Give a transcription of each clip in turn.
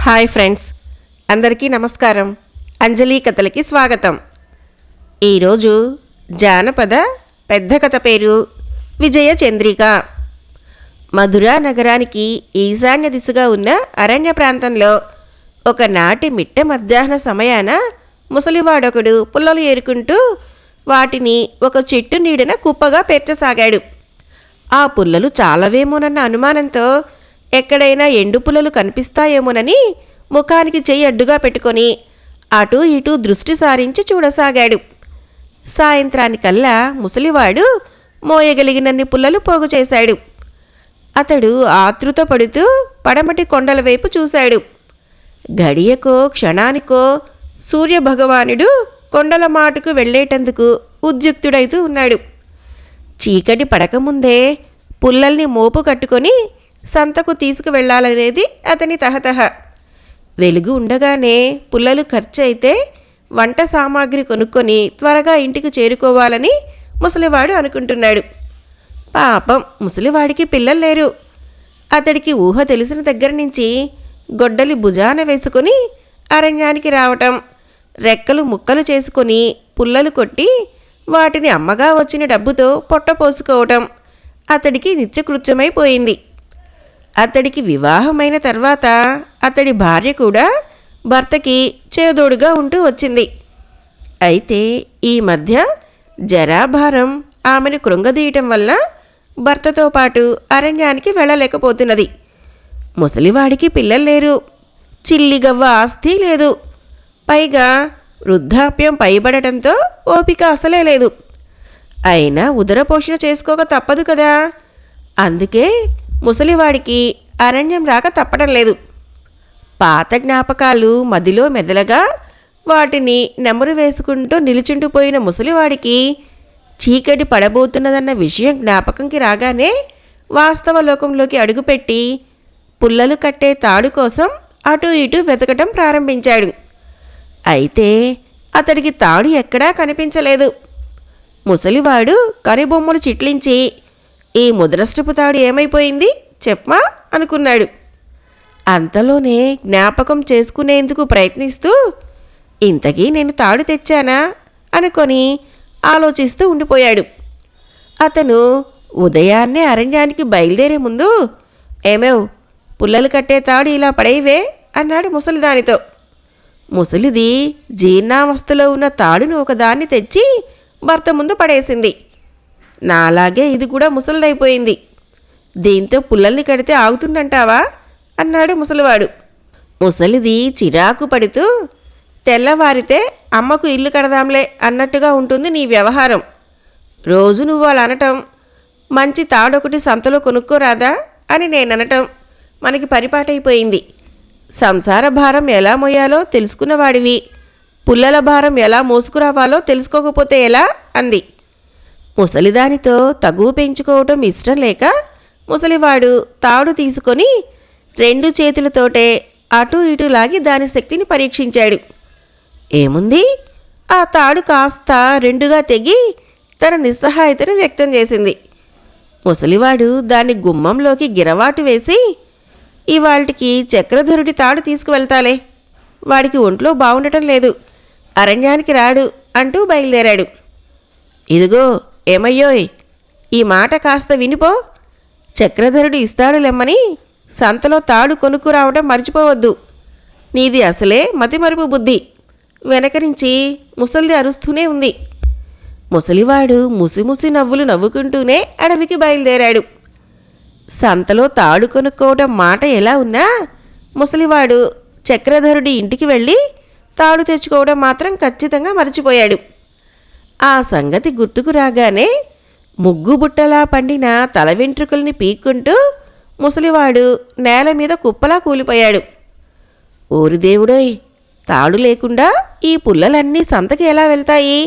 Hi friends, అందరికీ నమస్కారం. అంజలి కథలకి స్వాగతం. ఈరోజు జానపద పెద్ద కథ పేరు విజయ చంద్రిక. మధురా నగరానికి ఈశాన్య దిశగా ఉన్న అరణ్య ప్రాంతంలో ఒకనాటి మిట్ట మధ్యాహ్న సమయాన ముసలివాడొకడు పుల్లలు ఏరుకుంటూ వాటిని ఒక చెట్టు నీడన కుప్పగా పేర్చసాగాడు. ఆ పుల్లలు చాలవేమోనన్న అనుమానంతో ఎక్కడైనా ఎండు పుల్లలు కనిపిస్తాయేమోనని ముఖానికి చెయ్యి అడ్డుగా పెట్టుకొని అటూ ఇటూ దృష్టి సారించి చూడసాగాడు. సాయంత్రానికల్లా ముసలివాడు మోయగలిగినన్ని పుల్లలు పోగు చేశాడు. అతడు ఆతృత పడుతూ పడమటి కొండల వైపు చూశాడు. గడియకో క్షణానికో సూర్యభగవానుడు కొండల మాటుకు వెళ్లేటందుకు ఉద్యుక్తుడైతూ ఉన్నాడు. చీకటి పడకముందే పుల్లల్ని మోపు కట్టుకొని సంతకు తీసుకువెళ్లాలనేది అతని తహతహ. వెలుగు ఉండగానే పుల్లలు ఖర్చయితే వంట సామాగ్రి కొనుక్కొని త్వరగా ఇంటికి చేరుకోవాలని ముసలివాడు అనుకుంటున్నాడు. పాపం ముసలివాడికి పిల్లలు లేరు. అతడికి ఊహ తెలిసిన దగ్గర నుంచి గొడ్డలి భుజాన వేసుకొని అరణ్యానికి రావటం, రెక్కలు ముక్కలు చేసుకొని పుల్లలు కొట్టి వాటిని అమ్మగా వచ్చిన డబ్బుతో పొట్ట పోసుకోవటం అతడికి నిత్యకృత్యమైపోయింది. అతడికి వివాహమైన తర్వాత అతడి భార్య కూడా భర్తకి చేదోడుగా ఉంటూ వచ్చింది. అయితే ఈ మధ్య జరాభారం ఆమెను కృంగదీయటం వల్ల భర్తతో పాటు అరణ్యానికి వెళ్ళలేకపోతున్నది. ముసలివాడికి పిల్లలు లేరు, చిల్లిగవ్వ ఆస్తి లేదు, పైగా వృద్ధాప్యం పైబడటంతో ఓపిక అసలే లేదు. అయినా ఉదరపోషణ చేసుకోక తప్పదు కదా. అందుకే ముసలివాడికి అరణ్యం రాక తప్పడం లేదు. పాత జ్ఞాపకాలు మదిలో మెదలగా వాటిని నెమరు వేసుకుంటూ నిలుచుండిపోయిన ముసలివాడికి చీకటి పడబోతున్నదన్న విషయం జ్ఞాపకంకి రాగానే వాస్తవ లోకంలోకి అడుగుపెట్టి పుల్లలు కట్టే తాడు కోసం అటూ ఇటూ వెతకటం ప్రారంభించాడు. అయితే అతడికి తాడు ఎక్కడా కనిపించలేదు. ముసలివాడు కరిబొమ్మలు చిట్లించి ఈ ముద్రష్టపు తాడు ఏమైపోయింది చెప్పమా అనుకున్నాడు. అంతలోనే జ్ఞాపకం చేసుకునేందుకు ప్రయత్నిస్తూ ఇంతకీ నేను తాడు తెచ్చానా అనుకొని ఆలోచిస్తూ ఉండిపోయాడు. అతను ఉదయాన్నే అరణ్యానికి బయలుదేరే ముందు ఏమేవ్ పుల్లలు కట్టే తాడు ఇలా పడేవే అన్నాడు ముసలిదానితో. ముసలిది జీర్ణావస్థలో ఉన్న తాడును ఒకదాన్ని తెచ్చి భర్త ముందు పడేసింది. నాలాగే ఇది కూడా ముసలిదైపోయింది, దీంతో పుల్లల్ని కడితే ఆగుతుందంటావా అన్నాడు ముసలివాడు. ముసలిది చిరాకు పడుతూ తెల్లవారితే అమ్మకు ఇల్లు కడదాంలే అన్నట్టుగా ఉంటుంది నీ వ్యవహారం. రోజు నువ్వు అలా అనటం, మంచి తాడొకటి సంతలో కొనుక్కోరాదా అని నేననటం మనకి పరిపాటైపోయింది. సంసార భారం ఎలా మోయాలో తెలుసుకున్నవాడివి, పుల్లల భారం ఎలా మోసుకురావాలో తెలుసుకోకపోతే ఎలా అంది. ముసలిదానితో తగువ పెంచుకోవటం ఇష్టం లేక ముసలివాడు తాడు తీసుకొని 2 చేతులతోటే అటూ ఇటూ లాగి దాని శక్తిని పరీక్షించాడు. ఏముంది, ఆ తాడు కాస్త 2గా తెగి తన నిస్సహాయతను వ్యక్తం చేసింది. ముసలివాడు దాన్ని గుమ్మంలోకి గిరవాటు వేసి ఇవాళకి చక్రధరుడి తాడు తీసుకువెళ్తాలే, వాడికి ఒంట్లో బాగుండటం లేదు, అరణ్యానికి రాడు అంటూ బయలుదేరాడు. ఇదిగో ఏమయ్యోయ్, ఈ మాట కాస్త వినిపో, చక్రధరుడు ఇస్తాడు లెమ్మని సంతలో తాడు కొనుక్కురావడం మర్చిపోవద్దు. నీది అసలే మతిమరుపు బుద్ధి. వెనక నుంచి ముసలిది అరుస్తూనే ఉంది. ముసలివాడు ముసిముసి నవ్వులు నవ్వుకుంటూనే అడవికి బయలుదేరాడు. సంతలో తాడు కొనుక్కోవడం మాట ఎలా ఉన్నా ముసలివాడు చక్రధరుడి ఇంటికి వెళ్ళి తాడు తెచ్చుకోవడం మాత్రం ఖచ్చితంగా మర్చిపోయాడు. ఆ సంగతి గుర్తుకు రాగానే ముగ్గుబుట్టలా పండిన తల వెంట్రుకల్ని పీక్కుంటూ ముసలివాడు నేల మీద కుప్పలా కూలిపోయాడు. ఓరి దేవుడోయ్, తాడు లేకుండా ఈ పుల్లలన్నీ సంతకి ఎలా వెళ్తాయి?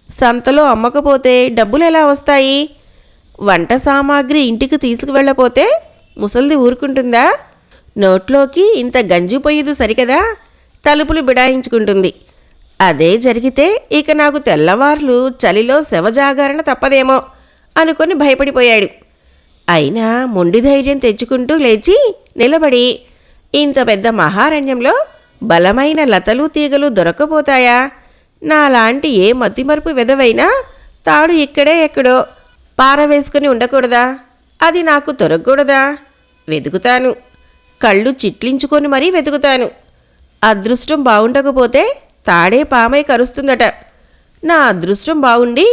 సంతలో అమ్మకపోతే డబ్బులు ఎలా వస్తాయి? వంట సామాగ్రి ఇంటికి తీసుకువెళ్ళపోతే ముసలిది ఊరుకుంటుందా? నోట్లోకి ఇంత గంజి పొయ్యదు సరికదా, తలుపులు బిడాయించుకుంటుంది. అదే జరిగితే ఇక నాకు తెల్లవార్లు చలిలో శవజాగరణ తప్పదేమో అనుకొని భయపడిపోయాడు. అయినా మొండి ధైర్యం తెచ్చుకుంటూ లేచి నిలబడి ఇంత పెద్ద మహారణ్యంలో బలమైన లతలు తీగలు దొరకపోతాయా? నాలాంటి ఏ మతిమరుపు వెదవైనా తాడు ఇక్కడే ఎక్కడో పారవేసుకుని ఉండకూడదా? అది నాకు దొరకకూడదా? వెతుకుతాను, కళ్ళు చిట్లించుకొని మరీ వెతుకుతాను. అదృష్టం బాగుండకపోతే తాడే పామై కరుస్తుందట. నా అదృష్టం బాగుండి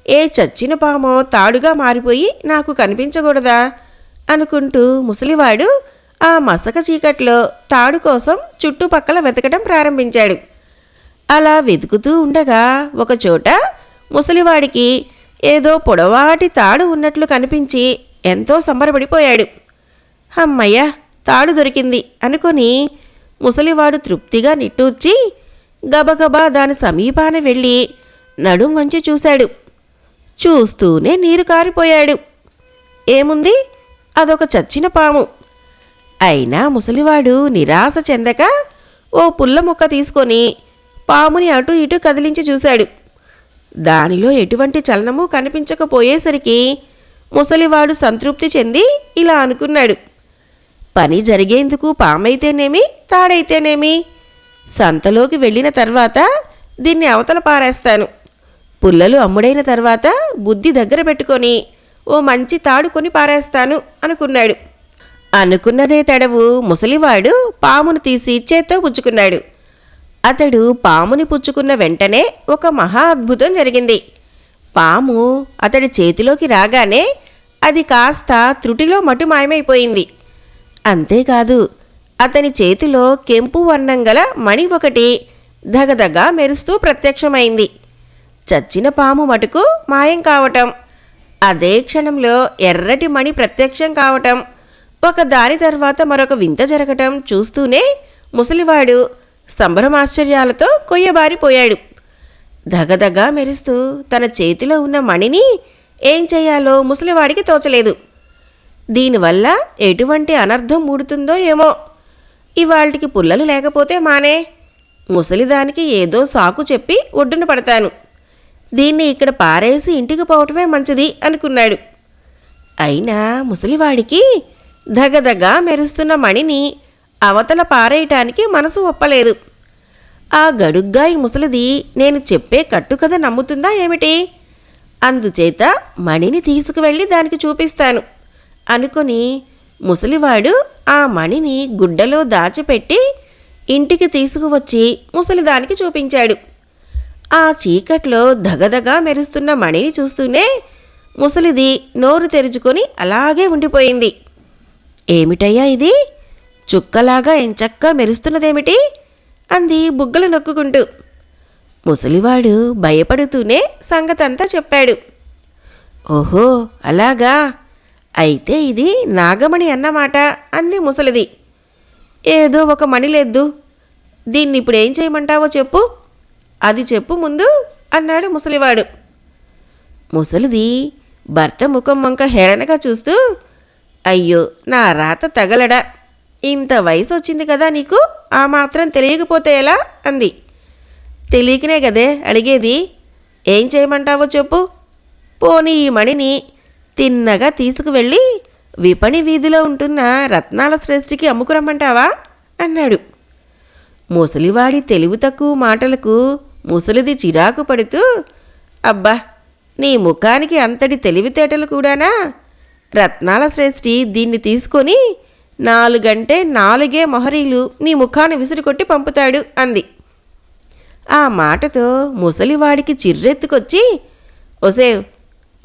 ఏ చచ్చిన పామో తాడుగా మారిపోయి నాకు కనిపించకూడదా అనుకుంటూ ముసలివాడు ఆ మసక చీకట్లో తాడు కోసం చుట్టుపక్కల వెతకడం ప్రారంభించాడు. అలా వెతుకుతూ ఉండగా ఒకచోట ముసలివాడికి ఏదో పొడవాటి తాడు ఉన్నట్లు కనిపించి ఎంతో సంబరపడిపోయాడు. అమ్మయ్య, తాడు దొరికింది అనుకొని ముసలివాడు తృప్తిగా నిట్టూర్చి గబగబా దాని సమీపాన వెళ్ళి నడుం వంచి చూశాడు. చూస్తూనే నీరు కారిపోయాడు. ఏముంది, అదొక చచ్చిన పాము. అయినా ముసలివాడు నిరాశ చెందక ఓ పుల్ల ముక్క తీసుకొని పాముని అటు ఇటు కదిలించి చూశాడు. దానిలో ఎటువంటి చలనమూ కనిపించకపోయేసరికి ముసలివాడు సంతృప్తి చెంది ఇలా అనుకున్నాడు. పని జరిగేందుకు పామైతేనేమి, తాడైతేనేమి, సంతలోకి వెళ్ళిన తర్వాత దీన్ని అవతల పారేస్తాను. పుల్లలు అమ్ముడైన తర్వాత బుద్ధి దగ్గర పెట్టుకొని ఓ మంచి తాడు కొని పారేస్తాను అనుకున్నాడు. అనుకున్నదే తడవు ముసలివాడు పామును తీసి చేత్తో పుచ్చుకున్నాడు. అతడు పాముని పుచ్చుకున్న వెంటనే ఒక మహా అద్భుతం జరిగింది. పాము అతడి చేతిలోకి రాగానే అది కాస్త త్రుటిలో మటుమాయమైపోయింది. అంతేకాదు, అతని చేతిలో కెంపు వర్ణం గల మణి ఒకటి దగదగా మెరుస్తూ ప్రత్యక్షమైంది. చచ్చిన పాము మటుకు మాయం కావటం, అదే క్షణంలో ఎర్రటి మణి ప్రత్యక్షం కావటం, ఒక దాని తర్వాత మరొక వింత జరగటం చూస్తూనే ముసలివాడు సంభ్రమాశ్చర్యాలతో కొయ్యబారిపోయాడు. దగదగా మెరుస్తూ తన చేతిలో ఉన్న మణిని ఏం చేయాలో ముసలివాడికి తోచలేదు. దీనివల్ల ఎటువంటి అనర్థం మూడుతుందో ఏమో. ఇవాళ్టికి పుల్లలు లేకపోతే మానే, ముసలిదానికి ఏదో సాకు చెప్పి ఒడ్డున పడతాను. దీన్ని ఇక్కడ పారేసి ఇంటికి పోవటమే మంచిది అనుకున్నాడు. అయినా ముసలివాడికి దగదగా మెరుస్తున్న మణిని అవతల పారేయటానికి మనసు ఒప్పలేదు. ఆ గడుగ్గాయి ముసలిది నేను చెప్పే కట్టుకథ నమ్ముతుందా ఏమిటి? అందుచేత మణిని తీసుకువెళ్ళి దానికి చూపిస్తాను అనుకుని ముసలివాడు ఆ మణిని గుడ్డలో దాచిపెట్టి ఇంటికి తీసుకువచ్చి ముసలిదానికి చూపించాడు. ఆ చీకట్లో దగదగా మెరుస్తున్న మణిని చూస్తూనే ముసలిది నోరు తెరుచుకొని అలాగే ఉండిపోయింది. ఏమిటయ్యా ఇది, చుక్కలాగా ఎంచక్కా మెరుస్తున్నదేమిటి అంది బుగ్గలు నొక్కుకుంటూ. ముసలివాడు భయపడుతూనే సంగతంతా చెప్పాడు. ఓహో అలాగా, అయితే ఇది నాగమణి అన్నమాట అంది ముసలిది. ఏదో ఒక మణి లేదు, దీన్ని ఇప్పుడు ఏం చేయమంటావో చెప్పు, అది చెప్పు ముందు అన్నాడు ముసలివాడు. ముసలిది భర్త ముఖం వంక హేళనగా చూస్తూ, అయ్యో నా రాత తగలడా, ఇంత వయసు వచ్చింది కదా నీకు, ఆ మాత్రం తెలియకపోతే ఎలా అంది. తెలియకనే కదే అడిగేది, ఏం చేయమంటావో చెప్పు. పోనీ ఈ మణిని తిన్నగా తీసుకువెళ్ళి విపణి వీధిలో ఉంటున్న రత్నాల శ్రేష్ఠికి అమ్ముకురమ్మంటావా అన్నాడు. ముసలివాడి తెలివి తక్కువ మాటలకు ముసలిది చిరాకు పడుతూ, అబ్బా నీ ముఖానికి అంతటి తెలివితేటలు కూడానా, రత్నాల శ్రేష్ఠి దీన్ని తీసుకొని 4 4 మొహరీలు నీ ముఖాన్ని విసిరికొట్టి పంపుతాడు అంది. ఆ మాటతో ముసలివాడికి చిర్రెత్తుకొచ్చి, ఒసేవ్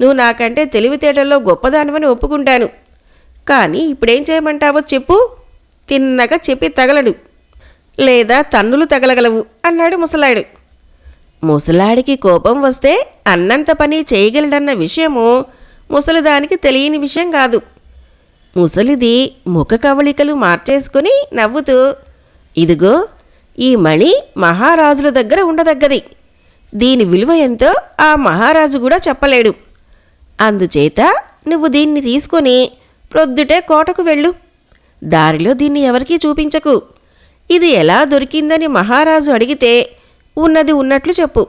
నువ్వు నాకంటే తెలివితేటల్లో గొప్పదానివని ఒప్పుకుంటాను, కానీ ఇప్పుడేం చేయమంటావో చెప్పు, తిన్నగా చెప్పి తగలడు, లేదా తన్నులు తగలగలవు అన్నాడు ముసలాడు. ముసలాడికి కోపం వస్తే అన్నంత పని చేయగలడన్న విషయము ముసలిదానికి తెలియని విషయం కాదు. ముసలిది ముఖ కవళికలు మార్చేసుకుని నవ్వుతూ, ఇదిగో ఈ మణి మహారాజుల దగ్గర ఉండదగ్గది, దీని విలువ ఎంతో ఆ మహారాజు కూడా చెప్పలేడు. అందుచేత నువ్వు దీన్ని తీసుకొని ప్రొద్దుటే కోటకు వెళ్ళు, దారిలో దీన్ని ఎవరికీ చూపించకు. ఇది ఎలా దొరికిందని మహారాజు అడిగితే ఉన్నది ఉన్నట్లు చెప్పు.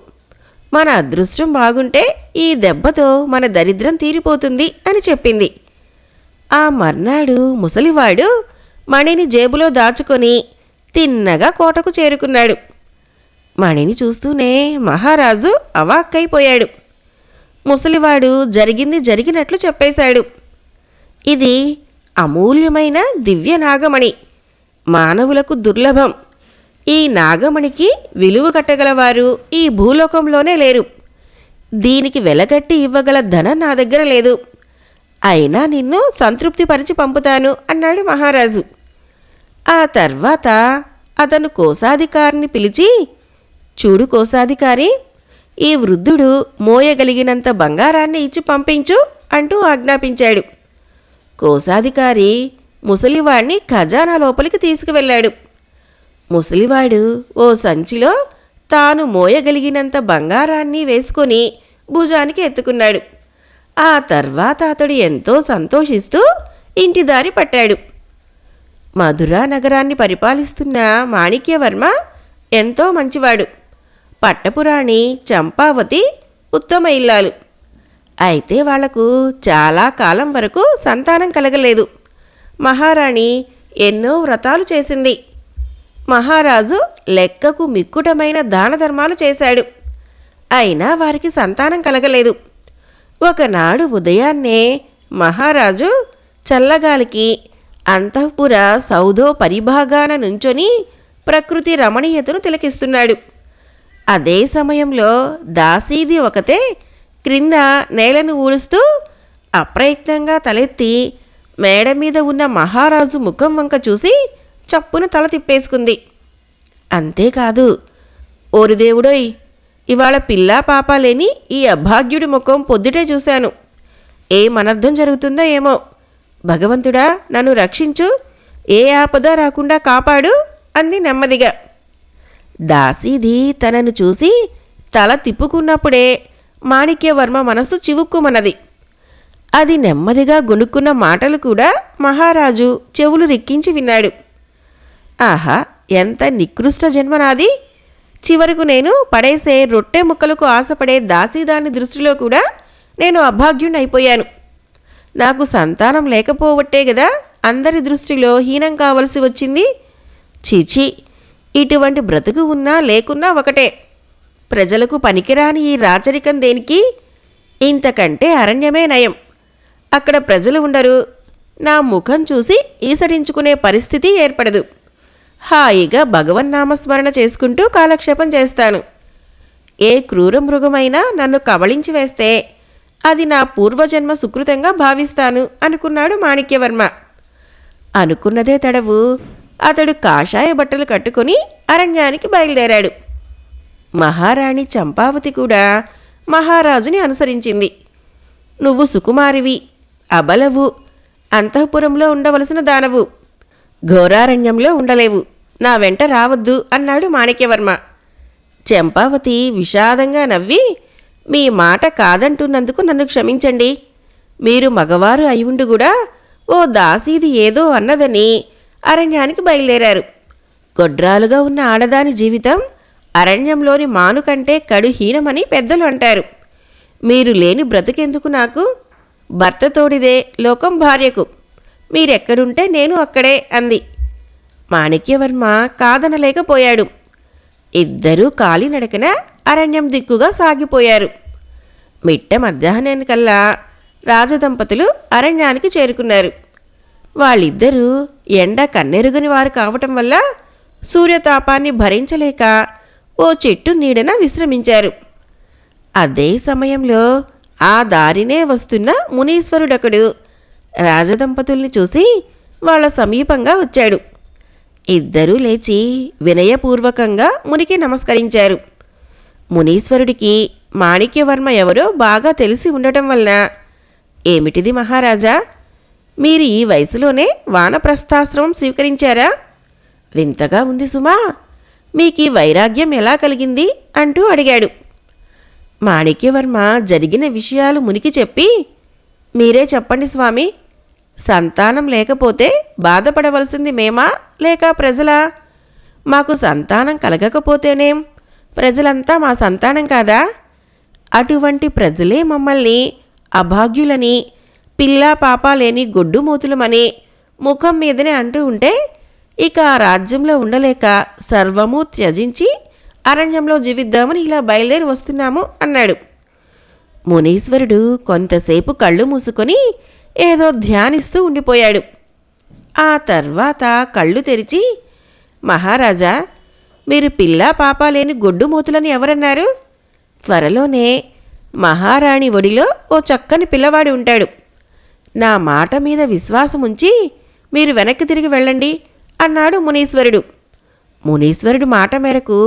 మన అదృష్టం బాగుంటే ఈ దెబ్బతో మన దరిద్రం తీరిపోతుంది అని చెప్పింది. ఆ మర్నాడు ముసలివాడు మణిని జేబులో దాచుకొని తిన్నగా కోటకు చేరుకున్నాడు. మణిని చూస్తూనే మహారాజు అవాక్కైపోయాడు. ముసలివాడు జరిగింది జరిగినట్లు చెప్పేశాడు. ఇది అమూల్యమైన దివ్య నాగమణి, మానవులకు దుర్లభం. ఈ నాగమణికి విలువ కట్టగలవారు ఈ భూలోకంలోనే లేరు. దీనికి వెలగట్టి ఇవ్వగల ధనం నా దగ్గర లేదు. అయినా నిన్ను సంతృప్తిపరిచి పంపుతాను అన్నాడు మహారాజు. ఆ తర్వాత అతను కోశాధికారిని పిలిచి, చూడు కోశాధికారి, ఈ వృద్ధుడు మోయగలిగినంత బంగారాన్ని ఇచ్చి పంపించు అంటూ ఆజ్ఞాపించాడు. కోశాధికారి ముసలివాడిని ఖజానా లోపలికి తీసుకువెళ్ళాడు. ముసలివాడు ఓ సంచిలో తాను మోయగలిగినంత బంగారాన్ని వేసుకొని భుజానికి ఎత్తుకున్నాడు. ఆ తర్వాత అతడు ఎంతో సంతోషిస్తూ ఇంటి దారి పట్టాడు. మధురా నగరాన్ని పరిపాలిస్తున్న మాణిక్యవర్మ ఎంతో మంచివాడు. పట్టపురాణి చంపావతి ఉత్తమ ఇల్లాలు. అయితే వాళ్లకు చాలా కాలం వరకు సంతానం కలగలేదు. మహారాణి ఎన్నో వ్రతాలు చేసింది. మహారాజు లెక్కకు మిక్కుటమైన దాన ధర్మాలు చేశాడు. అయినా వారికి సంతానం కలగలేదు. ఒకనాడు ఉదయాన్నే మహారాజు చల్లగాలికి అంతఃపుర సౌధో పరిభాగాన నుంచొని ప్రకృతి రమణీయతను తిలకిస్తున్నాడు. అదే సమయంలో దాసీది ఒకతే క్రింద నేలను ఊడుస్తూ అప్రయత్నంగా తలెత్తి మేడ మీద ఉన్న మహారాజు ముఖం వంక చూసి చప్పున తల తిప్పేసుకుంది. అంతేకాదు, ఓరి దేవుడోయ్, ఇవాళ పిల్లా పాప లేని ఈ అభాగ్యుడి ముఖం పొద్దుటే చూశాను. ఏమనర్థం జరుగుతుందో ఏమో. భగవంతుడా, నన్ను రక్షించు, ఏ ఆపద రాకుండా కాపాడు అంది నెమ్మదిగా. దాసీది తనను చూసి తల తిప్పుకున్నప్పుడే మాణిక్యవర్మ మనసు చివుక్కుమన్నది. అది నెమ్మదిగా గొణుక్కున్న మాటలు కూడా మహారాజు చెవులు రిక్కించి విన్నాడు. ఆహా, ఎంత నికృష్ట జన్మ నాది! చివరకు నేను పడేసే రొట్టె ముక్కలకు ఆశపడే దాసీదాని దృష్టిలో కూడా నేను అభాగ్యుణ్ణైపోయాను. నాకు సంతానం లేకపోవట్టే గదా అందరి దృష్టిలో హీనం కావలసి వచ్చింది. చీచీ, ఇటువంటి బ్రతుకు ఉన్నా లేకున్నా ఒకటే. ప్రజలకు పనికిరాని ఈ రాచరికం దేనికి? ఇంతకంటే అరణ్యమే నయం. అక్కడ ప్రజలు ఉండరు. నా ముఖం చూసి ఈసడించుకునే పరిస్థితి ఏర్పడదు. హాయిగా భగవన్నామస్మరణ చేసుకుంటూ కాలక్షేపం చేస్తాను. ఏ క్రూర మృగమైనా నన్ను కబళించి వేస్తే అది నా పూర్వజన్మ సుకృతంగా భావిస్తాను అనుకున్నాడు మాణిక్యవర్మ. అనుకున్నదే తడవు అతడు కాషాయ బట్టలు కట్టుకొని అరణ్యానికి బయలుదేరాడు. మహారాణి చంపావతి కూడా మహారాజుని అనుసరించింది. నువ్వు సుకుమారివి, అబలవు, అంతఃపురంలో ఉండవలసిన దానవు, ఘోరారణ్యంలో ఉండలేవు, నా వెంట రావద్దు అన్నాడు మాణిక్యవర్మ. చంపావతి విషాదంగా నవ్వి, మీ మాట కాదంటున్నందుకు నన్ను క్షమించండి. మీరు మగవారు అయి కూడా ఓ దాసీది ఏదో అన్నదని అరణ్యానికి బయలుదేరారు. గొడ్రాలుగా ఉన్న ఆడదాని జీవితం అరణ్యంలోని మాను కంటే కడుహీనమని పెద్దలు అంటారు. మీరు లేని బ్రతుకెందుకు నాకు? భర్త తోడిదే లోకం భార్యకు. మీరెక్కడుంటే నేను అక్కడే అంది. మాణిక్యవర్మ కాదనలేకపోయాడు. ఇద్దరూ కాలినడకన అరణ్యం దిక్కుగా సాగిపోయారు. మిట్ట మధ్యాహ్నానికల్లా రాజదంపతులు అరణ్యానికి చేరుకున్నారు. వాళ్ళిద్దరూ ఎండ కన్నెరుగని వారు కావటం వల్ల సూర్యతాపాన్ని భరించలేక ఓ చెట్టు నీడన విశ్రమించారు. అదే సమయంలో ఆ దారినే వస్తున్న మునీశ్వరుడొకడు రాజదంపతుల్ని చూసి వాళ్ళ సమీపంగా వచ్చాడు. ఇద్దరూ లేచి వినయపూర్వకంగా మునికి నమస్కరించారు. మునీశ్వరుడికి మాణిక్యవర్మ ఎవరో బాగా తెలిసి ఉండటం వలన, ఏమిటిది మహారాజా, మీరు ఈ వయసులోనే వానప్రస్థాశ్రమం స్వీకరించారా? వింతగా ఉంది సుమా, మీకీ వైరాగ్యం ఎలా కలిగింది అంటూ అడిగాడు. మాణిక్యవర్మ జరిగిన విషయాలు మునికి చెప్పి, మీరే చెప్పండి స్వామి, సంతానం లేకపోతే బాధపడవలసింది మేమా లేక ప్రజలా? మాకు సంతానం కలగకపోతేనేం, ప్రజలంతా మా సంతానం కాదా? అటువంటి ప్రజలే మమ్మల్ని అభాగ్యులని, పిల్లా పాప లేని గొడ్డుమూతులమని ముఖం మీదనే అంటూ ఉంటే ఇక ఆ రాజ్యంలో ఉండలేక సర్వము త్యజించి అరణ్యంలో జీవిద్దామని ఇలా బయలుదేరి వస్తున్నాము అన్నాడు. మునీశ్వరుడు కొంతసేపు కళ్ళు మూసుకొని ఏదో ధ్యానిస్తూ ఉండిపోయాడు. ఆ తర్వాత కళ్ళు తెరిచి, మహారాజా, మీరు పిల్లా పాపా లేని గొడ్డుమూతులని ఎవరన్నారు? త్వరలోనే మహారాణి ఒడిలో ఓ చక్కని పిల్లవాడు ఉంటాడు. నా మాట మీద విశ్వాసముంచి మీరు వెనక్కి తిరిగి వెళ్ళండి అన్నాడు మునీశ్వరుడు. మునీశ్వరుడు మాట మేరకు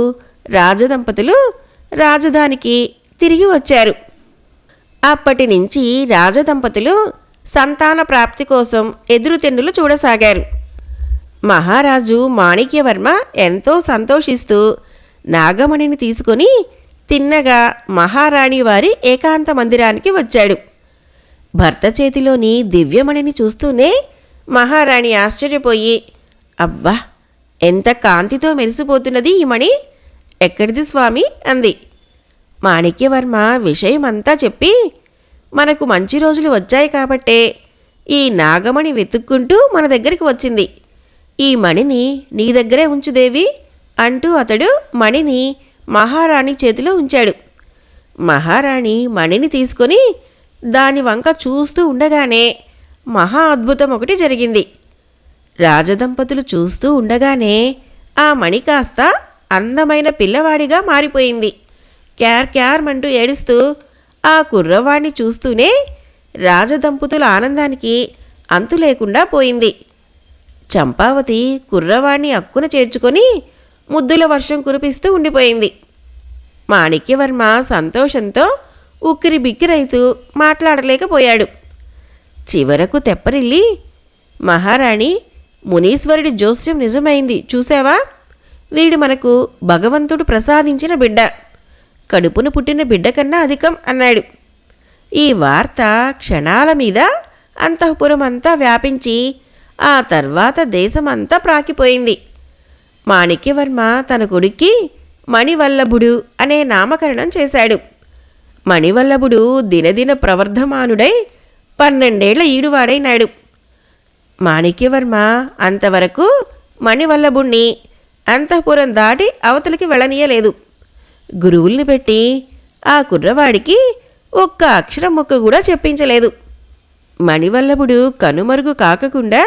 రాజదంపతులు రాజధానికి తిరిగి వచ్చారు. అప్పటి నుంచి రాజదంపతులు సంతాన ప్రాప్తి కోసం ఎదురుతెన్నులు చూడసాగారు. మహారాజు మాణిక్యవర్మ ఎంతో సంతోషిస్తూ నాగమణిని తీసుకొని తిన్నగా మహారాణి వారి ఏకాంత మందిరానికి వచ్చాడు. భర్త చేతిలోని దివ్యమణిని చూస్తూనే మహారాణి ఆశ్చర్యపోయి, అబ్బా, ఎంత కాంతితో మెరిసిపోతున్నది ఈ మణి! ఎక్కడిది స్వామి అంది. మాణిక్యవర్మ విషయమంతా చెప్పి, మనకు మంచి రోజులు వచ్చాయి కాబట్టే ఈ నాగమణి వెతుక్కుంటూ మన దగ్గరికి వచ్చింది. ఈ మణిని నీ దగ్గరే ఉంచుదేవి అంటూ అతడు మణిని మహారాణి చేతిలో ఉంచాడు. మహారాణి మణిని తీసుకొని దాని వంక చూస్తూ ఉండగానే మహా అద్భుతం ఒకటి జరిగింది. రాజదంపతులు చూస్తూ ఉండగానే ఆ మణి కాస్త అందమైన పిల్లవాడిగా మారిపోయింది. క్యార్ క్యార్మంటూ ఏడుస్తూ ఆ కుర్రవాణ్ణి చూస్తూనే రాజదంపతుల ఆనందానికి అంతు లేకుండా పోయింది. చంపావతి కుర్రవాణ్ణి అక్కున చేర్చుకొని ముద్దుల వర్షం కురిపిస్తూ ఉండిపోయింది. మాణిక్యవర్మ సంతోషంతో ఉక్కిరి బిక్కిరైతూ మాట్లాడలేకపోయాడు. చివరకు తెప్పరిల్లి, మహారాణి, మునీశ్వరుడి జోస్యం నిజమైంది చూసావా? వీడు మనకు భగవంతుడు ప్రసాదించిన బిడ్డ, కడుపును పుట్టిన బిడ్డ కన్నా అధికం అన్నాడు. ఈ వార్త క్షణాల మీద అంతఃపురం అంతా వ్యాపించి ఆ తర్వాత దేశమంతా ప్రాకిపోయింది. మాణిక్యవర్మ తన కొడుక్కి మణివల్లభుడు అనే నామకరణం చేశాడు. మణివల్లభుడు దినదిన ప్రవర్ధమానుడై 12 ఏళ్ల ఈడువాడైనాడు. మాణిక్యవర్మ అంతవరకు మణివల్లభుణ్ణి అంతఃపురం దాటి అవతలికి వెళ్ళనీయలేదు. గురువుల్ని పెట్టి ఆ కుర్రవాడికి ఒక్క అక్షరం ముక్క కూడా చెప్పించలేదు. మణివల్లభుడు కనుమరుగు కాకకుండా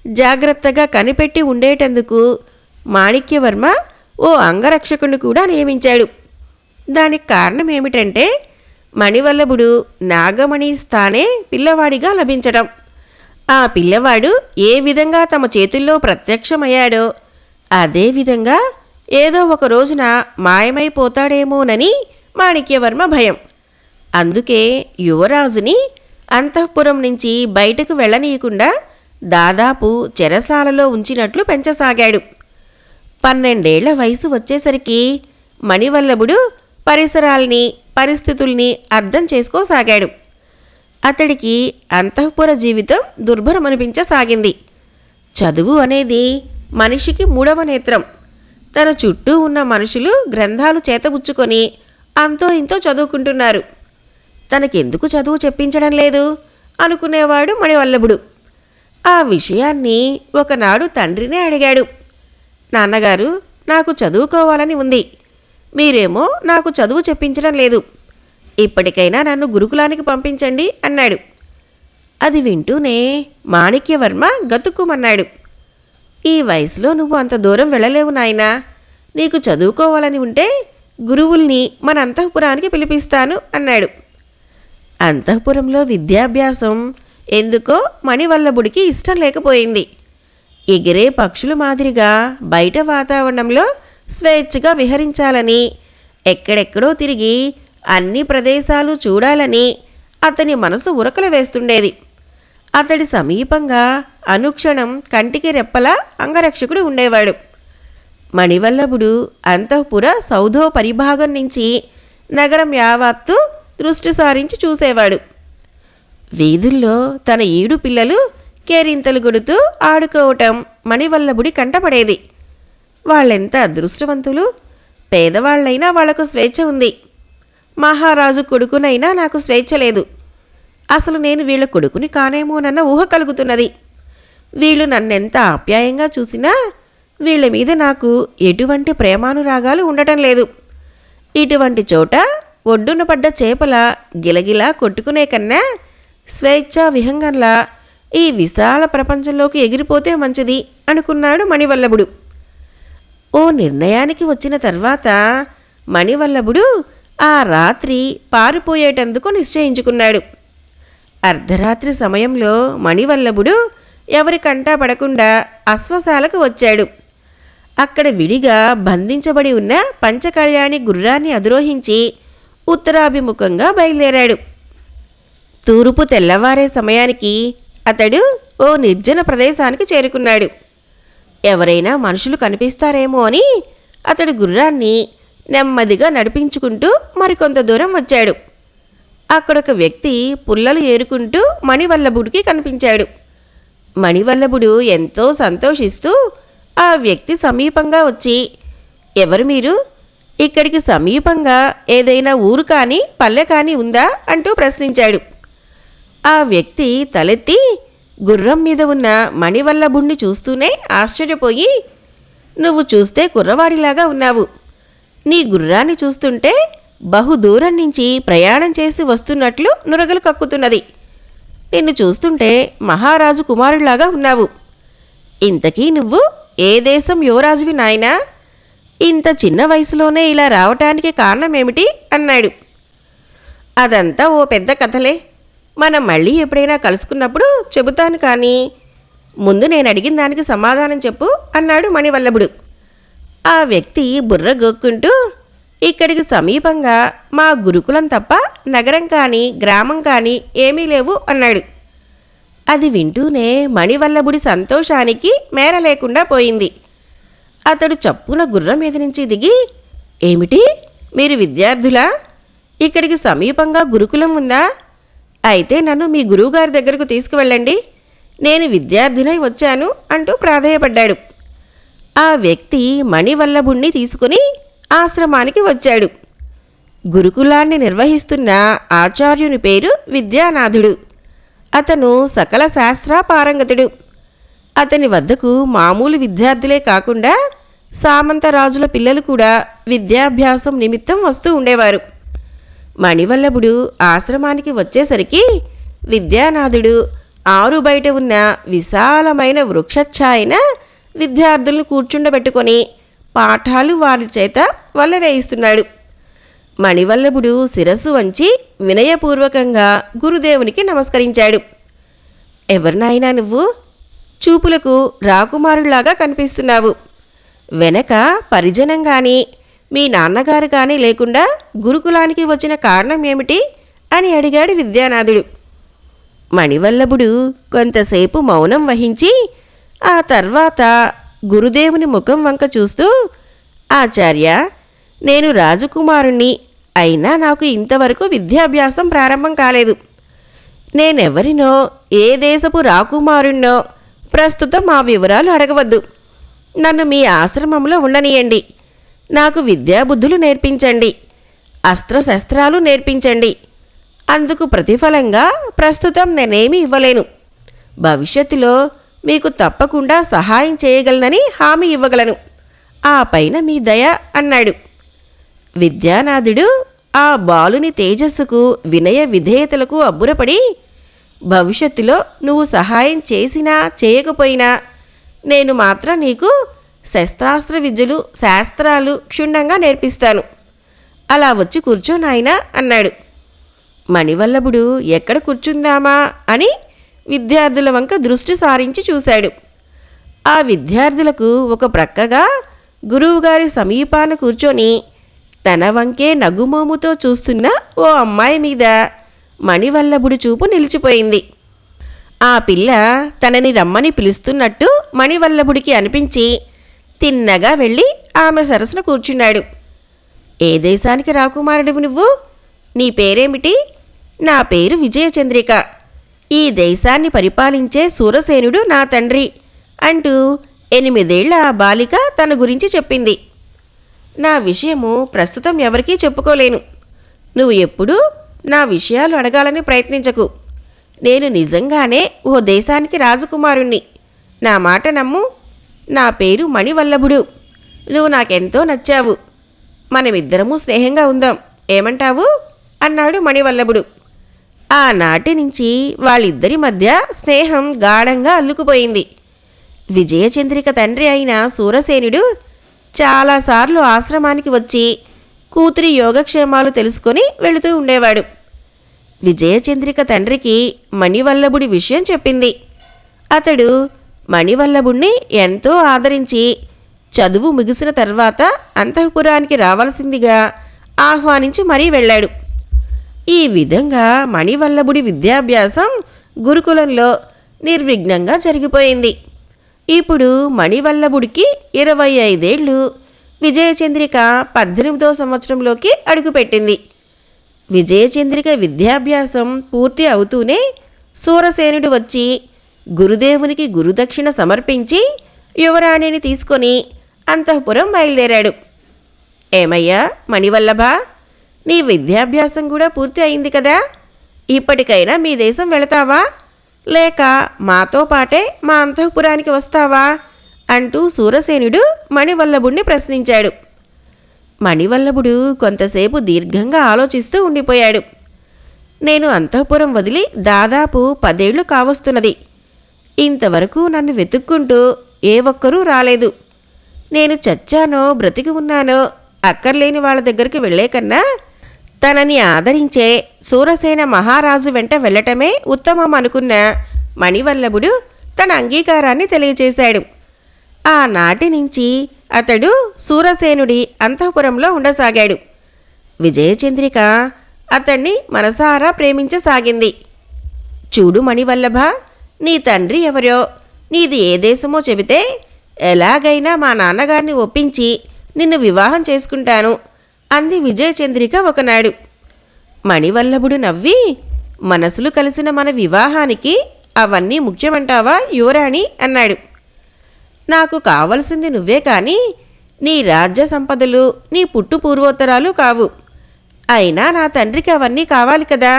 జాగ్రత్తగా కనిపెట్టి ఉండేటందుకు మాణిక్యవర్మ ఓ అంగరక్షకుడిని కూడా నియమించాడు. దానికి కారణం ఏమిటంటే మణివల్లభుడు నాగమణి స్థానే పిల్లవాడిగా లభించడం. ఆ పిల్లవాడు ఏ విధంగా తమ చేతుల్లో ప్రత్యక్షమయ్యాడో అదేవిధంగా ఏదో ఒక రోజున మాయమైపోతాడేమోనని మాణిక్యవర్మ భయం. అందుకే యువరాజుని అంతఃపురం నుంచి బయటకు వెళ్ళనీయకుండా దాదాపు చెరసాలలో ఉంచినట్లు పెంచసాగాడు. 12 ఏళ్ల వయసు వచ్చేసరికి మణివల్లభుడు పరిసరాల్ని పరిస్థితుల్ని అర్థం చేసుకోసాగాడు. అతడికి అంతఃపుర జీవితం దుర్భరమనిపించసాగింది. చదువు అనేది మనిషికి 3వ నేత్రం. తన చుట్టూ ఉన్న మనుషులు గ్రంథాలు చేతబుచ్చుకొని అంతో ఇంతో చదువుకుంటున్నారు. తనకెందుకు చదువు చెప్పించడం లేదు అనుకునేవాడు మణివల్లభుడు. ఆ విషయాన్ని ఒకనాడు తండ్రినే అడిగాడు. నాన్నగారు, నాకు చదువుకోవాలని ఉంది, మీరేమో నాకు చదువు చెప్పించడం లేదు, ఇప్పటికైనా నన్ను గురుకులానికి పంపించండి అన్నాడు. అది వింటూనే మాణిక్యవర్మ గతుక్కుమన్నాడు. ఈ వయసులో నువ్వు అంత దూరం వెళ్ళలేవు నాయనా. నీకు చదువుకోవాలని ఉంటే గురువుల్ని మన అంతఃపురానికి పిలిపిస్తాను అన్నాడు. అంతఃపురంలో విద్యాభ్యాసం ఎందుకో మణివల్లభుడికి ఇష్టం లేకపోయింది. ఎగిరే పక్షుల మాదిరిగా బయట వాతావరణంలో స్వేచ్ఛగా విహరించాలని, ఎక్కడెక్కడో తిరిగి అన్ని ప్రదేశాలు చూడాలని అతని మనసు ఉరకలు వేస్తుండేది. అతడి సమీపంగా అనుక్షణం కంటికి రెప్పలా అంగరక్షకుడు ఉండేవాడు. మణివల్లభుడు అంతఃపుర సౌధో పరిభాగం నుంచి నగరం యావత్తు దృష్టి సారించి చూసేవాడు. వీధుల్లో తన ఈడు పిల్లలు కేరింతలు కొడుతూ ఆడుకోవటం మణివల్లభుడి కంటపడేది. వాళ్ళెంత అదృష్టవంతులు! పేదవాళ్లైనా వాళ్లకు స్వేచ్ఛ ఉంది. మహారాజు కొడుకునైనా నాకు స్వేచ్ఛ లేదు. అసలు నేను వీళ్ళ కొడుకుని కానేమోనన్న ఊహ కలుగుతున్నది. వీళ్ళు నన్నెంత ఆప్యాయంగా చూసినా వీళ్ళ మీద నాకు ఎటువంటి ప్రేమానురాగాలు ఉండటం లేదు. ఇటువంటి చోట ఒడ్డున పడ్డ చేపల గిలగిలా కొట్టుకునే కన్నా స్వేచ్ఛా విహంగంలా ఈ విశాల ప్రపంచంలోకి ఎగిరిపోతే మంచిది అనుకున్నాడు మణివల్లభుడు. ఓ నిర్ణయానికి వచ్చిన తర్వాత మణివల్లభుడు ఆ రాత్రి పారిపోయేటందుకు నిశ్చయించుకున్నాడు. అర్ధరాత్రి సమయంలో మణివల్లభుడు ఎవరి కంటా పడకుండా అశ్వశాలకు వచ్చాడు. అక్కడ విడిగా బంధించబడి ఉన్న పంచకళ్యాణి గుర్రాన్ని అధిరోహించి ఉత్తరాభిముఖంగా బయలుదేరాడు. తూర్పు తెల్లవారే సమయానికి అతడు ఓ నిర్జన ప్రదేశానికి చేరుకున్నాడు. ఎవరైనా మనుషులు కనిపిస్తారేమో అని అతడు గుర్రాన్ని నెమ్మదిగా నడిపించుకుంటూ మరికొంత దూరం వచ్చాడు. అక్కడొక వ్యక్తి పుల్లలు ఏరుకుంటూ మణివల్లభుడికి కనిపించాడు. మణివల్లభుడు ఎంతో సంతోషిస్తూ ఆ వ్యక్తి సమీపంగా వచ్చి, ఎవరు మీరు? ఇక్కడికి సమీపంగా ఏదైనా ఊరు కానీ పల్లె కానీ ఉందా అంటూ ప్రశ్నించాడు. ఆ వ్యక్తి తలెత్తి గుర్రం మీద ఉన్న మణివల్లభుణ్ణి చూస్తూనే ఆశ్చర్యపోయి, నువ్వు చూస్తే కుర్రవాడిలాగా ఉన్నావు. నీ గుర్రాన్ని చూస్తుంటే బహుదూరం నుంచి ప్రయాణం చేసి వస్తున్నట్లు నురగలు కక్కుతున్నది. నిన్ను చూస్తుంటే మహారాజు కుమారుడిలాగా ఉన్నావు. ఇంతకీ నువ్వు ఏ దేశం యువరాజువి నాయనా? ఇంత చిన్న వయసులోనే ఇలా రావటానికి కారణమేమిటి అన్నాడు. అదంతా ఓ పెద్ద కథలే, మనం మళ్ళీ ఎప్పుడైనా కలుసుకున్నప్పుడు చెబుతాను, కానీ ముందు నేను అడిగిన దానికి సమాధానం చెప్పు అన్నాడు మణివల్లభుడు. ఆ వ్యక్తి బుర్ర గోక్కుంటూ, ఇక్కడికి సమీపంగా మా గురుకులం తప్ప నగరం కానీ గ్రామం కానీ ఏమీ లేవు అన్నాడు. అది వింటూనే మణివల్లభుడి సంతోషానికి మేర లేకుండా పోయింది. అతడు చప్పున గుర్రం మీద నుంచి దిగి, ఏమిటి, మీరు విద్యార్థులా? ఇక్కడికి సమీపంగా గురుకులం ఉందా? అయితే నన్ను మీ గురువుగారి దగ్గరకు తీసుకువెళ్ళండి, నేను విద్యార్థినై వచ్చాను అంటూ ప్రాధేయపడ్డాడు. ఆ వ్యక్తి మణివల్లభుణ్ణి తీసుకుని ఆశ్రమానికి వచ్చాడు. గురుకులాన్ని నిర్వహిస్తున్న ఆచార్యుని పేరు విద్యానాథుడు. అతను సకల శాస్త్ర పారంగతుడు. అతని వద్దకు మామూలు విద్యార్థులే కాకుండా సామంతరాజుల పిల్లలు కూడా విద్యాభ్యాసం నిమిత్తం వస్తూ ఉండేవారు. మణివల్లభుడు ఆశ్రమానికి వచ్చేసరికి విద్యానాథుడు ఆరు బయట ఉన్న విశాలమైన వృక్షఛాయన విద్యార్థులను కూర్చుండబెట్టుకొని పాఠాలు వారి చేత వల్లవేయిస్తున్నాడు. మణివల్లభుడు శిరస్సు వంచి వినయపూర్వకంగా గురుదేవునికి నమస్కరించాడు. ఎవరినైనా నువ్వు? చూపులకు రాకుమారులాగా కనిపిస్తున్నావు. వెనక పరిజనం కానీ మీ నాన్నగారు కానీ లేకుండా గురుకులానికి వచ్చిన కారణం ఏమిటి అని అడిగాడు విద్యానాథుడు. మణివల్లభుడు కొంతసేపు మౌనం వహించి ఆ తర్వాత గురుదేవుని ముఖం వంక చూస్తూ, ఆచార్య, నేను రాజకుమారుణ్ణి, అయినా నాకు ఇంతవరకు విద్యాభ్యాసం ప్రారంభం కాలేదు. నేనెవరినో, ఏ దేశపు రాకుమారుణ్ణో ప్రస్తుతం ఆ వివరాలు అడగవద్దు. నన్ను మీ ఆశ్రమంలో ఉండనీయండి. నాకు విద్యాబుద్ధులు నేర్పించండి, అస్త్రశస్త్రాలు నేర్పించండి. అందుకు ప్రతిఫలంగా ప్రస్తుతం నేనేమీ ఇవ్వలేను. భవిష్యత్తులో మీకు తప్పకుండా సహాయం చేయగలనని హామీ ఇవ్వగలను. ఆ పైన మీ దయ అన్నాడు. విద్యానాథుడు ఆ బాలుని తేజస్సుకు వినయ విధేయతలకు అబ్బురపడి, భవిష్యత్తులో నువ్వు సహాయం చేసినా చేయకపోయినా నేను మాత్రం నీకు శస్త్రాస్త్ర విద్యలు శాస్త్రాలు క్షుణ్ణంగా నేర్పిస్తాను. అలా వచ్చి కూర్చో నాయనా అన్నాడు. మణివల్లభుడు ఎక్కడ కూర్చుందామా అని విద్యార్థుల వంక దృష్టి సారించి చూశాడు. ఆ విద్యార్థులకు ఒక ప్రక్కగా గురువుగారి సమీపాన కూర్చొని తన వంకే నగుమోముతో చూస్తున్న ఓ అమ్మాయి మీద మణివల్లభుడి చూపు నిలిచిపోయింది. ఆ పిల్ల తనని రమ్మని పిలుస్తున్నట్టు మణివల్లభుడికి అనిపించి తిన్నగా వెళ్ళి ఆమె సరసన కూర్చున్నాడు. ఏ దేశానికి రాకుమారుడివి నువ్వు? నీ పేరేమిటి? నా పేరు విజయచంద్రిక. ఈ దేశాన్ని పరిపాలించే సూరసేనుడు నా తండ్రి అంటూ 8 ఏళ్ల ఆ బాలిక తన గురించి చెప్పింది. నా విషయము ప్రస్తుతం ఎవరికీ చెప్పుకోలేను. నువ్వు ఎప్పుడూ నా విషయాలు అడగాలని ప్రయత్నించకు. నేను నిజంగానే ఓ దేశానికి రాజకుమారుణ్ణి. నా మాట నమ్ము. నా పేరు మణివల్లభుడు. నువ్వు నాకెంతో నచ్చావు. మనమిద్దరము స్నేహంగా ఉందాం, ఏమంటావు అన్నాడు మణివల్లభుడు. ఆనాటి నుంచి వాళ్ళిద్దరి మధ్య స్నేహం గాఢంగా అల్లుకుపోయింది. విజయచంద్రిక తండ్రి అయిన సూరసేనుడు చాలాసార్లు ఆశ్రమానికి వచ్చి కూతురి యోగక్షేమాలు తెలుసుకొని వెళుతూ ఉండేవాడు. విజయచంద్రిక తండ్రికి మణివల్లభుడి విషయం చెప్పింది. అతడు మణివల్లభుణ్ణి ఎంతో ఆదరించి చదువు ముగిసిన తర్వాత అంతఃపురానికి రావాల్సిందిగా ఆహ్వానించి మరీ వెళ్ళాడు. ఈ విధంగా మణివల్లభుడి విద్యాభ్యాసం గురుకులంలో నిర్విఘ్నంగా జరిగిపోయింది. ఇప్పుడు మణివల్లభుడికి 25 ఏళ్ళు. విజయచంద్రిక 18వ సంవత్సరంలోకి అడుగుపెట్టింది. విజయచంద్రిక విద్యాభ్యాసం పూర్తి అవుతూనే సూరసేనుడు వచ్చి గురుదేవునికి గురుదక్షిణ సమర్పించి యువరాణిని తీసుకొని అంతఃపురం బయలుదేరాడు. ఏమయ్యా మణివల్లభ, నీ విద్యాభ్యాసం కూడా పూర్తి అయింది కదా, ఇప్పటికైనా మీ దేశం వెళతావా, లేక మాతో పాటే మా అంతఃపురానికి వస్తావా అంటూ సూరసేనుడు మణివల్లభుడిని ప్రశ్నించాడు. మణివల్లభుడు కొంతసేపు దీర్ఘంగా ఆలోచిస్తూ ఉండిపోయాడు. నేను అంతఃపురం వదిలి దాదాపు 10 ఏళ్లు కావస్తున్నది. ఇంతవరకు నన్ను వెతుక్కుంటూ ఏ ఒక్కరూ రాలేదు. నేను చచ్చానో బ్రతికి ఉన్నానో అక్కర్లేని వాళ్ళ దగ్గరికి వెళ్లే కన్నా తనని ఆదరించే సూరసేన మహారాజు వెంట వెళ్ళటమే ఉత్తమం అనుకున్న మణివల్లభుడు తన అంగీకారాన్ని తెలియచేశాడు. ఆనాటి నుంచి అతడు సూరసేనుడి అంతఃపురంలో ఉండసాగాడు. విజయచంద్రిక అతన్ని మనసారా ప్రేమించసాగింది. చూడు మణివల్లభ, నీ తండ్రి ఎవరో, నీది ఏ దేశమో చెబితే ఎలాగైనా మా నాన్నగారిని ఒప్పించి నిన్ను వివాహం చేసుకుంటాను అంది విజయచంద్రిక ఒకనాడు. మణివల్లభుడు నవ్వి, మనసులు కలిసిన మన వివాహానికి అవన్నీ ముఖ్యమంటావా యువరాణి అన్నాడు. నాకు కావలసింది నువ్వే కానీ నీ రాజ్య సంపదలు, నీ పుట్టు పూర్వోత్తరాలు కావు. అయినా నా తండ్రికి అవన్నీ కావాలి కదా.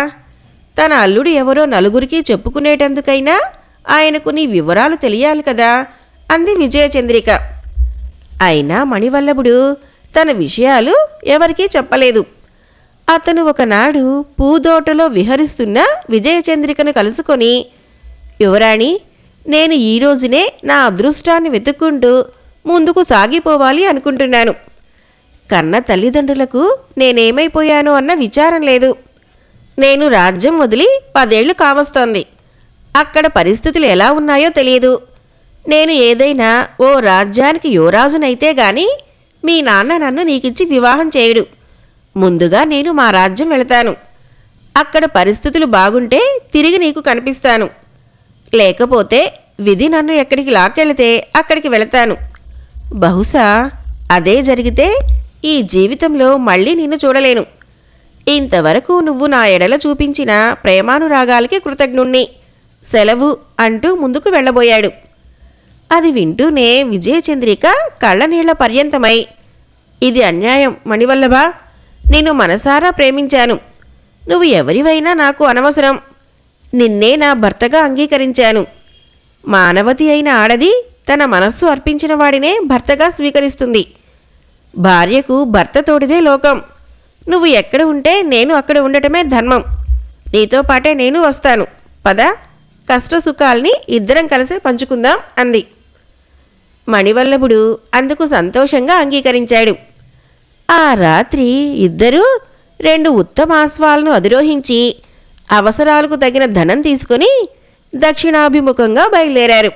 తన అల్లుడు ఎవరో నలుగురికి చెప్పుకునేటందుకైనా ఆయనకు నీ వివరాలు తెలియాలి కదా అంది విజయచంద్రిక. అయినా మణివల్లభుడు తన విషయాలు ఎవరికీ చెప్పలేదు. అతను ఒకనాడు పూదోటలో విహరిస్తున్న విజయచంద్రికను కలుసుకొని, యువరాణి, నేను ఈ రోజునే నా అదృష్టాన్ని వెతుక్కుంటూ ముందుకు సాగిపోవాలి అనుకుంటున్నాను. కన్న తల్లిదండ్రులకు నేనేమైపోయానో అన్న విచారం లేదు. నేను రాజ్యం వదిలి 10 ఏళ్లు కావస్తోంది. అక్కడ పరిస్థితులు ఎలా ఉన్నాయో తెలియదు. నేను ఏదైనా ఓ రాజ్యానికి యువరాజునైతే గాని మీ నాన్న నన్ను నీకిచ్చి వివాహం చేయడు. ముందుగా నేను మా రాజ్యం వెళతాను. అక్కడ పరిస్థితులు బాగుంటే తిరిగి నీకు కనిపిస్తాను. లేకపోతే విధి నన్ను ఎక్కడికి లాక్కెళితే అక్కడికి వెళతాను. బహుశా అదే జరిగితే ఈ జీవితంలో మళ్ళీ నిన్ను చూడలేను. ఇంతవరకు నువ్వు నా ఎడల చూపించిన ప్రేమానురాగాలకి కృతజ్ఞుణ్ణి. సెలవు అంటూ ముందుకు వెళ్ళబోయాడు. అది వింటూనే విజయచంద్రిక కళ్ళనీళ్ల పర్యంతమై, ఇది అన్యాయం మణివల్లభ, నేను మనసారా ప్రేమించాను. నువ్వు ఎవరివైనా నాకు అనవసరం. నిన్నే నా భర్తగా అంగీకరించాను. మానవతి అయిన ఆడది తన మనస్సు అర్పించిన వాడినే భర్తగా స్వీకరిస్తుంది. భార్యకు భర్త తోడిదే లోకం. నువ్వు ఎక్కడ ఉంటే నేను అక్కడ ఉండటమే ధర్మం. నీతో పాటే నేను వస్తాను. పద, కష్టసుఖాల్ని ఇద్దరం కలిసి పంచుకుందాం అంది. మణివల్లభుడు అందుకు సంతోషంగా అంగీకరించాడు. ఆ రాత్రి ఇద్దరూ 2 ఉత్తమాశ్వాలను అధిరోహించి అవసరాలకు తగిన ధనం తీసుకుని దక్షిణాభిముఖంగా బయలుదేరారు.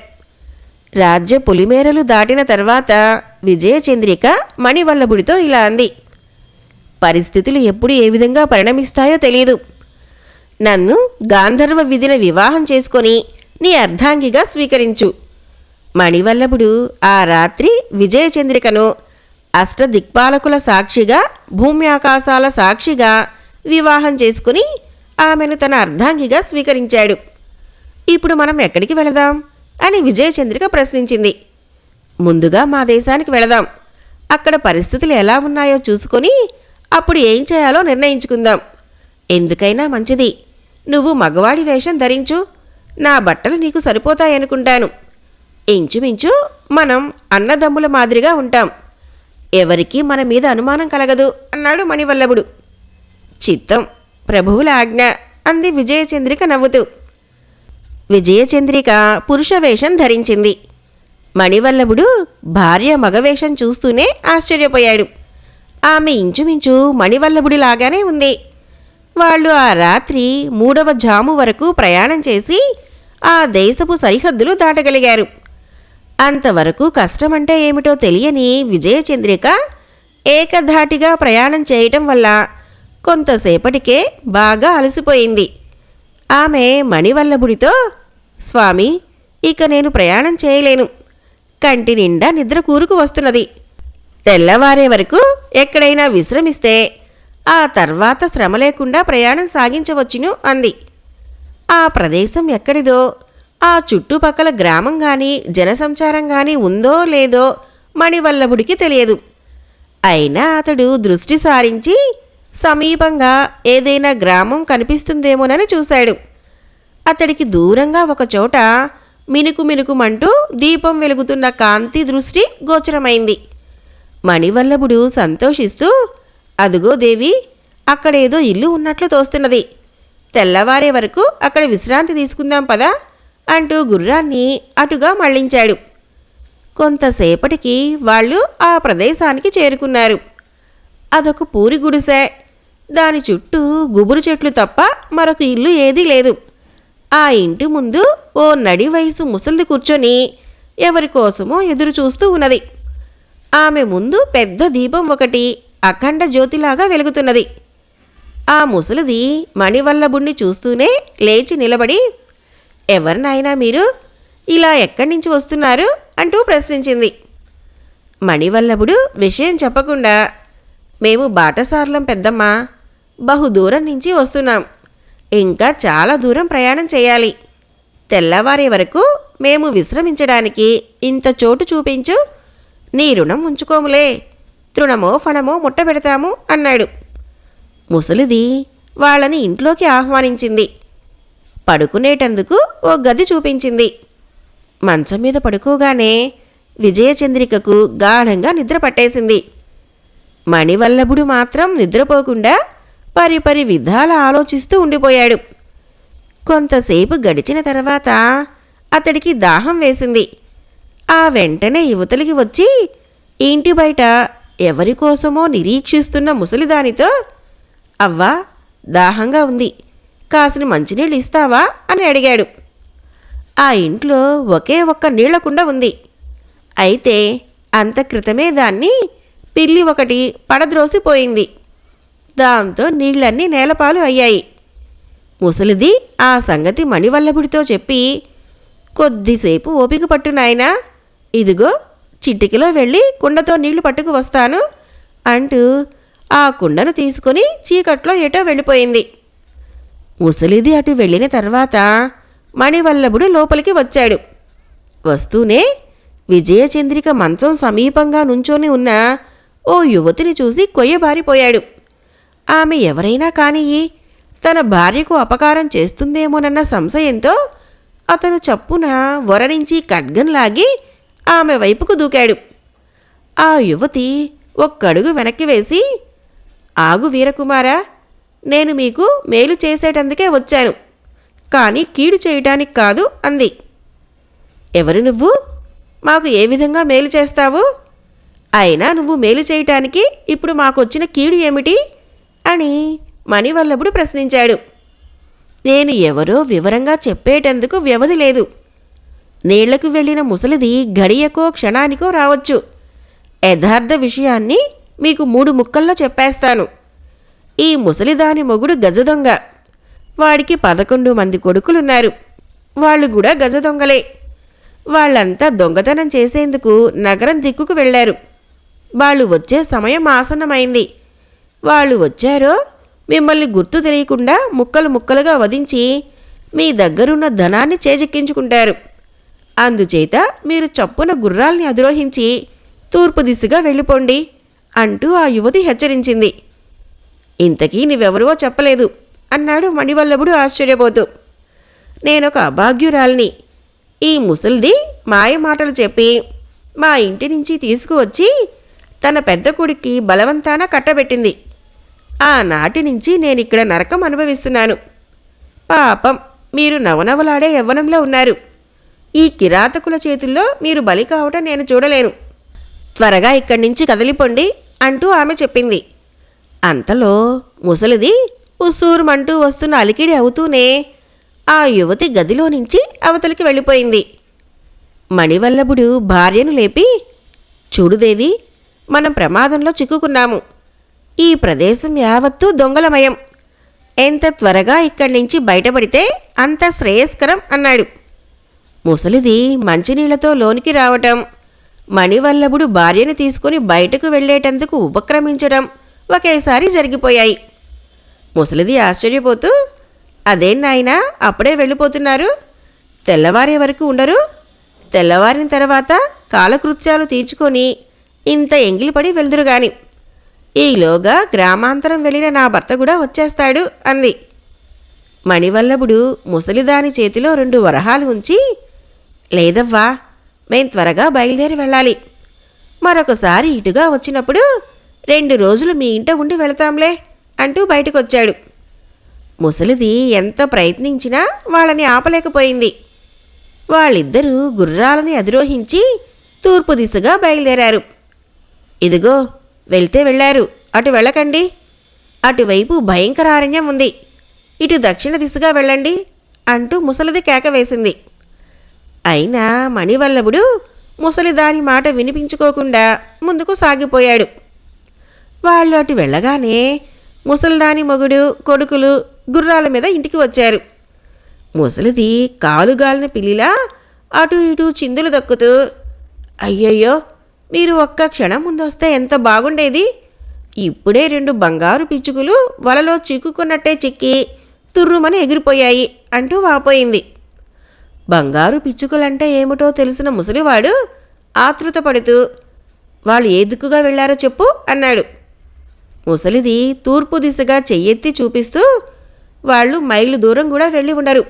రాజ్య పొలిమేరలు దాటిన తర్వాత విజయచంద్రిక మణివల్లభుడితో ఇలా అంది. పరిస్థితులు ఎప్పుడు ఏ విధంగా పరిణమిస్తాయో తెలియదు. నన్ను గాంధర్వ విధిన వివాహం చేసుకొని నీ అర్ధాంగిగా స్వీకరించు. మణివల్లభుడు ఆ రాత్రి విజయచంద్రికను అష్టదిక్పాలకుల సాక్షిగా, భూమి ఆకాశాల సాక్షిగా వివాహం చేసుకుని ఆమెను తన అర్ధాంగిగా స్వీకరించాడు. ఇప్పుడు మనం ఎక్కడికి వెళదాం అని విజయచంద్రిక ప్రశ్నించింది. ముందుగా మా దేశానికి వెళదాం. అక్కడ పరిస్థితులు ఎలా ఉన్నాయో చూసుకొని అప్పుడు ఏం చేయాలో నిర్ణయించుకుందాం. ఎందుకైనా మంచిది, నువ్వు మగవాడి వేషం ధరించు. నా బట్టలు నీకు సరిపోతాయనుకుంటాను. ఇంచుమించు మనం అన్నదమ్ముల మాదిరిగా ఉంటాం. ఎవరికీ మన మీద అనుమానం కలగదు అన్నాడు మణివల్లభుడు. చిత్తం, ప్రభువుల ఆజ్ఞ అంది విజయచంద్రిక నవ్వుతూ. విజయచంద్రిక పురుష వేషం ధరించింది. మణివల్లభుడు భార్య మగవేషం చూస్తూనే ఆశ్చర్యపోయాడు. ఆమె ఇంచుమించు మణివల్లభుడిలాగానే ఉంది. వాళ్ళు ఆ రాత్రి 3వ జాము వరకు ప్రయాణం చేసి ఆ దేశపు సరిహద్దులు దాటగలిగారు. అంతవరకు కష్టమంటే ఏమిటో తెలియని విజయచంద్రిక ఏకధాటిగా ప్రయాణం చేయటం వల్ల కొంతసేపటికే బాగా అలసిపోయింది. ఆమె మణివల్లభుడితో, స్వామి, ఇక నేను ప్రయాణం చేయలేను. కంటి నిండా నిద్ర కూరుకు వస్తున్నది. తెల్లవారే వరకు ఎక్కడైనా విశ్రమిస్తే ఆ తర్వాత శ్రమ లేకుండా ప్రయాణం సాగించవచ్చును అంది. ఆ ప్రదేశం ఎక్కడిదో, ఆ చుట్టుపక్కల గ్రామం గాని జనసంచారం గాని ఉందో లేదో మణివల్లభుడికి తెలియదు. అయినా అతడు దృష్టి సారించి సమీపంగా ఏదైనా గ్రామం కనిపిస్తుందేమోనని చూశాడు. అతడికి దూరంగా ఒకచోట మినుకు మినుకుమంటూ దీపం వెలుగుతున్న కాంతి దృష్టి గోచరమైంది. మణివల్లభుడు సంతోషిస్తూ, అదుగో దేవి, అక్కడేదో ఇల్లు ఉన్నట్లు తోస్తున్నది. తెల్లవారే వరకు అక్కడ విశ్రాంతి తీసుకుందాం పదా అంటూ గుర్రాన్ని అటుగా మళ్లించాడు. కొంతసేపటికి వాళ్ళు ఆ ప్రదేశానికి చేరుకున్నారు. అదొక పూరి గుడిసె. దాని చుట్టూ గుబురు చెట్లు తప్ప మరొక ఇల్లు ఏదీ లేదు. ఆ ఇంటి ముందు ఓ నడి వయసు ముసలిది కూర్చొని ఎవరికోసమో ఎదురు చూస్తూ ఉన్నది. ఆమె ముందు పెద్ద దీపం ఒకటి అఖండ జ్యోతిలాగా వెలుగుతున్నది. ఆ ముసలిది మణివల్లభుణ్ణి చూస్తూనే లేచి నిలబడి, ఎవరినైనా మీరు, ఇలా ఎక్కడి నుంచి వస్తున్నారు అంటూ ప్రశ్నించింది. మణివల్లభుడు విషయం చెప్పకుండా, మేము బాటసార్లం పెద్దమ్మా, బహుదూరం నుంచి వస్తున్నాం. ఇంకా చాలా దూరం ప్రయాణం చేయాలి. తెల్లవారే వరకు మేము విశ్రమించడానికి ఇంత చోటు చూపించు, నీ రుణం ఉంచుకోములే, తృణమో ఫణమో ముట్టబెడతాము అన్నాడు. ముసలిది వాళ్ళని ఇంట్లోకి ఆహ్వానించింది. పడుకునేటందుకు ఓ గది చూపించింది. మంచం మీద పడుకోగానే విజయచంద్రికకు గాఢంగా నిద్ర పట్టేసింది. మణివల్లభుడు మాత్రం నిద్రపోకుండా పరిపరి విధాల ఆలోచిస్తూ ఉండిపోయాడు. కొంతసేపు గడిచిన తర్వాత అతడికి దాహం వేసింది. ఆ వెంటనే యువతలికి వచ్చి ఇంటి బయట ఎవరికోసమో నిరీక్షిస్తున్న ముసలిదానితో, అవ్వా, దాహంగా ఉంది, కాసిన మంచినీళ్ళు ఇస్తావా అని అడిగాడు. ఆ ఇంట్లో ఒకే ఒక్క నీళ్లకుండ ఉంది. అయితే అంత క్రితమే దాన్ని పిల్లి ఒకటి పడద్రోసిపోయింది. దాంతో నీళ్లన్నీ నేలపాలు అయ్యాయి. ముసలిది ఆ సంగతి మణివల్లభుడితో చెప్పి, కొద్దిసేపు ఓపిక పట్టు నాయనా, ఇదిగో చిటికలో వెళ్ళి కుండతో నీళ్లు పట్టుకు వస్తాను అంటూ ఆ కుండను తీసుకుని చీకట్లో ఏటో వెళ్ళిపోయింది. ముసలిది అటు వెళ్ళిన తర్వాత మణివల్లభుడు లోపలికి వచ్చాడు. వస్తూనే విజయచంద్రిక మంచం సమీపంగా నుంచొని ఉన్న ఓ యువతిని చూసి కొయ్యబారిపోయాడు. ఆమె ఎవరైనా కానియ్యి, తన భార్యకు అపకారం చేస్తుందేమోనన్న సంశయంతో అతను చప్పున వరరించి ఖడ్గం లాగి ఆమె వైపుకు దూకాడు. ఆ యువతి ఒక్కడుగు వెనక్కి వేసి, ఆగు వీరకుమారా, నేను మీకు మేలు చేసేటందుకే వచ్చాను, కానీ కీడు చేయటానికి కాదు అంది. ఎవరు నువ్వు? మాకు ఏ విధంగా మేలు చేస్తావు? అయినా నువ్వు మేలు చేయటానికి ఇప్పుడు మాకొచ్చిన కీడు ఏమిటి అని మణివల్లభుడు ప్రశ్నించాడు. నేను ఎవరో వివరంగా చెప్పేటందుకు వ్యవధి లేదు. నీళ్లకు వెళ్ళిన ముసలిది గడియకో క్షణానికో రావచ్చు. యథార్థ విషయాన్ని మీకు 3 ముక్కల్లో చెప్పేస్తాను. ఈ ముసలిదాని మొగుడు గజదొంగ. వాడికి 11 మంది కొడుకులున్నారు. వాళ్ళు కూడా గజదొంగలే. వాళ్ళంతా దొంగతనం చేసేందుకు నగరం దిక్కుకు వెళ్లారు. వాళ్ళు వచ్చే సమయం ఆసన్నమైంది. వాళ్ళు వచ్చారో మిమ్మల్ని గుర్తు తెలియకుండా ముక్కలు ముక్కలుగా వధించి మీ దగ్గరున్న ధనాన్ని చేజిక్కించుకుంటారు. అందుచేత మీరు చప్పున గుర్రాల్ని అధిరోహించి తూర్పు దిశగా వెళ్ళిపోండి అంటూ ఆ యువతి హెచ్చరించింది. ఇంతకీ నీవెవరో చెప్పలేదు అన్నాడు మణివల్లభుడు ఆశ్చర్యపోతూ. నేనొక అభాగ్యురాల్ని. ఈ ముసలిది మాయ మాటలు చెప్పి మా ఇంటి నుంచి తీసుకువచ్చి తన పెద్ద కొడుక్కి బలవంతాన కట్టబెట్టింది. ఆనాటి నుంచి నేనిక్కడ నరకం అనుభవిస్తున్నాను. పాపం, మీరు నవనవలాడే యవ్వనంలో ఉన్నారు. ఈ కిరాతకుల చేతుల్లో మీరు బలి కావటం నేను చూడలేను. త్వరగా ఇక్కడి నుంచి కదిలిపోండి అంటూ ఆమె చెప్పింది. అంతలో ముసలిది ఉస్సూరుమంటూ వస్తున్న అలికిడి అవుతూనే ఆ యువతి గదిలో నుంచి అవతలికి వెళ్ళిపోయింది. మణివల్లభుడు భార్యను లేపి, చూడుదేవి, మనం ప్రమాదంలో చిక్కుకున్నాము. ఈ ప్రదేశం యావత్తూ దొంగలమయం. ఎంత త్వరగా ఇక్కడి నుంచి బయటపడితే అంత శ్రేయస్కరం అన్నాడు. ముసలిది మంచినీళ్లతో లోనికి రావటం, మణివల్లభుడు భార్యను తీసుకుని బయటకు వెళ్లేటందుకు ఉపక్రమించడం ఒకేసారి జరిగిపోయాయి. ముసలిది ఆశ్చర్యపోతూ, అదేం నాయనా, అప్పుడే వెళ్ళిపోతున్నారు? తెల్లవారే వరకు ఉండరు? తెల్లవారిన తర్వాత కాలకృత్యాలు తీర్చుకొని ఇంత ఎంగిలిపడి వెళ్దురుగాని. ఈలోగా గ్రామాంతరం వెళ్ళిన నా భర్త కూడా వచ్చేస్తాడు అంది. మణివల్లభుడు ముసలిదాని చేతిలో 2 వరహాలు ఉంచి, లేదవ్వా, మేం త్వరగా బయలుదేరి వెళ్ళాలి. మరొకసారి ఇటుగా వచ్చినప్పుడు 2 రోజులు మీ ఇంట ఉండి వెళతాంలే అంటూ బయటకొచ్చాడు. ముసలిది ఎంత ప్రయత్నించినా వాళ్ళని ఆపలేకపోయింది. వాళ్ళిద్దరూ గుర్రాలని అధిరోహించి తూర్పు దిశగా బయలుదేరారు. ఇదిగో, వెళ్తే వెళ్ళారు, అటు వెళ్ళకండి. అటువైపు భయంకర అరణ్యం ఉంది. ఇటు దక్షిణ దిశగా వెళ్ళండి అంటూ ముసలిది కేక వేసింది. అయినా మణివల్లభుడు ముసలిదాని మాట వినిపించుకోకుండా ముందుకు సాగిపోయాడు. వాళ్ళు అటు వెళ్ళగానే ముసలిదాని మొగుడు, కొడుకులు గుర్రాల మీద ఇంటికి వచ్చారు. ముసలిది కాలుగాలిన పిల్లిలా అటు ఇటు చిందులు దక్కుతూ, అయ్యయ్యో, మీరు ఒక్క క్షణం ముందొస్తే ఎంత బాగుండేది. ఇప్పుడే 2 బంగారు పిచ్చుకలు వలలో చిక్కుకున్నట్టే చిక్కి తుర్రుమని ఎగిరిపోయాయి అంటూ వాపోయింది. బంగారు పిచ్చుకలంటే ఏమిటో తెలిసిన ముసలివాడు ఆతృతపడుతూ, వాళ్ళు ఏ దిక్కుగా వెళ్లారో చెప్పు అన్నాడు. ముసలిది తూర్పు దిశగా చెయ్యెత్తి చూపిస్తూ, వాళ్ళు మైలు దూరం కూడా వెళ్ళి ఉండరు.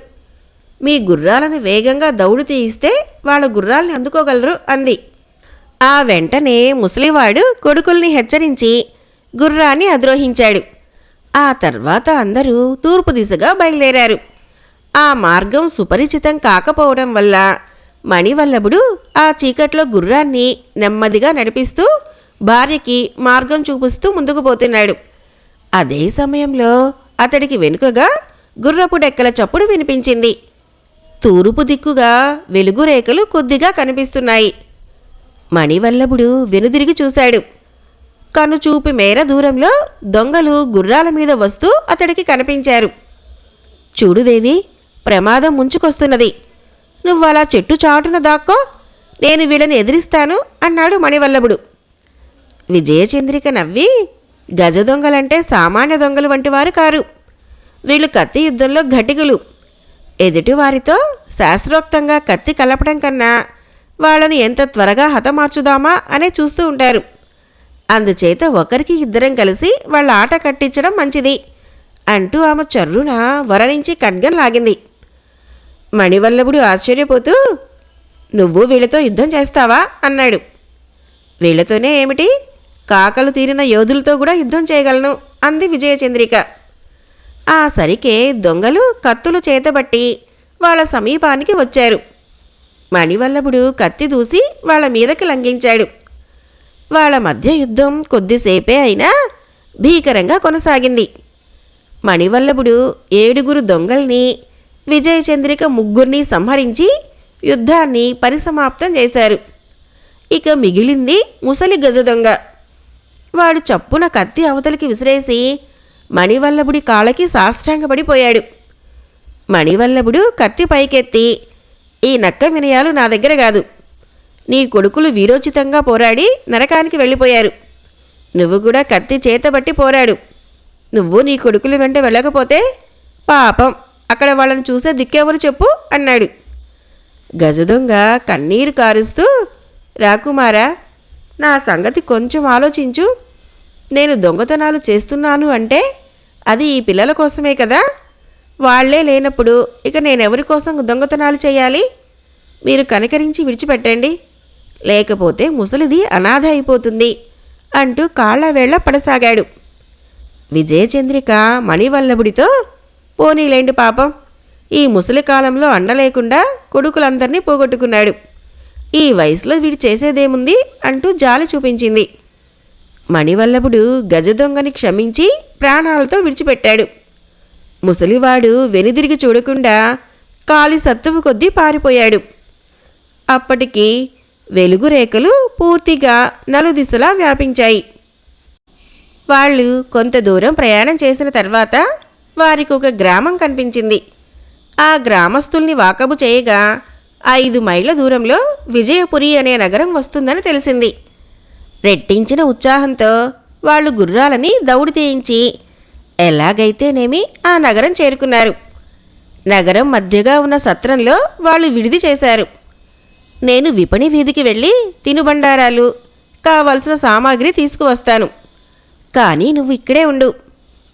మీ గుర్రాలను వేగంగా దౌడు తీయిస్తే వాళ్ళ గుర్రాల్ని అందుకోగలరు అంది. ఆ వెంటనే ముసలివాడు కొడుకుల్ని హెచ్చరించి గుర్రాన్ని అధిరోహించాడు. ఆ తర్వాత అందరూ తూర్పు దిశగా బయలుదేరారు. ఆ మార్గం సుపరిచితం కాకపోవడం వల్ల మణివల్లభుడు ఆ చీకట్లో గుర్రాన్ని నెమ్మదిగా నడిపిస్తూ భార్యకి మార్గం చూపిస్తూ ముందుకు పోతున్నాడు. అదే సమయంలో అతడికి వెనుకగా గుర్రపు డెక్కల చప్పుడు వినిపించింది. తూర్పు దిక్కుగా వెలుగు రేఖలు కొద్దిగా కనిపిస్తున్నాయి. మణివల్లభుడు వెనుదిరిగి చూశాడు. కనుచూపు మేర దూరంలో దొంగలు గుర్రాల మీద వస్తూ అతడికి కనిపించారు. చూడుదేవి, ప్రమాదం ముంచుకొస్తున్నది. నువ్వలా చెట్టు చాటున దాక్కో, నేను వీళ్ళని ఎదిరిస్తాను అన్నాడు మణివల్లభుడు. విజయచంద్రిక నవ్వి, గజ దొంగలంటే సామాన్య దొంగలు వంటివారు కారు. వీళ్ళు కత్తి యుద్ధంలో ఘటికులు. ఎదుటివారితో శాస్త్రోక్తంగా కత్తి కలపడం కన్నా వాళ్ళని ఎంత త్వరగా హతమార్చుదామా అనే చూస్తూ ఉంటారు. అందుచేత ఒకరికి ఇద్దరం కలిసి వాళ్ళ ఆట కట్టించడం మంచిది అంటూ ఆమె చర్రున వర నుంచి ఖడ్గం లాగింది. మణివల్లభుడు ఆశ్చర్యపోతూ, నువ్వు వీళ్ళతో యుద్ధం చేస్తావా అన్నాడు. వీళ్ళతోనే ఏమిటి, కాకలు తీరిన యోధులతో కూడా యుద్ధం చేయగలను అంది విజయచంద్రిక. ఆ సరికే దొంగలు కత్తులు చేతబట్టి వాళ్ళ సమీపానికి వచ్చారు. మణివల్లభుడు కత్తి దూసి వాళ్ళ మీదకి లంఘించాడు. వాళ్ళ మధ్య యుద్ధం కొద్దిసేపే అయినా భీకరంగా కొనసాగింది. మణివల్లభుడు 7 దొంగల్ని, విజయచంద్రిక 3 సంహరించి యుద్ధాన్ని పరిసమాప్తం చేశారు. ఇక మిగిలింది ముసలి గజ దొంగ. వాడు చప్పున కత్తి అవతలికి విసిరేసి మణివల్లభుడి కాళ్ళకి సాష్టాంగపడిపోయాడు. మణివల్లభుడు కత్తి పైకెత్తి, ఈ నక్క వినయాలు నా దగ్గర కాదు. నీ కొడుకులు వీరోచితంగా పోరాడి నరకానికి వెళ్ళిపోయారు. నువ్వు కూడా కత్తి చేతబట్టి పోరాడు. నువ్వు నీ కొడుకుల వెంట వెళ్ళకపోతే పాపం, అక్కడ వాళ్ళని చూసే దిక్కెవరు చెప్పు అన్నాడు. గజదొంగ కన్నీరు కారుస్తూ, రాకుమారా, నా సంగతి కొంచెం ఆలోచించు. నేను దొంగతనాలు చేస్తున్నాను అంటే అది ఈ పిల్లల కోసమే కదా. వాళ్లే లేనప్పుడు ఇక నేనెవరి కోసం దొంగతనాలు చేయాలి? మీరు కనికరించి విడిచిపెట్టండి, లేకపోతే ముసలిది అనాథ అయిపోతుంది అంటూ కాళ్ళవేళ్ల పడసాగాడు. విజయచంద్రిక మణివల్లభుడితో, పోనీలేండి పాపం, ఈ ముసలి కాలంలో అండ లేకుండా కొడుకులందరినీ పోగొట్టుకున్నాడు, ఈ వయసులో వీడు చేసేదేముంది అంటూ జాలి చూపించింది. మణివల్లభుడు గజదొంగని క్షమించి ప్రాణాలతో విడిచిపెట్టాడు. ముసలివాడు వెనుదిరిగి చూడకుండా కాలి సత్తువు కొద్దీ పారిపోయాడు. అప్పటికి వెలుగు రేఖలు పూర్తిగా నలుదిశలా వ్యాపించాయి. వాళ్ళు కొంత దూరం ప్రయాణం చేసిన తర్వాత వారికి ఒక గ్రామం కనిపించింది. ఆ గ్రామస్తుల్ని వాకబు చేయగా 5 మైళ్ళ దూరంలో విజయపురి అనే నగరం వస్తుందని తెలిసింది. రెట్టించిన ఉత్సాహంతో వాళ్ళు గుర్రాలని దౌడు తీయించి ఎలాగైతేనేమి ఆ నగరం చేరుకున్నారు. నగరం మధ్యగా ఉన్న సత్రంలో వాళ్ళు విడిది చేశారు. నేను విపణి వీధికి వెళ్ళి తినుబండారాలు, కావలసిన సామాగ్రి తీసుకువస్తాను, కానీ నువ్వు ఇక్కడే ఉండు,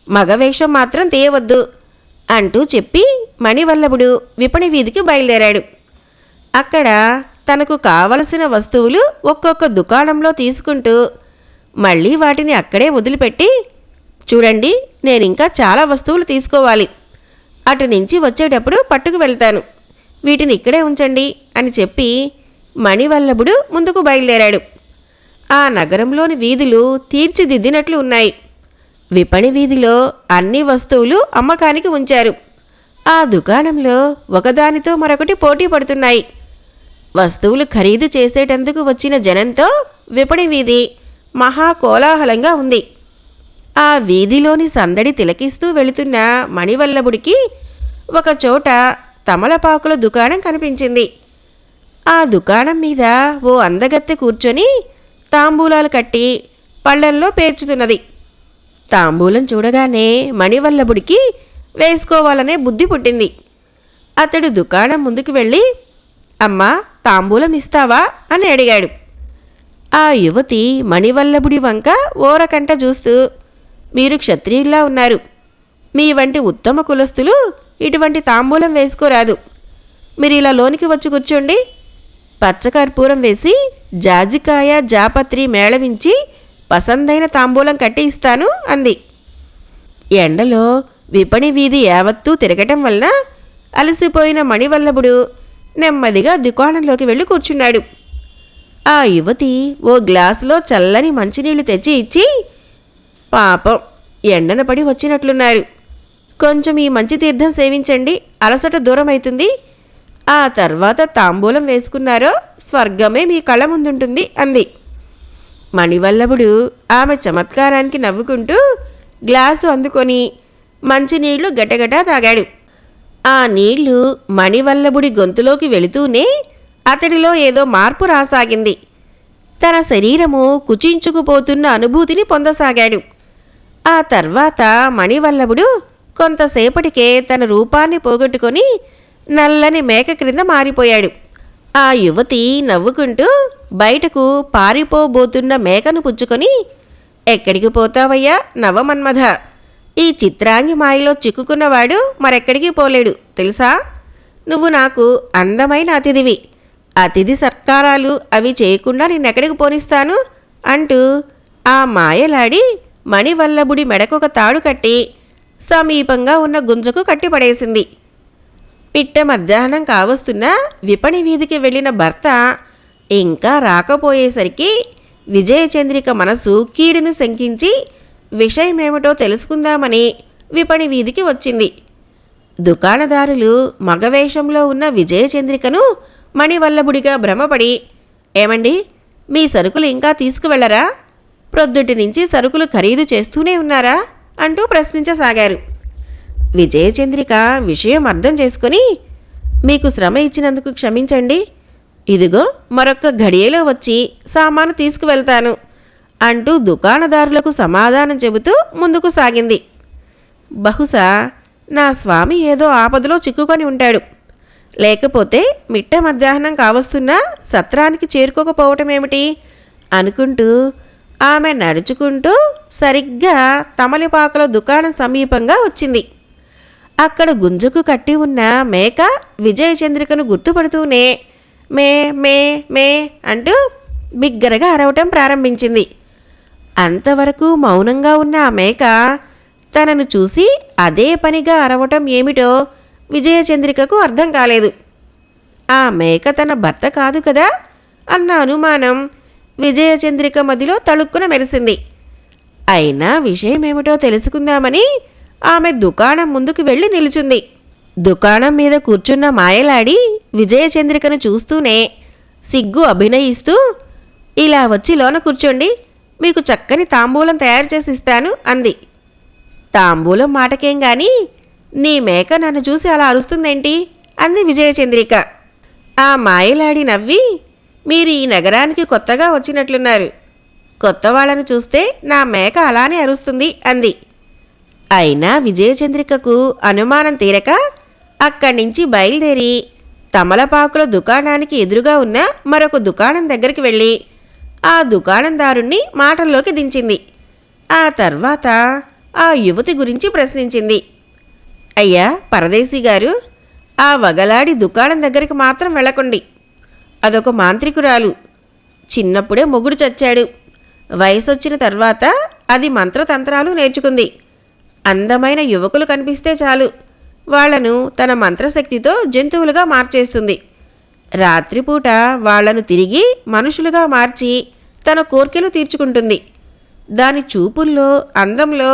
మగవేషం మాత్రం తీయవద్దు అంటూ చెప్పి మణివల్లభుడు విపణి వీధికి బయలుదేరాడు. అక్కడ తనకు కావలసిన వస్తువులు ఒక్కొక్క దుకాణంలో తీసుకుంటూ మళ్ళీ వాటిని అక్కడే వదిలిపెట్టి, చూడండి, నేనింకా చాలా వస్తువులు తీసుకోవాలి, అటు నుంచి వచ్చేటప్పుడు పట్టుకు వెళ్తాను, వీటిని ఇక్కడే ఉంచండి అని చెప్పి మణివల్లభుడు ముందుకు బయలుదేరాడు. ఆ నగరంలోని వీధులు తీర్చిదిద్దినట్లు ఉన్నాయి. విపణి వీధిలో అన్ని వస్తువులు అమ్మకానికి ఉంచారు. ఆ దుకాణంలో ఒకదానితో మరొకటి పోటీ పడుతున్నాయి. వస్తువులు ఖరీదు చేసేటందుకు వచ్చిన జనంతో విపణి వీధి మహాకోలాహలంగా ఉంది. ఆ వీధిలోని సందడి తిలకిస్తూ వెళుతున్న మణివల్లభుడికి ఒకచోట తమలపాకుల దుకాణం కనిపించింది. ఆ దుకాణం మీద ఓ అందగత్తె కూర్చొని తాంబూలాలు కట్టి పళ్ళల్లో పేర్చుతున్నది. తాంబూలం చూడగానే మణివల్లభుడికి వేసుకోవాలనే బుద్ధి పుట్టింది. అతడు దుకాణం ముందుకు వెళ్ళి, అమ్మా, తాంబూలం ఇస్తావా అని అడిగాడు. ఆ యువతి మణివల్లభుడి వంక ఓరకంట చూస్తూ, మీరు క్షత్రియుల్లా ఉన్నారు, మీ వంటి ఉత్తమ కులస్తులు ఇటువంటి తాంబూలం వేసుకోరాదు, మీరు ఇలా లోనికి వచ్చి కూర్చోండి, పచ్చకర్పూరం వేసి జాజికాయ జాపత్రి మేళవించి పసందైన తాంబూలం కట్టి ఇస్తాను అంది. ఎండలో విపణి వీధి యావత్తూ తిరగటం వలన అలసిపోయిన మణివల్లభుడు నెమ్మదిగా దుకాణంలోకి వెళ్ళి కూర్చున్నాడు. ఆ యువతి ఓ గ్లాసులో చల్లని మంచినీళ్లు తెచ్చి ఇచ్చి, పాపం, ఎండన పడి వచ్చినట్లున్నారు, కొంచెం ఈ మంచి తీర్థం సేవించండి, అలసట దూరం అవుతుంది, ఆ తర్వాత తాంబూలం వేసుకున్నారో స్వర్గమే మీ కళ్ళ ముందుంటుంది అంది. మణివల్లభుడు ఆమె చమత్కారానికి నవ్వుకుంటూ గ్లాసు అందుకొని మంచినీళ్లు గటగటా తాగాడు. ఆ నీళ్లు మణివల్లభుడి గొంతులోకి వెళుతూనే అతడిలో ఏదో మార్పు రాసాగింది. తన శరీరము కుచించుకుపోతున్న అనుభూతిని పొందసాగాడు. ఆ తర్వాత మణివల్లభుడు కొంతసేపటికే తన రూపాన్ని పోగొట్టుకొని నల్లని మేక క్రింద మారిపోయాడు. ఆ యువతి నవ్వుకుంటూ బయటకు పారిపోబోతున్న మేకను పుచ్చుకొని, ఎక్కడికి పోతావయ్యా నవమన్మథ, ఈ చిత్రాంగి మాయలో చిక్కుకున్నవాడు మరెక్కడికి పోలేడు తెలుసా, నువ్వు నాకు అందమైన అతిథివి, అతిథి సత్కారాలు అవి చేయకుండా నిన్నెక్కడికి పోనిస్తాను అంటూ ఆ మాయలాడి మణివల్లభుడి మెడకొక తాడు కట్టి సమీపంగా ఉన్న గుంజకు కట్టిపడేసింది. పిట్ట మధ్యాహ్నం కావస్తున్న విపణి వీధికి వెళ్ళిన భర్త ఇంకా రాకపోయేసరికి విజయచంద్రిక మనసు కీడును శంకించి విషయమేమిటో తెలుసుకుందామని విపణి వీధికి వచ్చింది. దుకాణదారులు మగవేషంలో ఉన్న విజయచంద్రికను మణివల్లభుడిగా భ్రమపడి, ఏమండి, మీ సరుకులు ఇంకా తీసుకువెళ్లరా, ప్రొద్దుటి నుంచి సరుకులు ఖరీదు చేస్తూనే ఉన్నారా అంటూ ప్రశ్నించసాగారు. విజయచంద్రిక విషయం అర్థం చేసుకుని, మీకు శ్రమ ఇచ్చినందుకు క్షమించండి, ఇదిగో మరొక్క ఘడియలో వచ్చి సామాను తీసుకువెళ్తాను అంటూ దుకాణదారులకు సమాధానం చెబుతూ ముందుకు సాగింది. బహుశా నా స్వామి ఏదో ఆపదలో చిక్కుకొని ఉంటాడు, లేకపోతే మిట్ట మధ్యాహ్నం కావస్తున్నా సత్రానికి చేరుకోకపోవటమేమిటి అనుకుంటూ ఆమె నడుచుకుంటూ సరిగ్గా తమలపాకుల దుకాణం సమీపంగా వచ్చింది. అక్కడ గుంజకు కట్టి ఉన్న మేక విజయచంద్రికను గుర్తుపడుతూనే మే మే మే అంటూ బిగ్గరగా అరవటం ప్రారంభించింది. అంతవరకు మౌనంగా ఉన్న ఆ మేక తనను చూసి అదే పనిగా అరవటం ఏమిటో విజయచంద్రికకు అర్థం కాలేదు. ఆ మేక తన భర్త కాదు కదా అన్న అనుమానం విజయచంద్రిక మదిలో తళుక్కున మెరిసింది. అయినా విషయమేమిటో తెలుసుకుందామని ఆమె దుకాణం ముందుకు వెళ్ళి నిలుచుంది. దుకాణం మీద కూర్చున్న మాయలాడి విజయచంద్రికను చూస్తూనే సిగ్గు అభినయిస్తూ, ఇలా వచ్చి లోన కూర్చోండి, మీకు చక్కని తాంబూలం తయారు చేసి ఇస్తాను అంది. తాంబూలం మాటకేం గాని నీ మేక నన్ను చూసి అలా అరుస్తుందేంటి అంది విజయచంద్రిక. ఆ మాయలాడి నవ్వి, మీరు ఈ నగరానికి కొత్తగా వచ్చినట్లున్నారు, కొత్త వాళ్ళను చూస్తే నా మేక అలానే అరుస్తుంది అంది. అయినా విజయచంద్రికకు అనుమానం తీరక అక్కడి నుంచి బయలుదేరి తమలపాకుల దుకాణానికి ఎదురుగా ఉన్న మరొక దుకాణం దగ్గరికి వెళ్ళి ఆ దుకాణందారుణ్ణి మాటల్లోకి దించింది. ఆ తర్వాత ఆ యువతి గురించి ప్రశ్నించింది. అయ్యా పరదేశీ గారు, ఆ వగలాడి దుకాణం దగ్గరికి మాత్రం వెళ్ళకండి. అదొక మాంత్రికురాలు. చిన్నప్పుడే మొగుడు చచ్చాడు. వయసొచ్చిన తర్వాత అది మంత్రతంత్రాలు నేర్చుకుంది. అందమైన యువకులు కనిపిస్తే చాలు, వాళ్లను తన మంత్రశక్తితో జంతువులుగా మార్చేస్తుంది. రాత్రిపూట వాళ్లను తిరిగి మనుషులుగా మార్చి తన కోర్కెలు తీర్చుకుంటుంది. దాని చూపుల్లో, అందంలో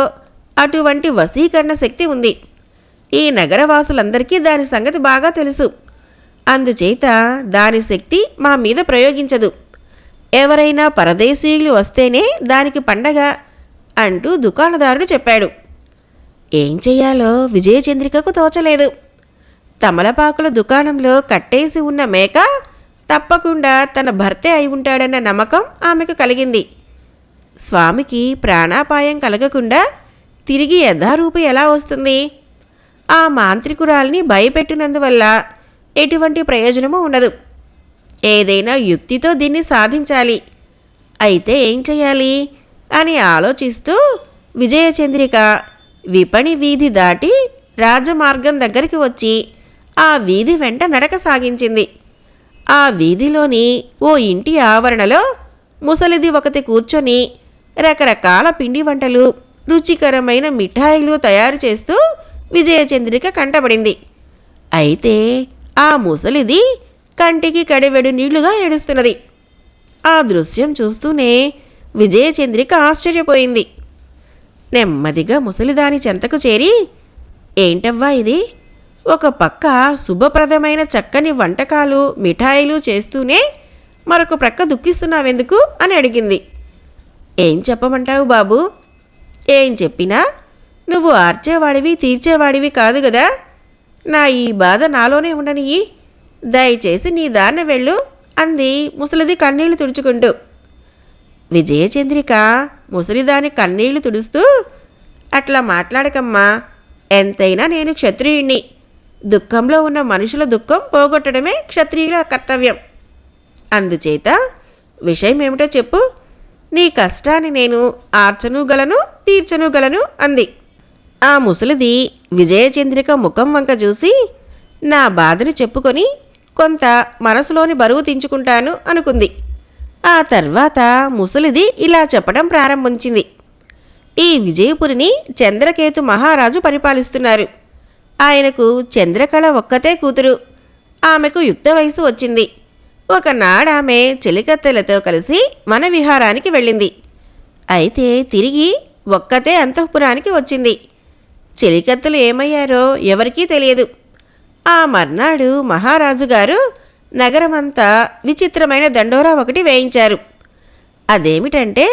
అటువంటి వశీకరణ శక్తి ఉంది. ఈ నగరవాసులందరికీ దాని సంగతి బాగా తెలుసు. అందుచేత దాని శక్తి మా మీద ప్రయోగించదు. ఎవరైనా పరదేశీయులు వస్తేనే దానికి పండగ అంటూ దుకాణదారుడు చెప్పాడు. ఏం చెయ్యాలో విజయచంద్రికకు తోచలేదు. తమలపాకుల దుకాణంలో కట్టేసి ఉన్న మేక తప్పకుండా తన భర్తే అయి ఉంటాడన్న నమ్మకం ఆమెకు కలిగింది. స్వామికి ప్రాణాపాయం కలగకుండా తిరిగి యథారూపి ఎలా వస్తుంది? ఆ మాంత్రికురాల్ని భయపెట్టినందువల్ల ఎటువంటి ప్రయోజనమూ ఉండదు. ఏదైనా యుక్తితో దీన్ని సాధించాలి. అయితే ఏం చెయ్యాలి అని ఆలోచిస్తూ విజయచంద్రిక విపణి వీధి దాటి రాజమార్గం దగ్గరికి వచ్చి ఆ వీధి వెంట నడక సాగించింది. ఆ వీధిలోని ఓ ఇంటి ఆవరణలో ముసలిది ఒకటి కూర్చొని రకరకాల పిండి వంటలు, రుచికరమైన మిఠాయిలు తయారు చేస్తూ విజయచంద్రిక కంటపడింది. అయితే ఆ ముసలిది కంటికి కడివెడు నీళ్లుగా ఏడుస్తున్నది. ఆ దృశ్యం చూస్తూనే విజయచంద్రిక ఆశ్చర్యపోయింది. నెమ్మదిగా ముసలిదాని చెంతకు చేరి, ఏంటవ్వా ఇది? ఒక పక్క శుభప్రదమైన చక్కని వంటకాలు, మిఠాయిలు చేస్తూనే మరొక ప్రక్క దుఃఖిస్తున్నావెందుకు అని అడిగింది. ఏం చెప్పమంటావు బాబు? ఏం చెప్పినా నువ్వు ఆర్చేవాడివి, తీర్చేవాడివి కాదు గదా. నా ఈ బాధ నాలోనే ఉండనియ్యి, దయచేసి నీ దారిన వెళ్ళు అంది ముసలిది కన్నీళ్లు తుడుచుకుంటూ. విజయచంద్రిక ముసలిదాని కన్నీళ్లు తుడుస్తూ, అట్లా మాట్లాడకమ్మా, ఎంతైనా నేను క్షత్రియుణ్ణి. దుఃఖంలో ఉన్న మనుషుల దుఃఖం పోగొట్టడమే క్షత్రియుల కర్తవ్యం. అందుచేత విషయమేమిటో చెప్పు, నీ కష్టాన్ని నేను ఆర్చనుగలను, తీర్చనుగలను అంది. ఆ ముసలిది విజయచంద్రిక ముఖం వంక చూసి, నా బాధను చెప్పుకొని కొంత మనసులోని బరువు దించుకుంటాను అనుకుంది. ఆ తర్వాత ముసలిది ఇలా చెప్పడం ప్రారంభించింది. ఈ విజయపురిని చంద్రకేతు మహారాజు పరిపాలిస్తున్నారు. ఆయనకు చంద్రకళ ఒక్కతే కూతురు. ఆమెకు యుక్త వయసు వచ్చింది. ఒకనాడామె చెలికత్తెలతో కలిసి మన విహారానికి వెళ్ళింది. అయితే తిరిగి ఒక్కతే అంతఃపురానికి వచ్చింది. చెలికత్తెలు ఏమయ్యారో ఎవరికీ తెలియదు. ఆ మర్నాడు మహారాజు గారు నగరమంతా విచిత్రమైన దండోరా ఒకటి వేయించారు. అదేమిటంటే,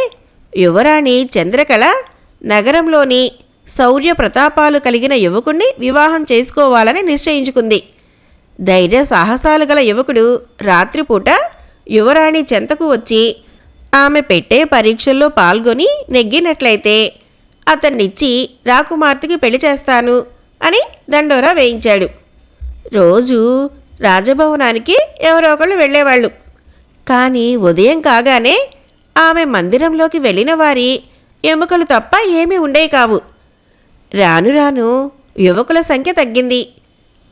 యువరాణి చంద్రకళ నగరంలోని శౌర్య ప్రతాపాలు కలిగిన యువకుణ్ణి వివాహం చేసుకోవాలని నిశ్చయించుకుంది. ధైర్య సాహసాలు గల యువకుడు రాత్రిపూట యువరాణి చెంతకు వచ్చి ఆమె పెట్టే పరీక్షల్లో పాల్గొని నెగ్గినట్లయితే అతన్నిచ్చి రాకుమార్తెకి పెళ్లి చేస్తాను అని దండోరా వేయించాడు. రోజు రాజభవనానికి ఎవరో ఒకళ్ళు వెళ్ళేవాళ్ళు. కానీ ఉదయం కాగానే ఆమె మందిరంలోకి వెళ్ళిన వారి ఎముకలు తప్ప ఏమీ ఉండేవి కావు. రాను రాను యువకుల సంఖ్య తగ్గింది.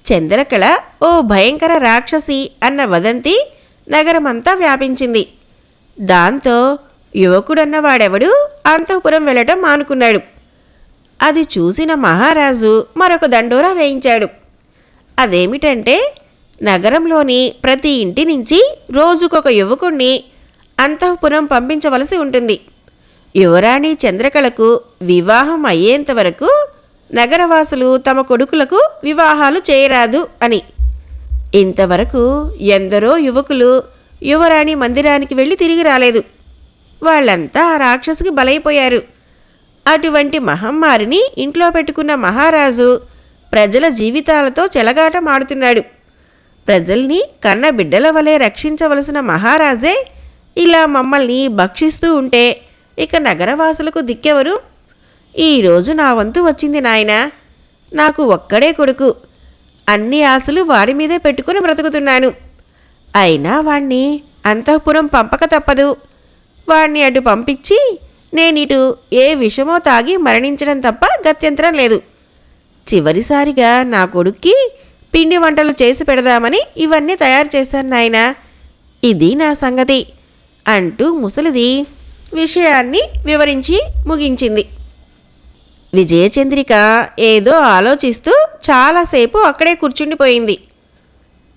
చంద్రకళ ఓ భయంకర రాక్షసి అన్న వదంతి నగరమంతా వ్యాపించింది. దాంతో యువకుడన్నవాడెవడు అంతఃపురం వెళ్ళటం మానుకున్నాడు. అది చూసిన మహారాజు మరొక దండోరా వేయించాడు. అదేమిటంటే నగరంలోని ప్రతి ఇంటి నుంచి రోజుకొక యువకుణ్ణి అంతఃపురం పంపించవలసి ఉంటుంది. యువరాణి చంద్రకళకు వివాహం అయ్యేంత వరకు నగరవాసులు తమ కొడుకులకు వివాహాలు చేయరాదు అని. ఇంతవరకు ఎందరో యువకులు యువరాణి మందిరానికి వెళ్ళి తిరిగి రాలేదు. వాళ్ళంతా ఆ రాక్షసికి బలైపోయారు. అటువంటి మహమ్మారిని ఇంట్లో పెట్టుకున్న మహారాజు ప్రజల జీవితాలతో చెలగాటమాడుతున్నాడు. ప్రజల్ని కన్న బిడ్డల వలె రక్షించవలసిన మహారాజే ఇలా మమ్మల్ని భక్షిస్తూ ఉంటే ఇక నగరవాసులకు దిక్కెవరు? ఈరోజు నా వంతు వచ్చింది నాయనా. నాకు ఒక్కడే కొడుకు. అన్ని ఆశలు వాడి మీదే పెట్టుకుని బ్రతుకుతున్నాను. అయినా వాణ్ణి అంతఃపురం పంపక తప్పదు. వాణ్ణి అటు పంపించి నేనిటు ఏ విషమో తాగి మరణించడం తప్ప గత్యంతరం లేదు. చివరిసారిగా నా కొడుక్కి పిండి వంటలు చేసి పెడదామని ఇవన్నీ తయారు చేశాను నాయనా. ఇది నా సంగతి అంటూ ముసలిది విషయాన్ని వివరించి ముగించింది. విజయచంద్రిక ఏదో ఆలోచిస్తూ చాలాసేపు అక్కడే కూర్చుండిపోయింది.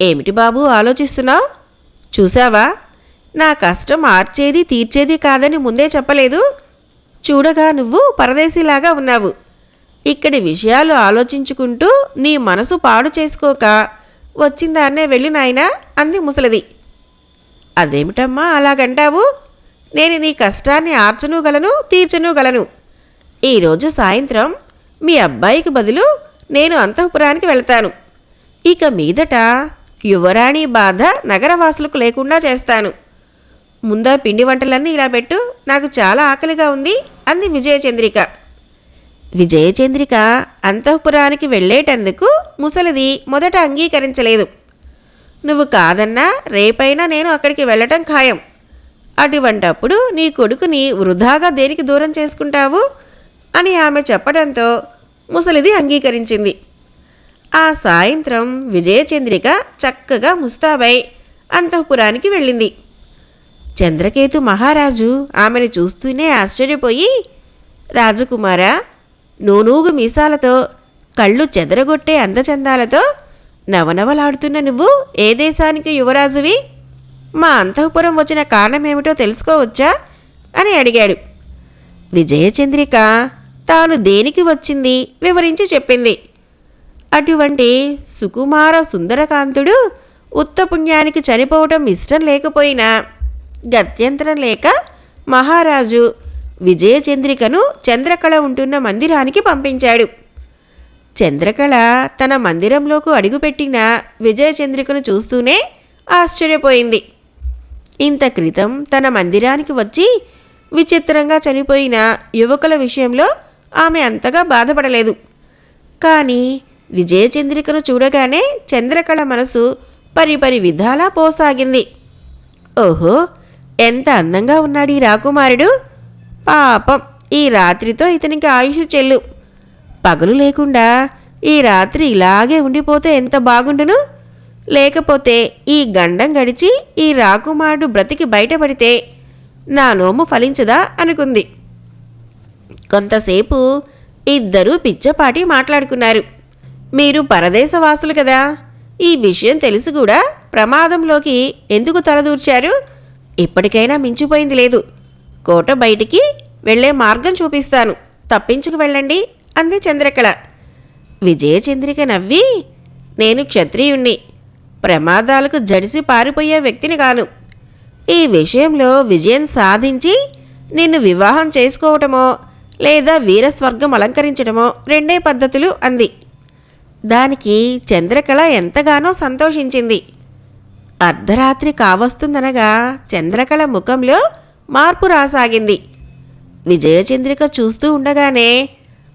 ఏమిటి బాబు ఆలోచిస్తున్నావు? చూసావా, నా కష్టం ఆర్చేది తీర్చేది కాదని ముందే చెప్పలేదు. చూడగా నువ్వు పరదేశీలాగా ఉన్నావు. ఇక్కడి విషయాలు ఆలోచించుకుంటూ నీ మనసు పాడు చేసుకోక వచ్చిందాన్నే వెళ్ళి నాయనా అంది ముసలిది. అదేమిటమ్మా అలాగంటావు? నేను నీ కష్టాన్ని ఆర్చనూగలను, తీర్చనూగలను. ఈరోజు సాయంత్రం మీ అబ్బాయికి బదులు నేను అంతఃపురానికి వెళ్తాను. ఇక మీదట యువరాణి బాధ నగరవాసులకు లేకుండా చేస్తాను. ముందా పిండి వంటలన్నీ ఇలా పెట్టు, నాకు చాలా ఆకలిగా ఉంది అంది విజయచంద్రిక. విజయచంద్రిక అంతఃపురానికి వెళ్ళేటందుకు ముసలిది మొదట అంగీకరించలేదు. నువ్వు కాదన్నా రేపైనా నేను అక్కడికి వెళ్ళటం ఖాయం. అటువంటప్పుడు నీ కొడుకుని వృధాగా దేనికి దూరం చేసుకుంటావు అని ఆమె చెప్పడంతో ముసలిది అంగీకరించింది. ఆ సాయంత్రం విజయచంద్రిక చక్కగా ముస్తాబై అంతఃపురానికి వెళ్ళింది. చంద్రకేతు మహారాజు ఆమెను చూస్తూనే ఆశ్చర్యపోయి, రాజకుమారా, నూనూగు మీసాలతో కళ్ళు చెదరగొట్టే అందచందాలతో నవనవలాడుతున్న నువ్వు ఏ దేశానికి యువరాజువి? మా అంతఃపురం వచ్చిన కారణమేమిటో తెలుసుకోవచ్చా అని అడిగాడు. విజయచంద్రిక తాను దేనికి వచ్చింది వివరించి చెప్పింది. అటువంటి సుకుమార సుందరకాంతుడు ఉత్తపుణ్యానికి చనిపోవటం ఇష్టం లేకపోయినా గత్యంతరం లేక మహారాజు విజయచంద్రికను చంద్రకళ ఉంటున్న మందిరానికి పంపించాడు. చంద్రకళ తన మందిరంలోకి అడుగుపెట్టిన విజయచంద్రికను చూస్తూనే ఆశ్చర్యపోయింది. ఇంత క్రితం తన మందిరానికి వచ్చి విచిత్రంగా చనిపోయిన యువకుల విషయంలో ఆమె అంతగా బాధపడలేదు. కానీ విజయచంద్రికను చూడగానే చంద్రకళ మనసు పరిపరి విధాలా పోసాగింది. ఓహో, ఎంత అందంగా ఉన్నాడు ఈ రాకుమారుడు. పాపం, ఈ రాత్రితో ఇతనికి ఆయుష్ చెల్లు. పగలు లేకుండా ఈ రాత్రి ఇలాగే ఉండిపోతే ఎంత బాగుండును. లేకపోతే ఈ గండం గడిచి ఈ రాకుమారుడు బ్రతికి బయటపడితే నా నోము ఫలించదా అనుకుంది. కొంతసేపు ఇద్దరూ పిచ్చపాటి మాట్లాడుకున్నారు. మీరు పరదేశవాసులు కదా, ఈ విషయం తెలిసి కూడా ప్రమాదంలోకి ఎందుకు తలదూర్చారు? ఇప్పటికైనా మించిపోయింది లేదు. కోట బయటికి వెళ్లే మార్గం చూపిస్తాను, తప్పించుకు వెళ్ళండి అంది చంద్రకళ. విజయచంద్రిక నవ్వి, నేను క్షత్రియుణ్ణి, ప్రమాదాలకు జడిసి పారిపోయే వ్యక్తిని కాను. ఈ విషయంలో విజయం సాధించి నిన్ను వివాహం చేసుకోవటమో లేదా వీరస్వర్గం అలంకరించడమో రెండే పద్ధతులు అంది. దానికి చంద్రకళ ఎంతగానో సంతోషించింది. అర్ధరాత్రి కావస్తుందనగా చంద్రకళ ముఖంలో మార్పు రాసాగింది. విజయచంద్రిక చూస్తూ ఉండగానే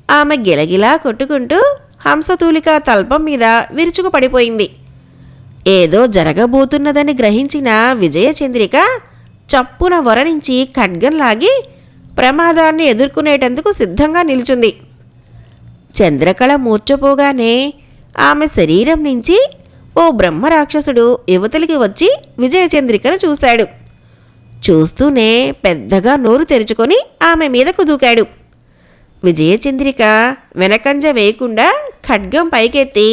ఆమె గిలగిలా కొట్టుకుంటూ హంసతూలిక తల్పం మీద విరుచుకు పడిపోయింది. ఏదో జరగబోతున్నదని గ్రహించిన విజయచంద్రిక చప్పున వరనించి ఖడ్గం లాగి ప్రమాదాన్ని ఎదుర్కొనేటందుకు సిద్ధంగా నిల్చుంది. చంద్రకళ మూర్చపోగానే ఆమె శరీరం నుంచి ఓ బ్రహ్మరాక్షసుడు యువతలికి వచ్చి విజయచంద్రికను చూశాడు. చూస్తూనే పెద్దగా నోరు తెరుచుకొని ఆమె మీదకు దూకాడు. విజయచంద్రిక వెనకంజ వేయకుండా ఖడ్గం పైకెత్తి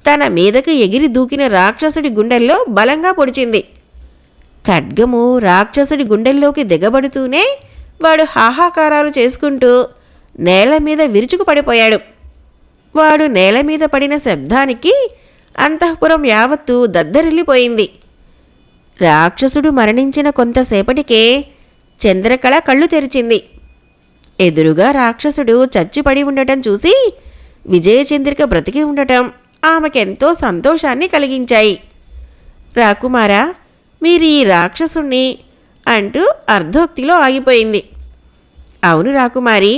తన మీదకు ఎగిరి దూకిన రాక్షసుడి గుండెల్లో బలంగా పొడిచింది. ఖడ్గము రాక్షసుడి గుండెల్లోకి దిగబడుతూనే వాడు హాహాకారాలు చేసుకుంటూ నేల మీద విరుచుకు పడిపోయాడు. వాడు నేల మీద పడిన శబ్దానికి అంతఃపురం యావత్తూ దద్దరిల్లిపోయింది. రాక్షసుడు మరణించిన కొంతసేపటికే చంద్రకళ కళ్ళు తెరిచింది. ఎదురుగా రాక్షసుడు చచ్చిపడి ఉండటం చూసి విజయచంద్రిక బ్రతికి ఉండటం ఆమెకెంతో సంతోషాన్ని కలిగించాయి. రాకుమారా, మీరు ఈ రాక్షసుణ్ణి అంటూ అర్ధోక్తిలో ఆగిపోయింది. అవును రాకుమారి,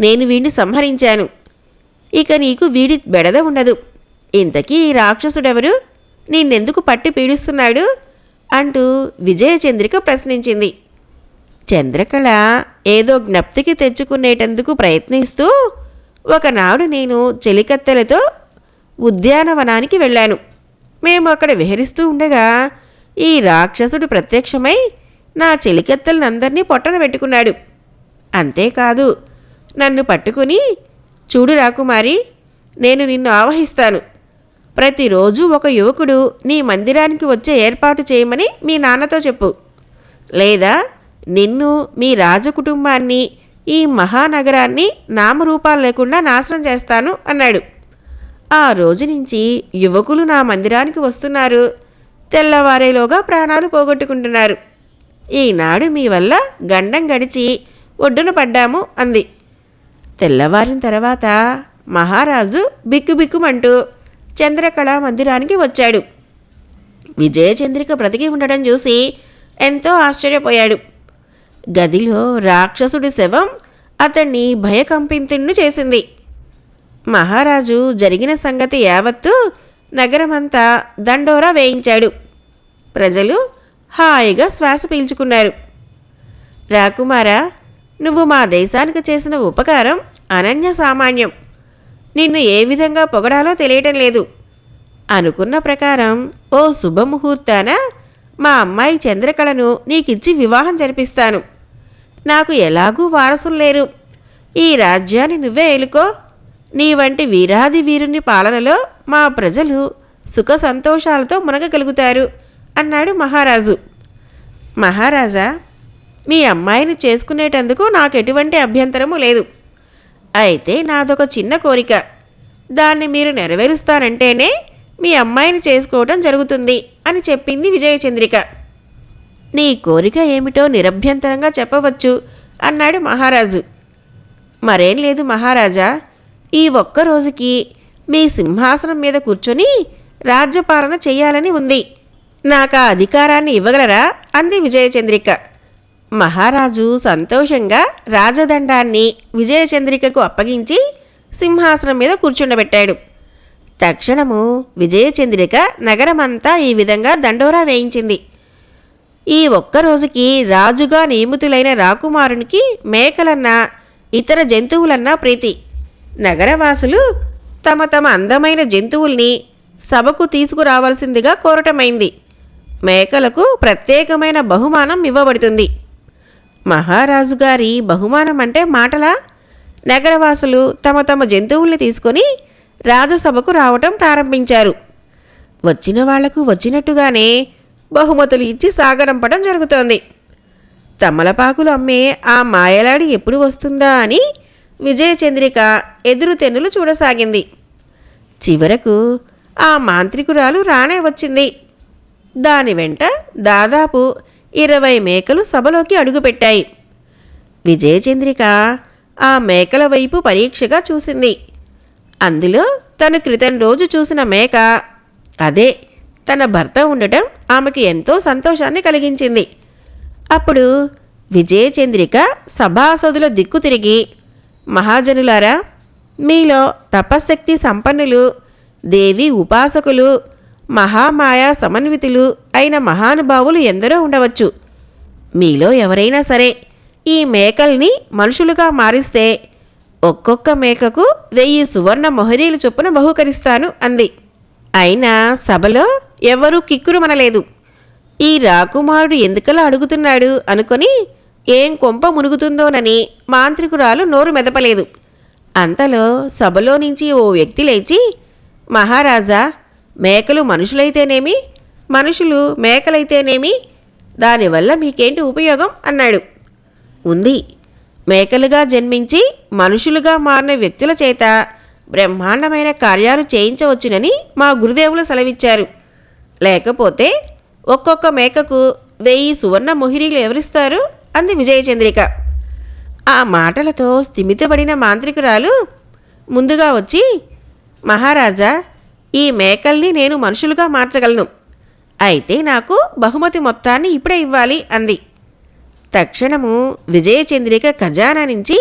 నేను వీడిని సంహరించాను. ఇక నీకు వీడి బెడద ఉండదు. ఇంతకీ ఈ రాక్షసుడెవరు? నిన్నెందుకు పట్టి పీడిస్తున్నాడు అంటూ విజయచంద్రిక ప్రశ్నించింది. చంద్రకళ ఏదో జ్ఞప్తికి తెచ్చుకునేటందుకు ప్రయత్నిస్తూ, ఒకనాడు నేను చెలికత్తెలతో ఉద్యానవనానికి వెళ్ళాను. మేము అక్కడ విహరిస్తూ ఉండగా ఈ రాక్షసుడు ప్రత్యక్షమై నా చెలికత్తెలనందరినీ పొట్టన పెట్టుకున్నాడు. అంతేకాదు, నన్ను పట్టుకుని, చూడు రాకుమారి, నేను నిన్ను ఆవహిస్తాను. ప్రతిరోజు ఒక యువకుడు నీ మందిరానికి వచ్చే ఏర్పాటు చేయమని మీ నాన్నతో చెప్పు. లేదా నిన్ను, మీ రాజకుటుంబాన్ని, ఈ మహానగరాన్ని నామరూపాలు లేకుండా నాశనం చేస్తాను అన్నాడు. ఆ రోజు నుంచి యువకులు నా మందిరానికి వస్తున్నారు. తెల్లవారేలోగా ప్రాణాలు పోగొట్టుకుంటున్నారు. ఈనాడు మీ వల్ల గండం గడిచి ఒడ్డున పడ్డాము అంది. తెల్లవారిన తర్వాత మహారాజు బిక్కుబిక్కుమంటూ చంద్రకళా మందిరానికి వచ్చాడు. విజయచంద్రిక బ్రతికి ఉండడం చూసి ఎంతో ఆశ్చర్యపోయాడు. గదిలో రాక్షసుడి శవం అతన్ని భయకంపితుణ్ణి చేసింది. మహారాజు జరిగిన సంగతి యావత్తూ నగరమంతా దండోరా వేయించాడు. ప్రజలు హాయిగా శ్వాస పీల్చుకున్నారు. రాకుమారా, నువ్వు మా దేశానికి చేసిన ఉపకారం అనన్య సామాన్యం. నిన్ను ఏ విధంగా పొగడాలో తెలియటం లేదు. అనుకున్న ప్రకారం ఓ శుభముహూర్తాన మా అమ్మాయి చంద్రకళను నీకిచ్చి వివాహం జరిపిస్తాను. నాకు ఎలాగూ వారసులు లేరు. ఈ రాజ్యాన్ని నువ్వే ఏలుకో. నీ వంటి వీరాది వీరుని పాలనలో మా ప్రజలు సుఖ సంతోషాలతో మునగగలుగుతారు అన్నాడు మహారాజు. మహారాజా, మీ అమ్మాయిని చేసుకునేటందుకు నాకు ఎటువంటి అభ్యంతరము లేదు. అయితే నాదొక చిన్న కోరిక. దాన్ని మీరు నెరవేరుస్తానంటేనే మీ అమ్మాయిని చేసుకోవటం జరుగుతుంది అని చెప్పింది విజయచంద్రిక. నీ కోరిక ఏమిటో నిరభ్యంతరంగా చెప్పవచ్చు అన్నాడు మహారాజు. మరేం లేదు మహారాజా, ఈ ఒక్కరోజుకి మీ సింహాసనం మీద కూర్చొని రాజ్యపాలన చెయ్యాలని ఉంది. నాకు ఆ అధికారాన్ని ఇవ్వగలరా అంది విజయచంద్రిక. మహారాజు సంతోషంగా రాజదండాన్ని విజయచంద్రికకు అప్పగించి సింహాసనం మీద కూర్చుండబెట్టాడు. తక్షణము విజయచంద్రిక నగరమంతా ఈ విధంగా దండోరా వేయించింది. ఈ ఒక్కరోజుకి రాజుగా నియమితులైన రాకుమారునికి మేకలన్నా ఇతర జంతువులన్నా ప్రీతి. నగరవాసులు తమ తమ అందమైన జంతువుల్ని సభకు తీసుకురావాల్సిందిగా కోరటమైంది. మేకలకు ప్రత్యేకమైన బహుమానం ఇవ్వబడుతుంది. మహారాజు గారి బహుమానం అంటే మాటలా? నగరవాసులు తమ తమ జంతువుల్ని తీసుకొని రాజసభకు రావటం ప్రారంభించారు. వచ్చిన వాళ్లకు వచ్చినట్టుగానే బహుమతులు ఇచ్చి సాగనంపడం జరుగుతోంది. తమలపాకులు అమ్మే ఆ మాయలాడి ఎప్పుడు వస్తుందా అని విజయచంద్రిక ఎదురు తెన్నులు చూడసాగింది. చివరకు ఆ మాంత్రికురాలు రానే వచ్చింది. దాని వెంట దాదాపు 20 మేకలు సభలోకి అడుగుపెట్టాయి. విజయచంద్రిక ఆ మేకల వైపు పరీక్షగా చూసింది. అందులో తను క్రితం రోజు చూసిన మేక, అదే తన భర్త ఉండటం ఆమెకి ఎంతో సంతోషాన్ని కలిగించింది. అప్పుడు విజయచంద్రిక సభాసదుల దిక్కు తిరిగి, మహాజనులారా, మీలో తపశ్శక్తి సంపన్నులు, దేవి ఉపాసకులు, మహామాయా సమన్వితులు అయిన మహానుభావులు ఎందరో ఉండవచ్చు. మీలో ఎవరైనా సరే ఈ మేకల్ని మనుషులుగా మారిస్తే ఒక్కొక్క మేకకు 1000 సువర్ణ మొహరీలు చొప్పున బహుకరిస్తాను అంది. అయినా సభలో ఎవరూ కిక్కురుమనలేదు. ఈ రాకుమారుడు ఎందుకలా అడుగుతున్నాడు అనుకొని ఏం కొంప మునుగుతుందోనని మాంత్రికురాలు నోరు మెదపలేదు. అంతలో సభలో నుంచి ఓ వ్యక్తి లేచి, మహారాజా, మేకలు మనుషులైతేనేమి, మనుషులు మేకలైతేనేమి, దానివల్ల మీకేంటి ఉపయోగం అన్నాడు. ఉంది. మేకలుగా జన్మించి మనుషులుగా మారిన వ్యక్తుల చేత బ్రహ్మాండమైన కార్యాలు చేయించవచ్చునని మా గురుదేవులు సెలవిచ్చారు. లేకపోతే ఒక్కొక్క మేకకు 1000 సువర్ణ మొహిరీలు ఎవరిస్తారు అంది విజయచంద్రిక. ఆ మాటలతో స్థిమితపడిన మాంత్రికురాలు ముందుగా వచ్చి, మహారాజా, ఈ మేకల్ని నేను మనుషులుగా మార్చగలను. అయితే నాకు బహుమతి మొత్తాన్ని ఇప్పుడే ఇవ్వాలి అంది. తక్షణము విజయచంద్రిక ఖజానా నుంచి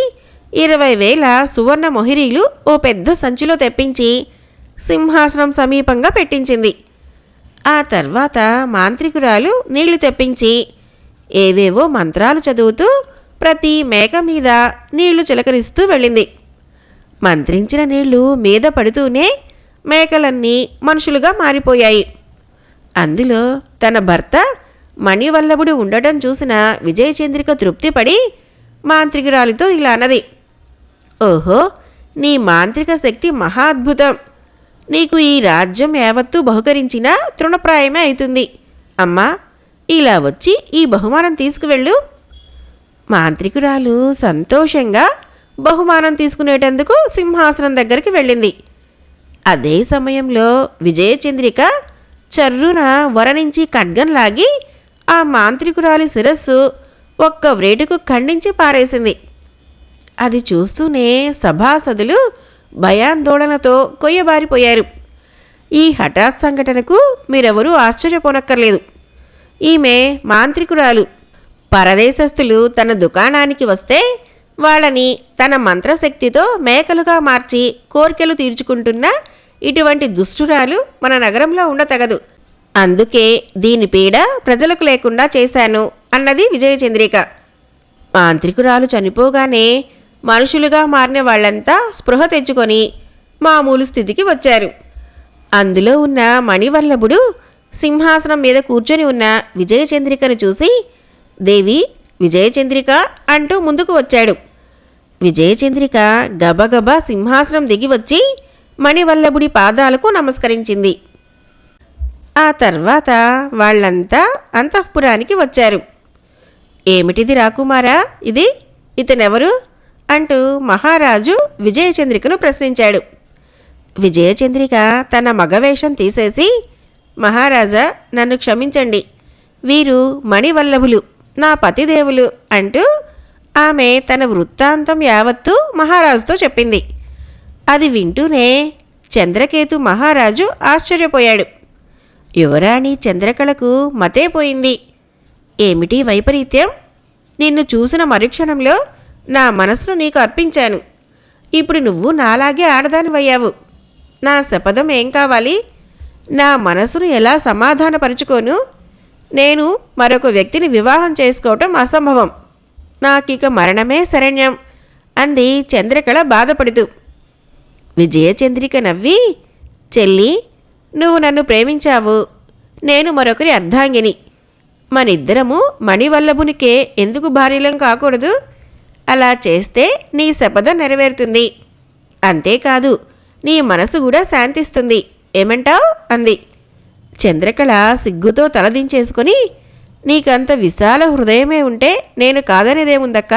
20,000 సువర్ణ మొహిరీలు ఓ పెద్ద సంచిలో తెప్పించి సింహాసనం సమీపంగా పెట్టించింది. ఆ తర్వాత మాంత్రికురాలు నీళ్లు తెప్పించి ఏవేవో మంత్రాలు చదువుతూ ప్రతి మేక మీద నీళ్లు చిలకరిస్తూ వెళ్ళింది. మంత్రించిన నీళ్లు మీద పడుతూనే మేకలన్నీ మనుషులుగా మారిపోయాయి. అందులో తన భర్త మణివల్లభుడు ఉండటం చూసిన విజయచంద్రిక తృప్తిపడి మాంత్రికురాలితో ఇలా అన్నది, ఓహో, నీ మాంత్రిక శక్తి మహా అద్భుతం. నీకు ఈ రాజ్యం యావత్తూ బహుకరించినా తృణప్రాయమే అవుతుంది. అమ్మా, ఇలా వచ్చి ఈ బహుమానం తీసుకువెళ్ళు. మాంత్రికురాలు సంతోషంగా బహుమానం తీసుకునేటందుకు సింహాసనం దగ్గరికి వెళ్ళింది. అదే సమయంలో విజయచంద్రిక చర్రున వరనించి ఖడ్గం లాగి ఆ మాంత్రికురాలి శిరస్సు ఒక్క వ్రేటుకు ఖండించి పారేసింది. అది చూస్తూనే సభాసదులు భయాందోళనతో కొయ్యబారిపోయారు. ఈ హఠాత్ సంఘటనకు మీరెవరూ ఆశ్చర్యపోనక్కర్లేదు. ఈమె మాంత్రికురాలు. పరదేశస్థులు తన దుకాణానికి వస్తే వాళ్ళని తన మంత్రశక్తితో మేకలుగా మార్చి కోర్కెలు తీర్చుకుంటున్న ఇటువంటి దుష్టురాలు మన నగరంలో ఉండతగదు. అందుకే దీని పీడ ప్రజలకు లేకుండా చేశాను అన్నది విజయచంద్రిక. మాంత్రికురాలు చనిపోగానే మనుషులుగా మారిన వాళ్ళంతా స్పృహ తెచ్చుకొని మామూలు స్థితికి వచ్చారు. అందులో ఉన్న మణివల్లభుడు సింహాసనం మీద కూర్చొని ఉన్న విజయచంద్రికను చూసి, దేవి, విజయచంద్రిక అంటూ ముందుకు వచ్చాడు. విజయచంద్రిక గబగబా సింహాసనం దిగి వచ్చి మణివల్లభుడి పాదాలకు నమస్కరించింది. ఆ తర్వాత వాళ్ళంతా అంతఃపురానికి వచ్చారు. ఏమిటిది రాకుమారా, ఇతనెవరు అంటూ మహారాజు విజయచంద్రికను ప్రశ్నించాడు. విజయచంద్రిక తన మగవేషం తీసేసి, మహారాజా, నన్ను క్షమించండి, వీరు మణివల్లభులు, నా పతిదేవులు అంటూ ఆమె తన వృత్తాంతం యావత్తూ మహారాజుతో చెప్పింది. అది వింటూనే చంద్రకేతు మహారాజు ఆశ్చర్యపోయాడు. యువరాణి చంద్రకళకు మతేపోయింది. ఏమిటి వైపరీత్యం? నిన్ను చూసిన మరుక్షణంలో నా మనసును నీకు అర్పించాను. ఇప్పుడు నువ్వు నాలాగే ఆడదానివయ్యావు. నా శపథం ఏం కావాలి? నా మనసును ఎలా సమాధానపరుచుకోను? నేను మరొక వ్యక్తిని వివాహం చేసుకోవటం అసంభవం. నాకిక మరణమే శరణ్యం అంది చంద్రకళ బాధపడుతూ. విజయచంద్రిక నవ్వి, చెల్లి, నువ్వు నన్ను ప్రేమించావు, నేను మరొకరి అర్ధాంగిని. మనిద్దరము మణివల్లభునికే ఎందుకు భార్యలం కాకూడదు? అలా చేస్తే నీ శపథం నెరవేరుతుంది. అంతేకాదు, నీ మనసు కూడా శాంతిస్తుంది. ఏమంటావ్ అంది. చంద్రకళ సిగ్గుతో తలదించేసుకొని, నీకంత విశాల హృదయమే ఉంటే నేను కాదనేదేముందక్క,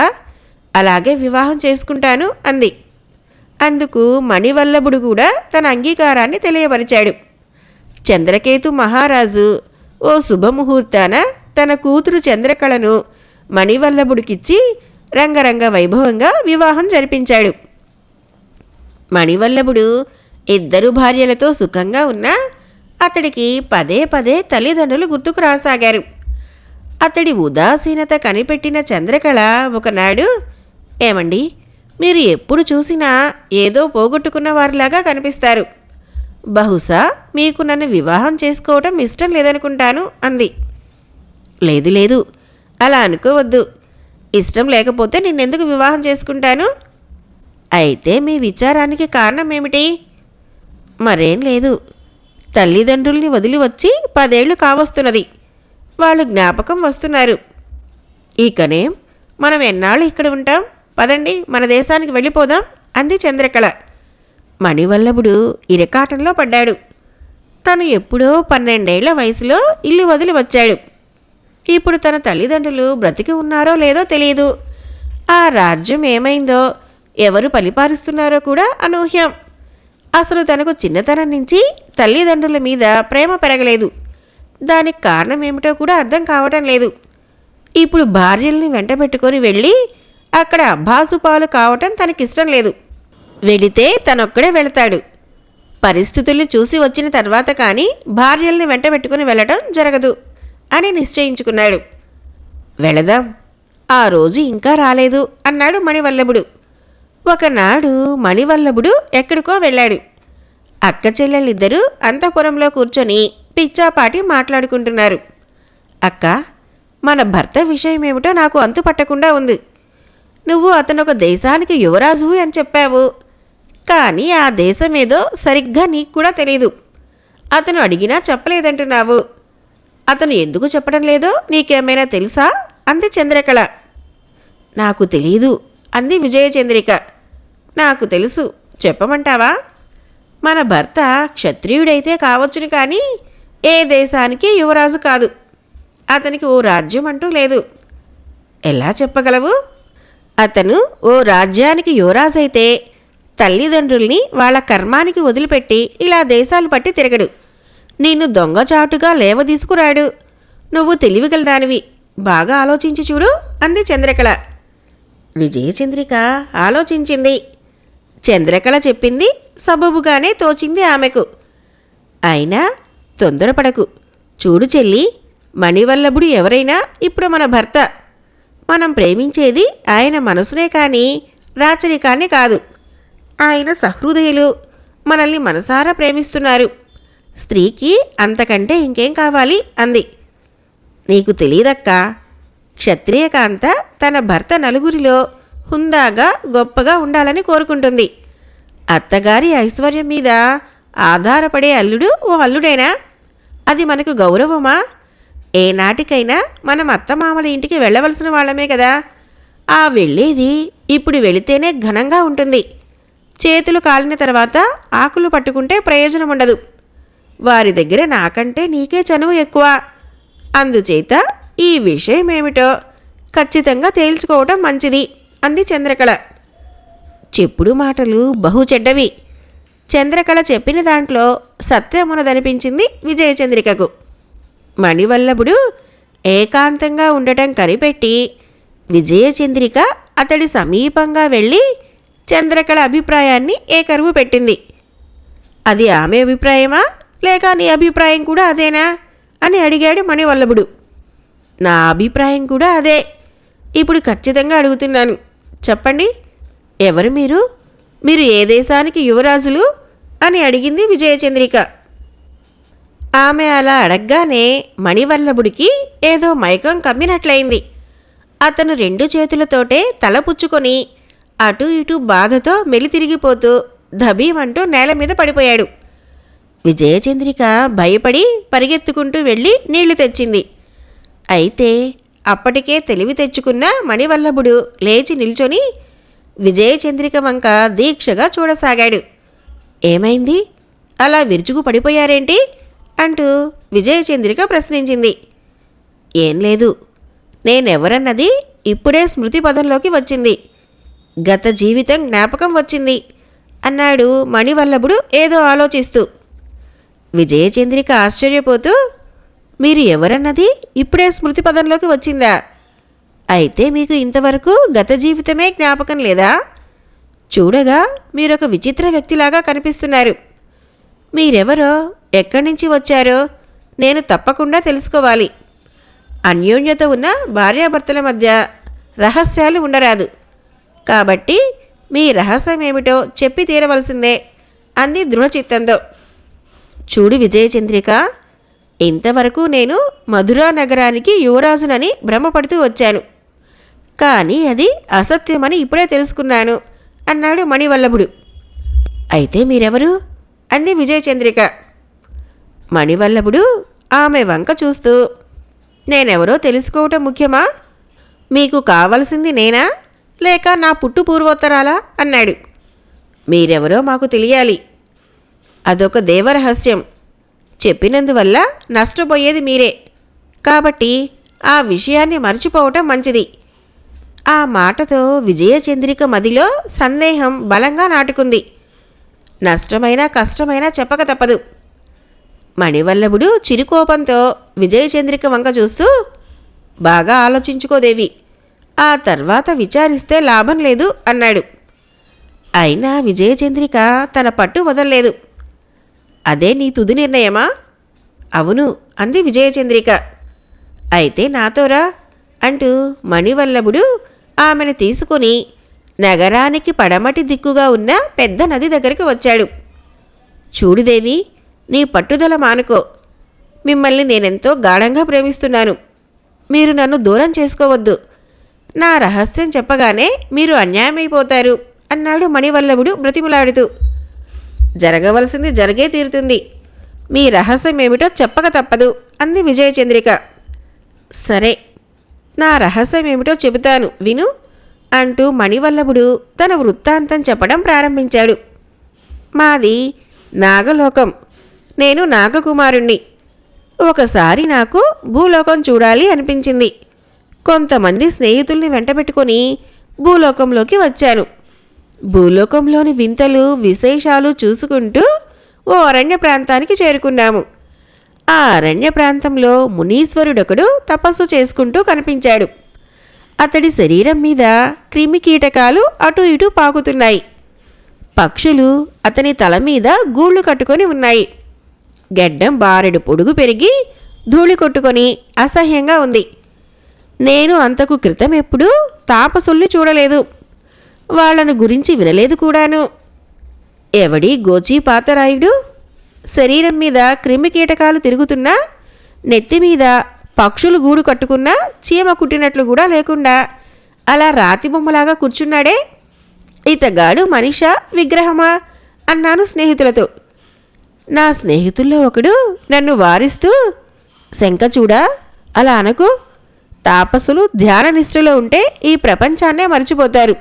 అలాగే వివాహం చేసుకుంటాను అంది. అందుకు మణివల్లభుడు కూడా తన అంగీకారాన్ని తెలియపరిచాడు. చంద్రకేతు మహారాజు ఓ శుభముహూర్తాన తన కూతురు చంద్రకళను మణివల్లభుడికిచ్చి రంగరంగ వైభవంగా వివాహం జరిపించాడు. మణివల్లభుడు 2 భార్యలతో సుఖంగా ఉన్నా అతడికి పదే పదే తల్లిదండ్రులు గుర్తుకు రాసాగారు. అతడి ఉదాసీనత కనిపెట్టిన చంద్రకళ ఒకనాడు, ఏమండి, మీరు ఎప్పుడు చూసినా ఏదో పోగొట్టుకున్న వారిలాగా కనిపిస్తారు. బహుశా మీకు నన్ను వివాహం చేసుకోవటం ఇష్టం లేదనుకుంటాను అంది. లేదు లేదు, అలా అనుకోవద్దు. ఇష్టం లేకపోతే నిన్నెందుకు వివాహం చేసుకుంటాను? అయితే మీ విచారానికి కారణం ఏమిటి? మరేం లేదు, తల్లిదండ్రుల్ని వదిలి వచ్చి 10 ఏళ్లు కావస్తున్నది. వాళ్ళు జ్ఞాపకం వస్తున్నారు. ఇకనేం మనం ఎన్నాళ్ళు ఇక్కడ ఉంటాం, పదండి మన దేశానికి వెళ్ళిపోదాం అంది చంద్రకళ. మణివల్లభుడు ఇరకాటంలో పడ్డాడు. తను ఎప్పుడో 12 ఏళ్ల వయసులో ఇల్లు వదిలి వచ్చాడు. ఇప్పుడు తన తల్లిదండ్రులు బ్రతికి ఉన్నారో లేదో తెలియదు. ఆ రాజ్యం ఏమైందో, ఎవరు పరిపాలిస్తున్నారో కూడా అనూహ్యం. అసలు తనకు చిన్నతనం నుంచి తల్లిదండ్రుల మీద ప్రేమ పెరగలేదు. దానికి కారణం ఏమిటో కూడా అర్థం కావటం లేదు. ఇప్పుడు భార్యల్ని వెంటబెట్టుకొని వెళ్ళి అక్కడ అభాసుపాలు కావటం తనకిష్టం లేదు. వెళితే తనొక్కడే వెళతాడు. పరిస్థితుల్ని చూసి వచ్చిన తర్వాత కానీ భార్యల్ని వెంటబెట్టుకుని వెళ్ళటం జరగదు అని నిశ్చయించుకున్నాడు. వెళదాం, ఆ రోజు ఇంకా రాలేదు అన్నాడు మణివల్లభుడు. ఒకనాడు మణివల్లభుడు ఎక్కడికో వెళ్ళాడు. అక్క చెల్లెళ్ళిద్దరూ అంతఃపురంలో కూర్చొని పిచ్చాపాటి మాట్లాడుకుంటున్నారు. అక్క, మన భర్త విషయమేమిటో నాకు అంతు పట్టకుండా ఉంది. నువ్వు అతనొక దేశానికి యువరాజు అని చెప్పావు, కానీ ఆ దేశమేదో సరిగ్గా నీకు కూడా తెలీదు. అతను అడిగినా చెప్పలేదంటున్నావు. అతను ఎందుకు చెప్పడం లేదో నీకేమైనా తెలుసా అంది చంద్రకళ. నాకు తెలీదు అంది విజయచంద్రిక. నాకు తెలుసు, చెప్పమంటావా? మన భర్త క్షత్రియుడైతే కావచ్చును, కానీ ఏ దేశానికి యువరాజు కాదు. అతనికి ఓ రాజ్యం అంటూ లేదు. ఎలా చెప్పగలవు? అతను ఓ రాజ్యానికి యువరాజైతే తల్లిదండ్రుల్ని వాళ్ళ కర్మానికి వదిలిపెట్టి ఇలా దేశాలు పట్టి తిరగడు. నిన్ను దొంగచాటుగా లేవదీసుకురాడు. నువ్వు తెలివిగలదానివి, బాగా ఆలోచించి చూడు అంది చంద్రకళ. విజయచంద్రిక ఆలోచించింది. చంద్రకళ చెప్పింది సబబుగానే తోచింది ఆమెకు. అయినా తొందరపడకు. చూడు చెల్లి, మణివల్లభుడు ఎవరైనా ఇప్పుడు మన భర్త. మనం ప్రేమించేది ఆయన మనసునే కానీ రాచరికాన్ని కాదు. ఆయన సహృదయులు, మనల్ని మనసారా ప్రేమిస్తున్నారు. స్త్రీకి అంతకంటే ఇంకేం కావాలి అంది. నీకు తెలీదక్కా, క్షత్రియకాంత తన భర్త నలుగురిలో హుందాగా గొప్పగా ఉండాలని కోరుకుంటుంది. అత్తగారి ఐశ్వర్యం మీద ఆధారపడే అల్లుడు ఓ అల్లుడేనా? అది మనకు గౌరవమా? ఏనాటికైనా మనం అత్తమామల ఇంటికి వెళ్ళవలసిన వాళ్ళమే కదా. ఆ వెళ్ళేది ఇప్పుడు వెళితేనే ఘనంగా ఉంటుంది. చేతులు కాలిన తర్వాత ఆకులు పట్టుకుంటే ప్రయోజనం ఉండదు. వారి దగ్గర నాకంటే నీకే చనువు ఎక్కువ. అందుచేత ఈ విషయమేమిటో ఖచ్చితంగా తేల్చుకోవటం మంచిది అంది చంద్రకళ. చెప్పుడు మాటలు బహు చెడ్డవి. చంద్రకళ చెప్పిన దాంట్లో సత్యమున్నదనిపించింది విజయచంద్రికకు. మణివల్లభుడు ఏకాంతంగా ఉండటం కనిపెట్టి విజయచంద్రిక అతడి సమీపంగా వెళ్ళి చంద్రకళ అభిప్రాయాన్ని ఏకరువు పెట్టింది. అది ఆమె అభిప్రాయమా, లేక నీ అభిప్రాయం కూడా అదేనా అని అడిగాడు మణివల్లభుడు. నా అభిప్రాయం కూడా అదే. ఇప్పుడు ఖచ్చితంగా అడుగుతున్నాను, చెప్పండి, ఎవరు మీరు? మీరు ఏ దేశానికి యువరాజులు అని అడిగింది విజయచంద్రిక. ఆమె అలా అడగ్గానే మణివల్లభుడికి ఏదో మైకం కమ్మినట్లయింది. అతను 2 చేతులతోటే తల పుచ్చుకొని అటూ ఇటూ బాధతో మెలితిరిగిపోతూ ధబీమంటూ నేల మీద పడిపోయాడు. విజయచంద్రిక భయపడి పరిగెత్తుకుంటూ వెళ్ళి నీళ్లు తెచ్చింది. అయితే అప్పటికే తెలివి తెచ్చుకున్న మణివల్లభుడు లేచి నిల్చొని విజయచంద్రిక వంక దీక్షగా చూడసాగాడు. ఏమైంది, అలా విరుచుకు పడిపోయారేంటి అంటూ విజయచంద్రిక ప్రశ్నించింది. ఏం లేదు, నేనెవరన్నది ఇప్పుడే స్మృతి పదంలోకి వచ్చింది. గత జీవితం జ్ఞాపకం వచ్చింది అన్నాడు మణివల్లభుడు ఏదో ఆలోచిస్తూ. విజయచంద్రిక ఆశ్చర్యపోతూ, మీరు ఎవరన్నది ఇప్పుడే స్మృతి పదంలోకి వచ్చిందా? అయితే మీకు ఇంతవరకు గత జీవితమే జ్ఞాపకం లేదా? చూడగా మీరొక విచిత్ర వ్యక్తిలాగా కనిపిస్తున్నారు. మీరెవరో, ఎక్కడి నుంచి వచ్చారో నేను తప్పకుండా తెలుసుకోవాలి. అన్యోన్యత ఉన్న భార్యాభర్తల మధ్య రహస్యాలు ఉండరాదు. కాబట్టి మీ రహస్యమేమిటో చెప్పి తీరవలసిందే అంది దృఢచిత్తంతో. చూడు విజయచంద్రిక, ఇంతవరకు నేను మధురా నగరానికి యువరాజునని భ్రమపడుతూ వచ్చాను. కానీ అది అసత్యమని ఇప్పుడే తెలుసుకున్నాను అన్నాడు మణివల్లభుడు. అయితే మీరెవరు అంది విజయచంద్రిక. మణివల్లభుడు ఆమె వంక చూస్తూ, నేనెవరో తెలుసుకోవటం ముఖ్యమా? మీకు కావలసింది నేనా లేక నా పుట్టు పూర్వోత్తరాలా అన్నాడు. మీరెవరో మాకు తెలియాలి. అదొక దేవరహస్యం. చెప్పినందువల్ల నష్టపోయేది మీరే. కాబట్టి ఆ విషయాన్ని మర్చిపోవటం మంచిది. ఆ మాటతో విజయచంద్రిక మదిలో సందేహం బలంగా నాటుకుంది. నష్టమైనా కష్టమైనా చెప్పక తప్పదు. మణివల్లభుడు చిరుకోపంతో విజయచంద్రిక వంక చూస్తూ, బాగా ఆలోచించుకోదేవి, ఆ తర్వాత విచారిస్తే లాభం లేదు అన్నాడు. అయినా విజయచంద్రిక తన పట్టు వదలలేదు. అదే నీ తుది నిర్ణయమా? అవును అంది విజయచంద్రిక. అయితే నాతోరా అంటూ మణివల్లభుడు ఆమెను తీసుకుని నగరానికి పడమటి దిక్కుగా ఉన్న పెద్ద నది దగ్గరికి వచ్చాడు. చూడుదేవి, నీ పట్టుదల మానుకో. మిమ్మల్ని నేనెంతో గాఢంగా ప్రేమిస్తున్నాను. మీరు నన్ను దూరం చేసుకోవద్దు. నా రహస్యం చెప్పగానే మీరు అన్యాయమైపోతారు అన్నాడు మణివల్లభుడు బ్రతిమలాడుతూ. జరగవలసింది జరిగే తీరుతుంది. మీ రహస్యం ఏమిటో చెప్పక తప్పదు అంది విజయచంద్రిక. సరే, నా రహస్యం ఏమిటో చెబుతాను విను అంటూ మణివల్లభుడు తన వృత్తాంతం చెప్పడం ప్రారంభించాడు. మాది నాగలోకం. నేను నాగకుమారుణ్ణి. ఒకసారి నాకు భూలోకం చూడాలి అనిపించింది. కొంతమంది స్నేహితుల్ని వెంటబెట్టుకొని భూలోకంలోకి వచ్చాను. భూలోకంలోని వింతలు విశేషాలు చూసుకుంటూ ఓ అరణ్య ప్రాంతానికి చేరుకున్నాము. ఆ అరణ్య ప్రాంతంలో మునీశ్వరుడొకడు తపస్సు చేసుకుంటూ కనిపించాడు. అతడి శరీరం మీద క్రిమికీటకాలు అటు ఇటు పాకుతున్నాయి. పక్షులు అతని తల మీద గూళ్ళు కట్టుకొని ఉన్నాయి. గెడ్డం బారెడు పొడుగు పెరిగి ధూళి కొట్టుకొని అసహ్యంగా ఉంది. నేను అంతకు క్రితం ఎప్పుడూ తాపసుల్ని చూడలేదు. వాళ్లను గురించి వినలేదు కూడాను. ఎవడి గోచీపాతరాయుడు? శరీరం మీద క్రిమికీటకాలు తిరుగుతున్నా, నెత్తిమీద పక్షులు గూడు కట్టుకున్నా చీమ కుట్టినట్లు కూడా లేకుండా అలా రాతి బొమ్మలాగా కూర్చున్నాడే. ఇతగాడు మనిషా విగ్రహమా అన్నాను స్నేహితులతో. నా స్నేహితుల్లో ఒకడు నన్ను వారిస్తూ, శంఖచూడా, అలా అనకు. తాపసులు ధ్యాన నిష్ఠలో ఉంటే ఈ ప్రపంచాన్నే మర్చిపోతారు.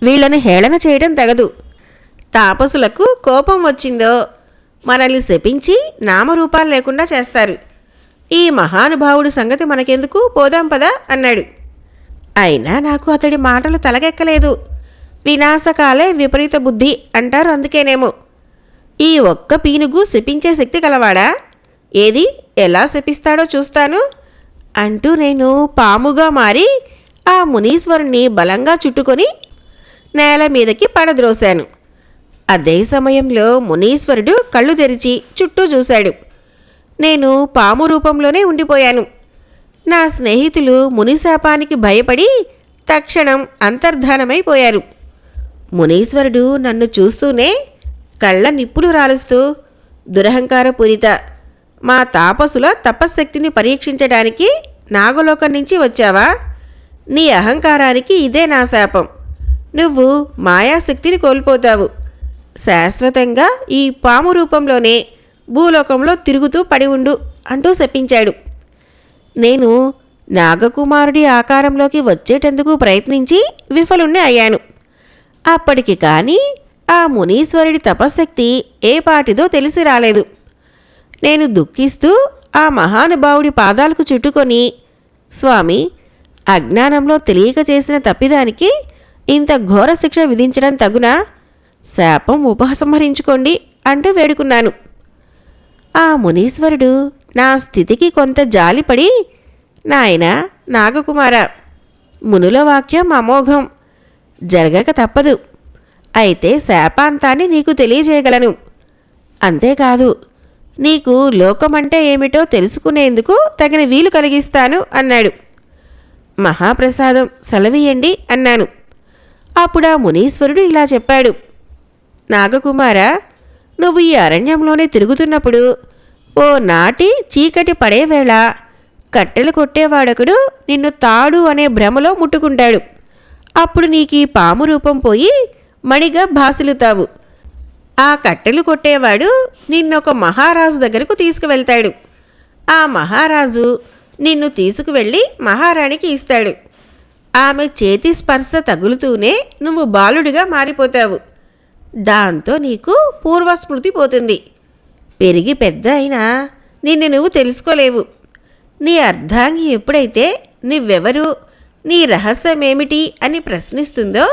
వీళ్లను హేళన చేయడం తగదు. తాపసులకు కోపం వచ్చిందో మనల్ని శపించి నామరూపాలు లేకుండా చేస్తారు. ఈ మహానుభావుడి సంగతి మనకెందుకు, పోదాం పదా అన్నాడు. అయినా నాకు అతడి మాటలు తలకెక్కలేదు. వినాశకాలే విపరీత బుద్ధి అంటారు, అందుకేనేమో. ఈ ఒక్క పీనుగు శపించే శక్తి కలవాడా? ఏది, ఎలా శపిస్తాడో చూస్తాను అంటూ నేను పాముగా మారి ఆ మునీశ్వరుణ్ణి బలంగా చుట్టుకొని నేల మీదకి పడద్రోశాను. అదే సమయంలో మునీశ్వరుడు కళ్ళు తెరిచి చుట్టూ చూశాడు. నేను పాము రూపంలోనే ఉండిపోయాను. నా స్నేహితులు మునిశాపానికి భయపడి తక్షణం అంతర్ధానమైపోయారు. మునీశ్వరుడు నన్ను చూస్తూనే కళ్ళ నిప్పులు రాలుస్తూ, దురహంకారపూరిత, మా తాపసుల తపశ్శక్తిని పరీక్షించడానికి నాగలోకం నుంచి వచ్చావా? నీ అహంకారానికి ఇదే నా శాపం. నువ్వు మాయాశక్తిని కోల్పోతావు. శాశ్వతంగా ఈ పాము రూపంలోనే భూలోకంలో తిరుగుతూ పడి ఉండు అంటూ శపించాడు. నేను నాగకుమారుడి ఆకారంలోకి వచ్చేటందుకు ప్రయత్నించి విఫలుణ్ణి అయ్యాను. అప్పటికి కానీ ఆ మునీశ్వరుడి తపశ్శక్తి ఏ పాటిదో తెలిసి రాలేదు. నేను దుఃఖిస్తూ ఆ మహానుభావుడి పాదాలకు చుట్టుకొని, స్వామి, అజ్ఞానంలో తెలియక చేసిన తప్పిదానికి ఇంత ఘోర శిక్ష విధించడం తగునా? శాపం ఉపసంహరించుకోండి అంటూ వేడుకున్నాను. ఆ మునీశ్వరుడు నా స్థితికి కొంత జాలిపడి, నాయనా నాగకుమార, మునుల వాక్యం అమోఘం, జరగక తప్పదు. అయితే శాపాంతాన్ని నీకు తెలియజేయగలను. అంతేకాదు, నీకు లోకమంటే ఏమిటో తెలుసుకునేందుకు తగిన వీలు కలిగిస్తాను అన్నాడు. మహాప్రసాదం, సెలవీయండి అన్నాను. అప్పుడు ఆ మునీశ్వరుడు ఇలా చెప్పాడు. నాగకుమార, నువ్వు ఈ అరణ్యంలోనే తిరుగుతున్నప్పుడు ఓ నాటి చీకటి పడేవేళ కట్టెలు కొట్టేవాడొకడు నిన్ను తాడు అనే భ్రమలో ముట్టుకుంటాడు. అప్పుడు నీకీ పాము రూపం పోయి మణిగా భాసిల్లుతావు. ఆ కట్టెలు కొట్టేవాడు నిన్నొక మహారాజు దగ్గరకు తీసుకువెళ్తాడు. ఆ మహారాజు నిన్ను తీసుకువెళ్ళి మహారాణికి ఇస్తాడు. ఆమె చేతి స్పర్శ తగులుతూనే నువ్వు బాలుడిగా మారిపోతావు. దాంతో నీకు పూర్వస్మృతి పోతుంది. పెరిగి పెద్ద అయినా నిన్ను నువ్వు తెలుసుకోలేవు. నీ అర్ధాంగి ఎప్పుడైతే నువ్వెవరు, నీ రహస్యమేమిటి అని ప్రశ్నిస్తుందో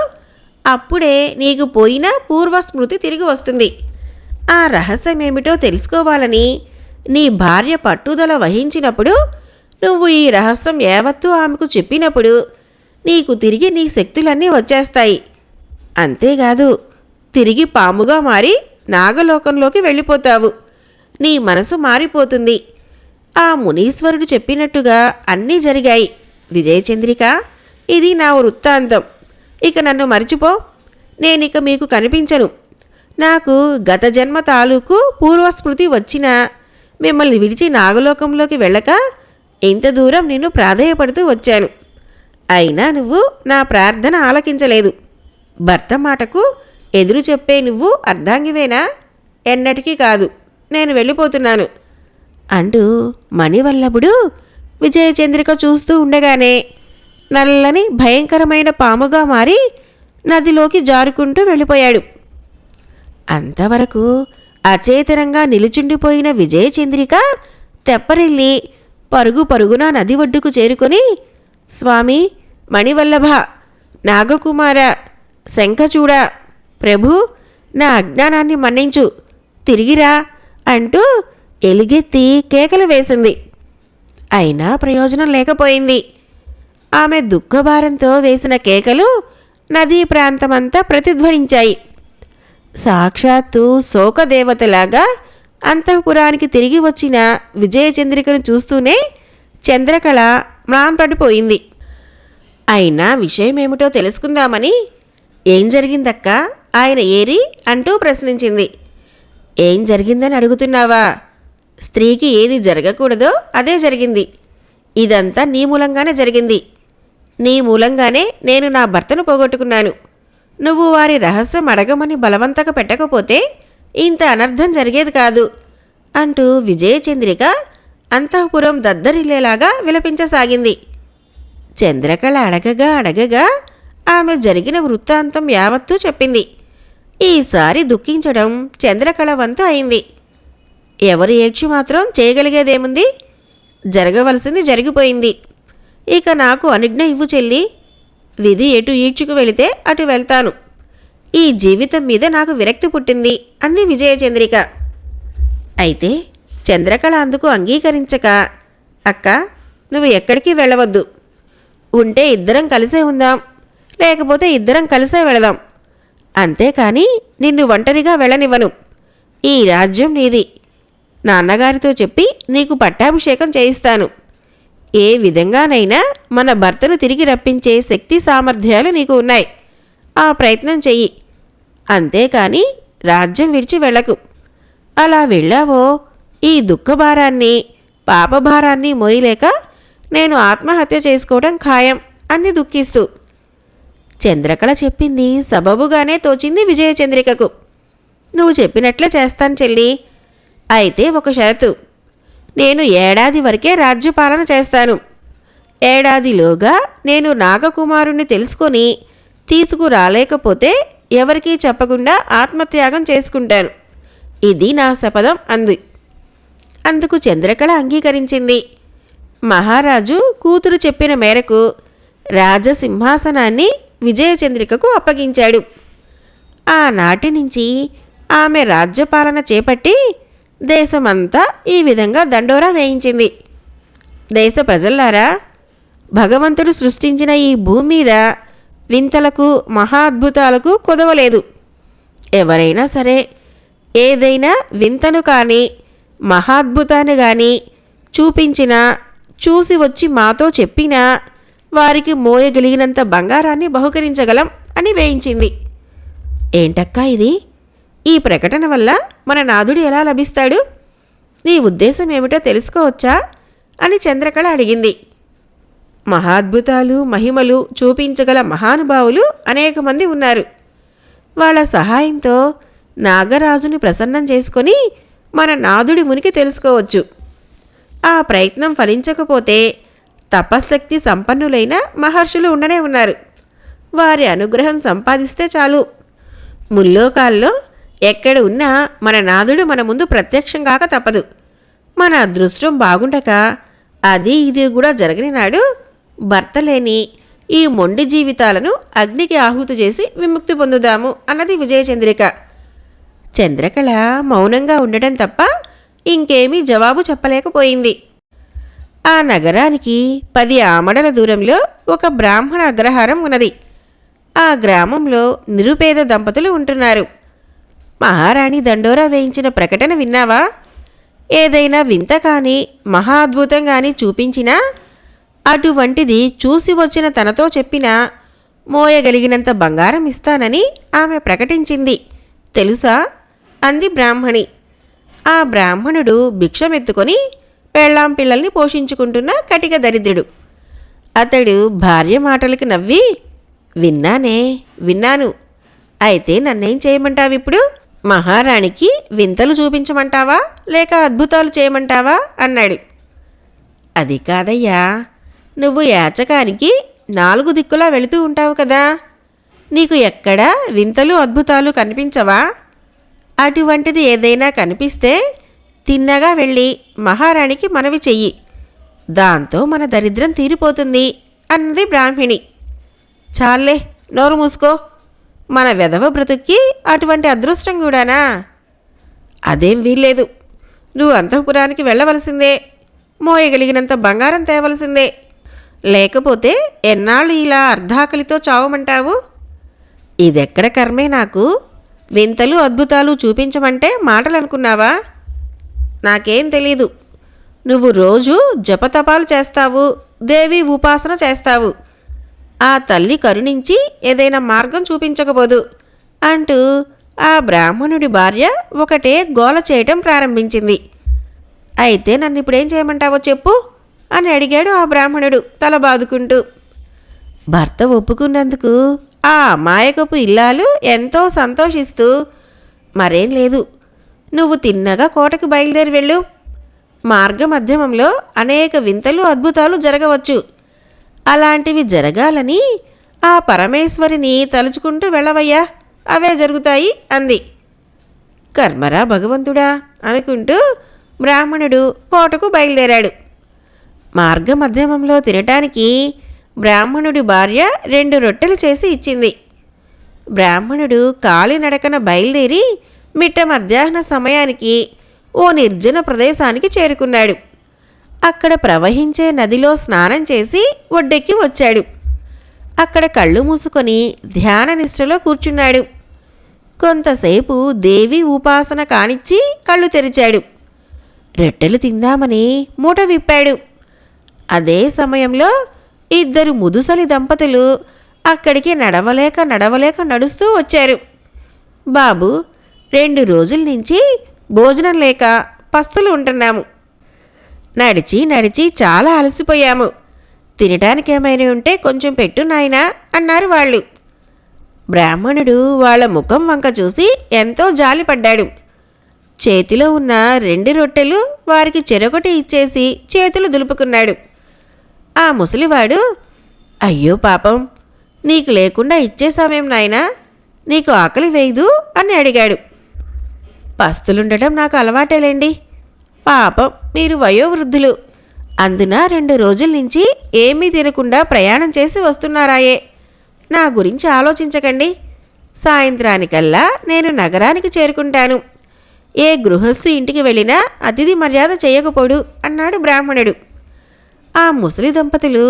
అప్పుడే నీకు పోయిన పూర్వస్మృతి తిరిగి వస్తుంది. ఆ రహస్యమేమిటో తెలుసుకోవాలని నీ భార్య పట్టుదల వహించినప్పుడు, నువ్వు ఈ రహస్యం యావత్తూ ఆమెకు చెప్పినప్పుడు నీకు తిరిగి నీ శక్తులన్నీ వచ్చేస్తాయి. అంతేకాదు, తిరిగి పాముగా మారి నాగలోకంలోకి వెళ్ళిపోతావు. నీ మనసు మారిపోతుంది. ఆ మునీశ్వరుడు చెప్పినట్టుగా అన్నీ జరిగాయి. విజయచంద్రిక, ఇది నా వృత్తాంతం. ఇక నన్ను మర్చిపో. నేనిక మీకు కనిపించను. నాకు గత జన్మ తాలూకు పూర్వస్మృతి వచ్చినా మిమ్మల్ని విడిచి నాగలోకంలోకి వెళ్ళక ఇంత దూరం నిన్ను ప్రాధేయపడుతూ వచ్చాను. అయినా నువ్వు నా ప్రార్థన ఆలకించలేదు. భర్త మాటకు ఎదురు చెప్పే నువ్వు అర్ధాంగివేనా? ఎన్నటికీ కాదు. నేను వెళ్ళిపోతున్నాను అంటూ మణివల్లభుడు విజయచంద్రిక చూస్తూ ఉండగానే నల్లని భయంకరమైన పాముగా మారి నదిలోకి జారుకుంటూ వెళ్ళిపోయాడు. అంతవరకు అచేతనంగా నిలుచుండిపోయిన విజయచంద్రిక తెప్పరిల్లి పరుగు పరుగున నది ఒడ్డుకు చేరుకొని, స్వామి, మణివల్లభ, నాగకుమార, శంఖచూడ, ప్రభు, నా అజ్ఞానాన్ని మన్నించు, తిరిగిరా అంటూ ఎలుగెత్తి కేకలు వేసింది. అయినా ప్రయోజనం లేకపోయింది. ఆమె దుఃఖభారంతో వేసిన కేకలు నదీ ప్రాంతమంతా ప్రతిధ్వనించాయి. సాక్షాత్తు శోకదేవతలాగా అంతఃపురానికి తిరిగి వచ్చిన విజయచంద్రికను చూస్తూనే చంద్రకళ మ్లాన్పడిపోయింది. అయినా విషయమేమిటో తెలుసుకుందామని, ఏం జరిగిందక్కా, ఆయన ఏరి అంటూ ప్రశ్నించింది. ఏం జరిగిందని అడుగుతున్నావా? స్త్రీకి ఏది జరగకూడదో అదే జరిగింది. ఇదంతా నీ మూలంగానే జరిగింది. నీ మూలంగానే నేను నా భర్తను పోగొట్టుకున్నాను. నువ్వు వారి రహస్యం అడగమని బలవంతగా పెట్టకపోతే ఇంత అనర్థం జరిగేది కాదు అంటూ విజయచంద్రిక అంతఃపురం దద్దరిల్లేలాగా విలపించసాగింది. చంద్రకళ అడగగా ఆమె జరిగిన వృత్తాంతం యావత్తూ చెప్పింది. ఈసారి దుఃఖించడం చంద్రకళ వంతు అయింది. ఎవరు ఏడ్చి మాత్రం చేయగలిగేదేముంది? జరగవలసింది జరిగిపోయింది. ఇక నాకు అనుజ్ఞ ఇవ్వు చెల్లి. విధి ఎటు ఈడ్చుకు వెళితే అటు వెళ్తాను. ఈ జీవితం మీద నాకు విరక్తి పుట్టింది అంది విజయచంద్రిక. అయితే చంద్రకళ అందుకు అంగీకరించక, అక్క, నువ్వు ఎక్కడికి వెళ్ళవద్దు. ఉంటే ఇద్దరం కలిసే ఉందాం, లేకపోతే ఇద్దరం కలిసే వెళదాం. అంతేకాని నిన్ను ఒంటరిగా వెళ్ళనివ్వను. ఈ రాజ్యం నీది. నాన్నగారితో చెప్పి నీకు పట్టాభిషేకం చేయిస్తాను. ఏ విధంగానైనా మన భర్తను తిరిగి రప్పించే శక్తి సామర్థ్యాలు నీకు ఉన్నాయి. ఆ ప్రయత్నం చెయ్యి. అంతేకాని రాజ్యం విడిచి వెళ్ళకు. అలా వెళ్ళావో ఈ దుఃఖభారాన్ని, పాపభారాన్ని మోయలేక నేను ఆత్మహత్య చేసుకోవడం ఖాయం అంది దుఃఖిస్తూ. చంద్రకళ చెప్పింది సబబుగానే తోచింది విజయచంద్రికకు. నువ్వు చెప్పినట్లే చేస్తాను చెల్లి. అయితే ఒక షరతు. నేను ఏడాది వరకే రాజ్యపాలన చేస్తాను. ఏడాదిలోగా నేను నాగకుమారుణ్ణి తెలుసుకొని తీసుకురాలేకపోతే ఎవరికీ చెప్పకుండా ఆత్మత్యాగం చేసుకుంటాను. ఇది నా శపథం అంది. అందుకు చంద్రకళ అంగీకరించింది. మహారాజు కూతురు చెప్పిన మేరకు రాజసింహాసనాన్ని విజయచంద్రికకు అప్పగించాడు. ఆనాటి నుంచి ఆమె రాజ్యపాలన చేపట్టి దేశమంతా ఈ విధంగా దండోరా వేయించింది. దేశ ప్రజల్లారా, భగవంతుడు సృష్టించిన ఈ భూమి మీద వింతలకు, మహా అద్భుతాలకు కొదవలేదు. ఎవరైనా సరే ఏదైనా వింతను కానీ మహాద్భుతాన్ని కానీ చూపించినా, చూసి వచ్చి మాతో చెప్పినా వారికి మోయగలిగినంత బంగారాన్ని బహుకరించగలం అని వేయించింది. ఏంటక్కా ఇది? ఈ ప్రకటన వల్ల మన నాథుడు ఎలా లభిస్తాడు? నీ ఉద్దేశం ఏమిటో తెలుసుకోవచ్చా అని చంద్రకళ అడిగింది. మహాద్భుతాలు, మహిమలు చూపించగల మహానుభావులు అనేక మంది ఉన్నారు. వాళ్ళ సహాయంతో నాగరాజుని ప్రసన్నం చేసుకొని మన నాదుడి ఉనికి తెలుసుకోవచ్చు. ఆ ప్రయత్నం ఫలించకపోతే తపశక్తి సంపన్నులైన మహర్షులు ఉండనే ఉన్నారు. వారి అనుగ్రహం సంపాదిస్తే చాలు. ముల్లోకాల్లో ఎక్కడ ఉన్నా మన నాదుడు మన ముందు ప్రత్యక్షం కాక తప్పదు. మన అదృష్టం బాగుండక అది ఇది కూడా జరగని నాడు భర్త లేని ఈ మొండి జీవితాలను అగ్నికి ఆహుతి చేసి విముక్తి పొందుదాము అన్నది విజయచంద్రిక. చంద్రకళ మౌనంగా ఉండటం తప్ప ఇంకేమీ జవాబు చెప్పలేకపోయింది. ఆ నగరానికి 10 ఆమడల దూరంలో ఒక బ్రాహ్మణ అగ్రహారం ఉన్నది. ఆ గ్రామంలో నిరుపేద దంపతులు ఉంటున్నారు. మహారాణి దండోరా వేయించిన ప్రకటన విన్నావా? ఏదైనా వింత కానీ మహా అద్భుతం కానీ చూపించినా అటువంటిది చూసి వచ్చిన తనతో చెప్పినా మోయగలిగినంత బంగారం ఇస్తానని ఆమె ప్రకటించింది తెలుసా అంది బ్రాహ్మణి. ఆ బ్రాహ్మణుడు భిక్షమెత్తుకొని పెళ్ళాం పిల్లల్ని పోషించుకుంటున్న కటిక దరిద్రుడు. అతడు భార్య మాటలకు నవ్వి, విన్నాను. అయితే నన్నేం చేయమంటావిప్పుడు? మహారాణికి వింతలు చూపించమంటావా లేక అద్భుతాలు చేయమంటావా అన్నాడు. అది కాదయ్యా, నువ్వు యాచకానికి 4 దిక్కులా వెళుతూ ఉంటావు కదా, నీకు ఎక్కడా వింతలు అద్భుతాలు కనిపించవా? అటువంటిది ఏదైనా కనిపిస్తే తిన్నగా వెళ్ళి మహారాణికి మనవి చెయ్యి. దాంతో మన దరిద్రం తీరిపోతుంది అన్నది బ్రాహ్మిణి. చాలే, నోరు మూసుకో. మన వెధవ బ్రతుక్కి అటువంటి అదృష్టం కూడానా? అదేం వీల్లేదు. నువ్వు అంతఃపురానికి వెళ్ళవలసిందే. మోయగలిగినంత బంగారం తేవలసిందే. లేకపోతే ఎన్నాళ్ళు ఇలా అర్ధాకలితో చావమంటావు? ఇదెక్కడ కర్మే నాకు? వింతలు అద్భుతాలు చూపించమంటే మాటలు అనుకున్నావా? నాకేం తెలీదు. నువ్వు రోజు జపతపాలు చేస్తావు, దేవి ఉపాసన చేస్తావు. ఆ తల్లి కరుణించి ఏదైనా మార్గం చూపించకపోదు అంటూ ఆ బ్రాహ్మణుడి భార్య ఒకటే గోల చేయటం ప్రారంభించింది. అయితే నన్ను ఇప్పుడేం చేయమంటావో చెప్పు అని అడిగాడు ఆ బ్రాహ్మణుడు తల బాదుకుంటూ. భర్త ఒప్పుకున్నందుకు ఆ అమాయకపు ఇల్లాలు ఎంతో సంతోషిస్తూ, మరేం లేదు, నువ్వు తిన్నగా కోటకు బయలుదేరి వెళ్ళు. మార్గమధ్యమంలో అనేక వింతలు అద్భుతాలు జరగవచ్చు. అలాంటివి జరగాలని ఆ పరమేశ్వరిని తలుచుకుంటూ వెళ్ళవయ్యా, అవే జరుగుతాయి అంది. కర్మరా భగవంతుడా అనుకుంటూ బ్రాహ్మణుడు కోటకు బయలుదేరాడు. మార్గమధ్యమంలో తినటానికి బ్రాహ్మణుడి భార్య 2 రొట్టెలు చేసి ఇచ్చింది. బ్రాహ్మణుడు కాలినడకన బయలుదేరి మిట్ట మధ్యాహ్న సమయానికి ఓ నిర్జన ప్రదేశానికి చేరుకున్నాడు. అక్కడ ప్రవహించే నదిలో స్నానం చేసి ఒడ్డెక్కి వచ్చాడు. అక్కడ కళ్ళు మూసుకొని ధ్యాన నిష్ఠలో కూర్చున్నాడు. కొంతసేపు దేవి ఉపాసన కానిచ్చి కళ్ళు తెరిచాడు. రొట్టెలు తిందామని మూట విప్పాడు. అదే సమయంలో 2 ముదుసలి దంపతులు అక్కడికి నడవలేక నడుస్తూ వచ్చారు. బాబు, 2 రోజుల నుంచి భోజనం లేక పస్తులు ఉంటున్నాము. నడిచి చాలా అలసిపోయాము. తినడానికి ఏమైనా ఉంటే కొంచెం పెట్టు నాయనా అన్నారు వాళ్ళు. బ్రాహ్మణుడు వాళ్ళ ముఖం వంక చూసి ఎంతో జాలిపడ్డాడు. చేతిలో ఉన్న 2 రొట్టెలు వారికి చెరొకటి ఇచ్చేసి చేతులు దులుపుకున్నాడు. ఆ ముసలివాడు, అయ్యో పాపం, నీకు లేకుండా ఇచ్చేసామేం నాయనా, నీకు ఆకలి వేయదు అని అడిగాడు. పస్తులుండటం నాకు అలవాటేలేండి. పాపం, మీరు వయోవృద్ధులు. అందున 2 రోజుల నుంచి ఏమీ తినకుండా ప్రయాణం చేసి వస్తున్నారాయే. నా గురించి ఆలోచించకండి. సాయంత్రానికల్లా నేను నగరానికి చేరుకుంటాను. ఏ గృహస్థు ఇంటికి వెళ్ళినా అతిథి మర్యాద చేయకపోడు అన్నాడు బ్రాహ్మణుడు. ఆ ముసలి దంపతులు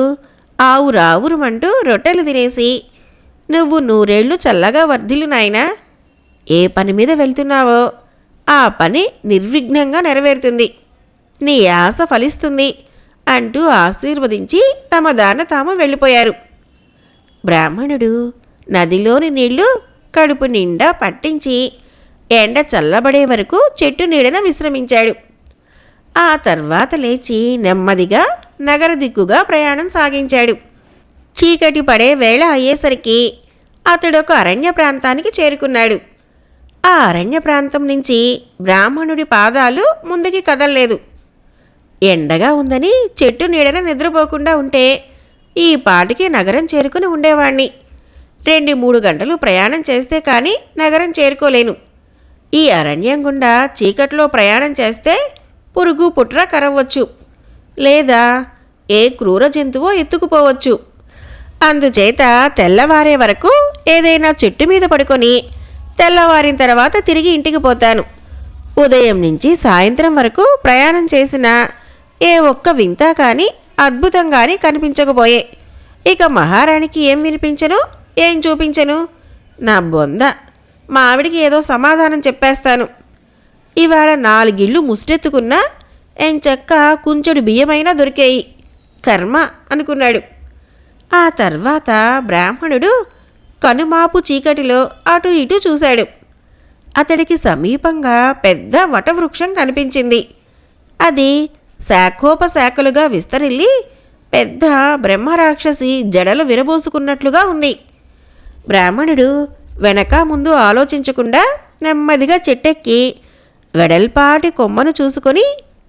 ఆవురావురుమంటూ రొట్టెలు తినేసి, నువ్వు 100 ఏళ్ళు చల్లగా వర్ధిల్లు నాయనా. ఏ పని మీద వెళ్తున్నావో ఆ పని నిర్విఘ్నంగా నెరవేరుతుంది. నీ ఆశ ఫలిస్తుంది అంటూ ఆశీర్వదించి తమ దాన తాము వెళ్ళిపోయారు. బ్రాహ్మణుడు నదిలోని నీళ్లు కడుపు నిండా పట్టించి ఎండ చల్లబడే వరకు చెట్టు నీడన విశ్రమించాడు. ఆ తర్వాత లేచి నెమ్మదిగా నగర దిక్కుగా ప్రయాణం సాగించాడు. చీకటి పడే వేళ అయ్యేసరికి అతడొక అరణ్య ప్రాంతానికి చేరుకున్నాడు. ఆ అరణ్య ప్రాంతం నుంచి బ్రాహ్మణుడి పాదాలు ముందుకి కదల్లేదు. ఎండగా ఉందని చెట్టు నీడన నిద్రపోకుండా ఉంటే ఈ పాటికి నగరం చేరుకుని ఉండేవాణ్ణి. 2-3 గంటలు ప్రయాణం చేస్తే కానీ నగరం చేరుకోలేను. ఈ అరణ్యం గుండా చీకట్లో ప్రయాణం చేస్తే పురుగు పుట్ర కరవచ్చు, లేదా ఏ క్రూర జంతువో ఎత్తుకుపోవచ్చు. అందుచేత తెల్లవారే వరకు ఏదైనా చెట్టు మీద పడుకొని తెల్లవారిన తర్వాత తిరిగి ఇంటికి పోతాను. ఉదయం నుంచి సాయంత్రం వరకు ప్రయాణం చేసిన ఏ ఒక్క వింత కానీ అద్భుతం కానీ కనిపించకపోయే ఇక మహారాణికి ఏం వినిపించను, ఏం చూపించను? నా బొంద, మా ఆవిడికి ఏదో సమాధానం చెప్పేస్తాను. ఇవాళ 4 ఇళ్ళు ముష్టెత్తుకున్నా ఎంచక్క కుంచెడు బియ్యమైనా దొరికేయి. కర్మ అనుకున్నాడు. ఆ తర్వాత బ్రాహ్మణుడు కనుమాపు చీకటిలో అటు ఇటు చూశాడు. అతడికి సమీపంగా పెద్ద వటవృక్షం కనిపించింది. అది శాఖోపశాఖలుగా విస్తరిల్లి పెద్ద బ్రహ్మరాక్షసి జడలు విరబోసుకున్నట్లుగా ఉంది. బ్రాహ్మణుడు వెనక ముందు ఆలోచించకుండా నెమ్మదిగా చెట్టెక్కి వెడల్పాటి కొమ్మను చూసుకొని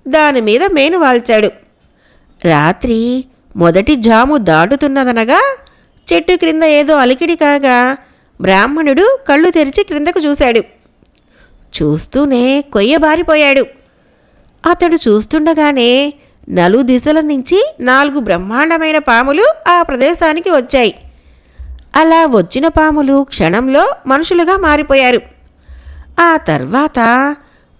దానిమీద మేను వాల్చాడు. రాత్రి మొదటి జాము దాటుతున్నదనగా చెట్టు క్రింద ఏదో అలికిడి కాగా బ్రాహ్మణుడు కళ్ళు తెరిచి క్రిందకు చూశాడు. చూస్తూనే కొయ్యబారిపోయాడు. అతడు చూస్తుండగానే నలుదిశల నుంచి 4 బ్రహ్మాండమైన పాములు ఆ ప్రదేశానికి వచ్చాయి. అలా వచ్చిన పాములు క్షణంలో మనుషులుగా మారిపోయారు. ఆ తర్వాత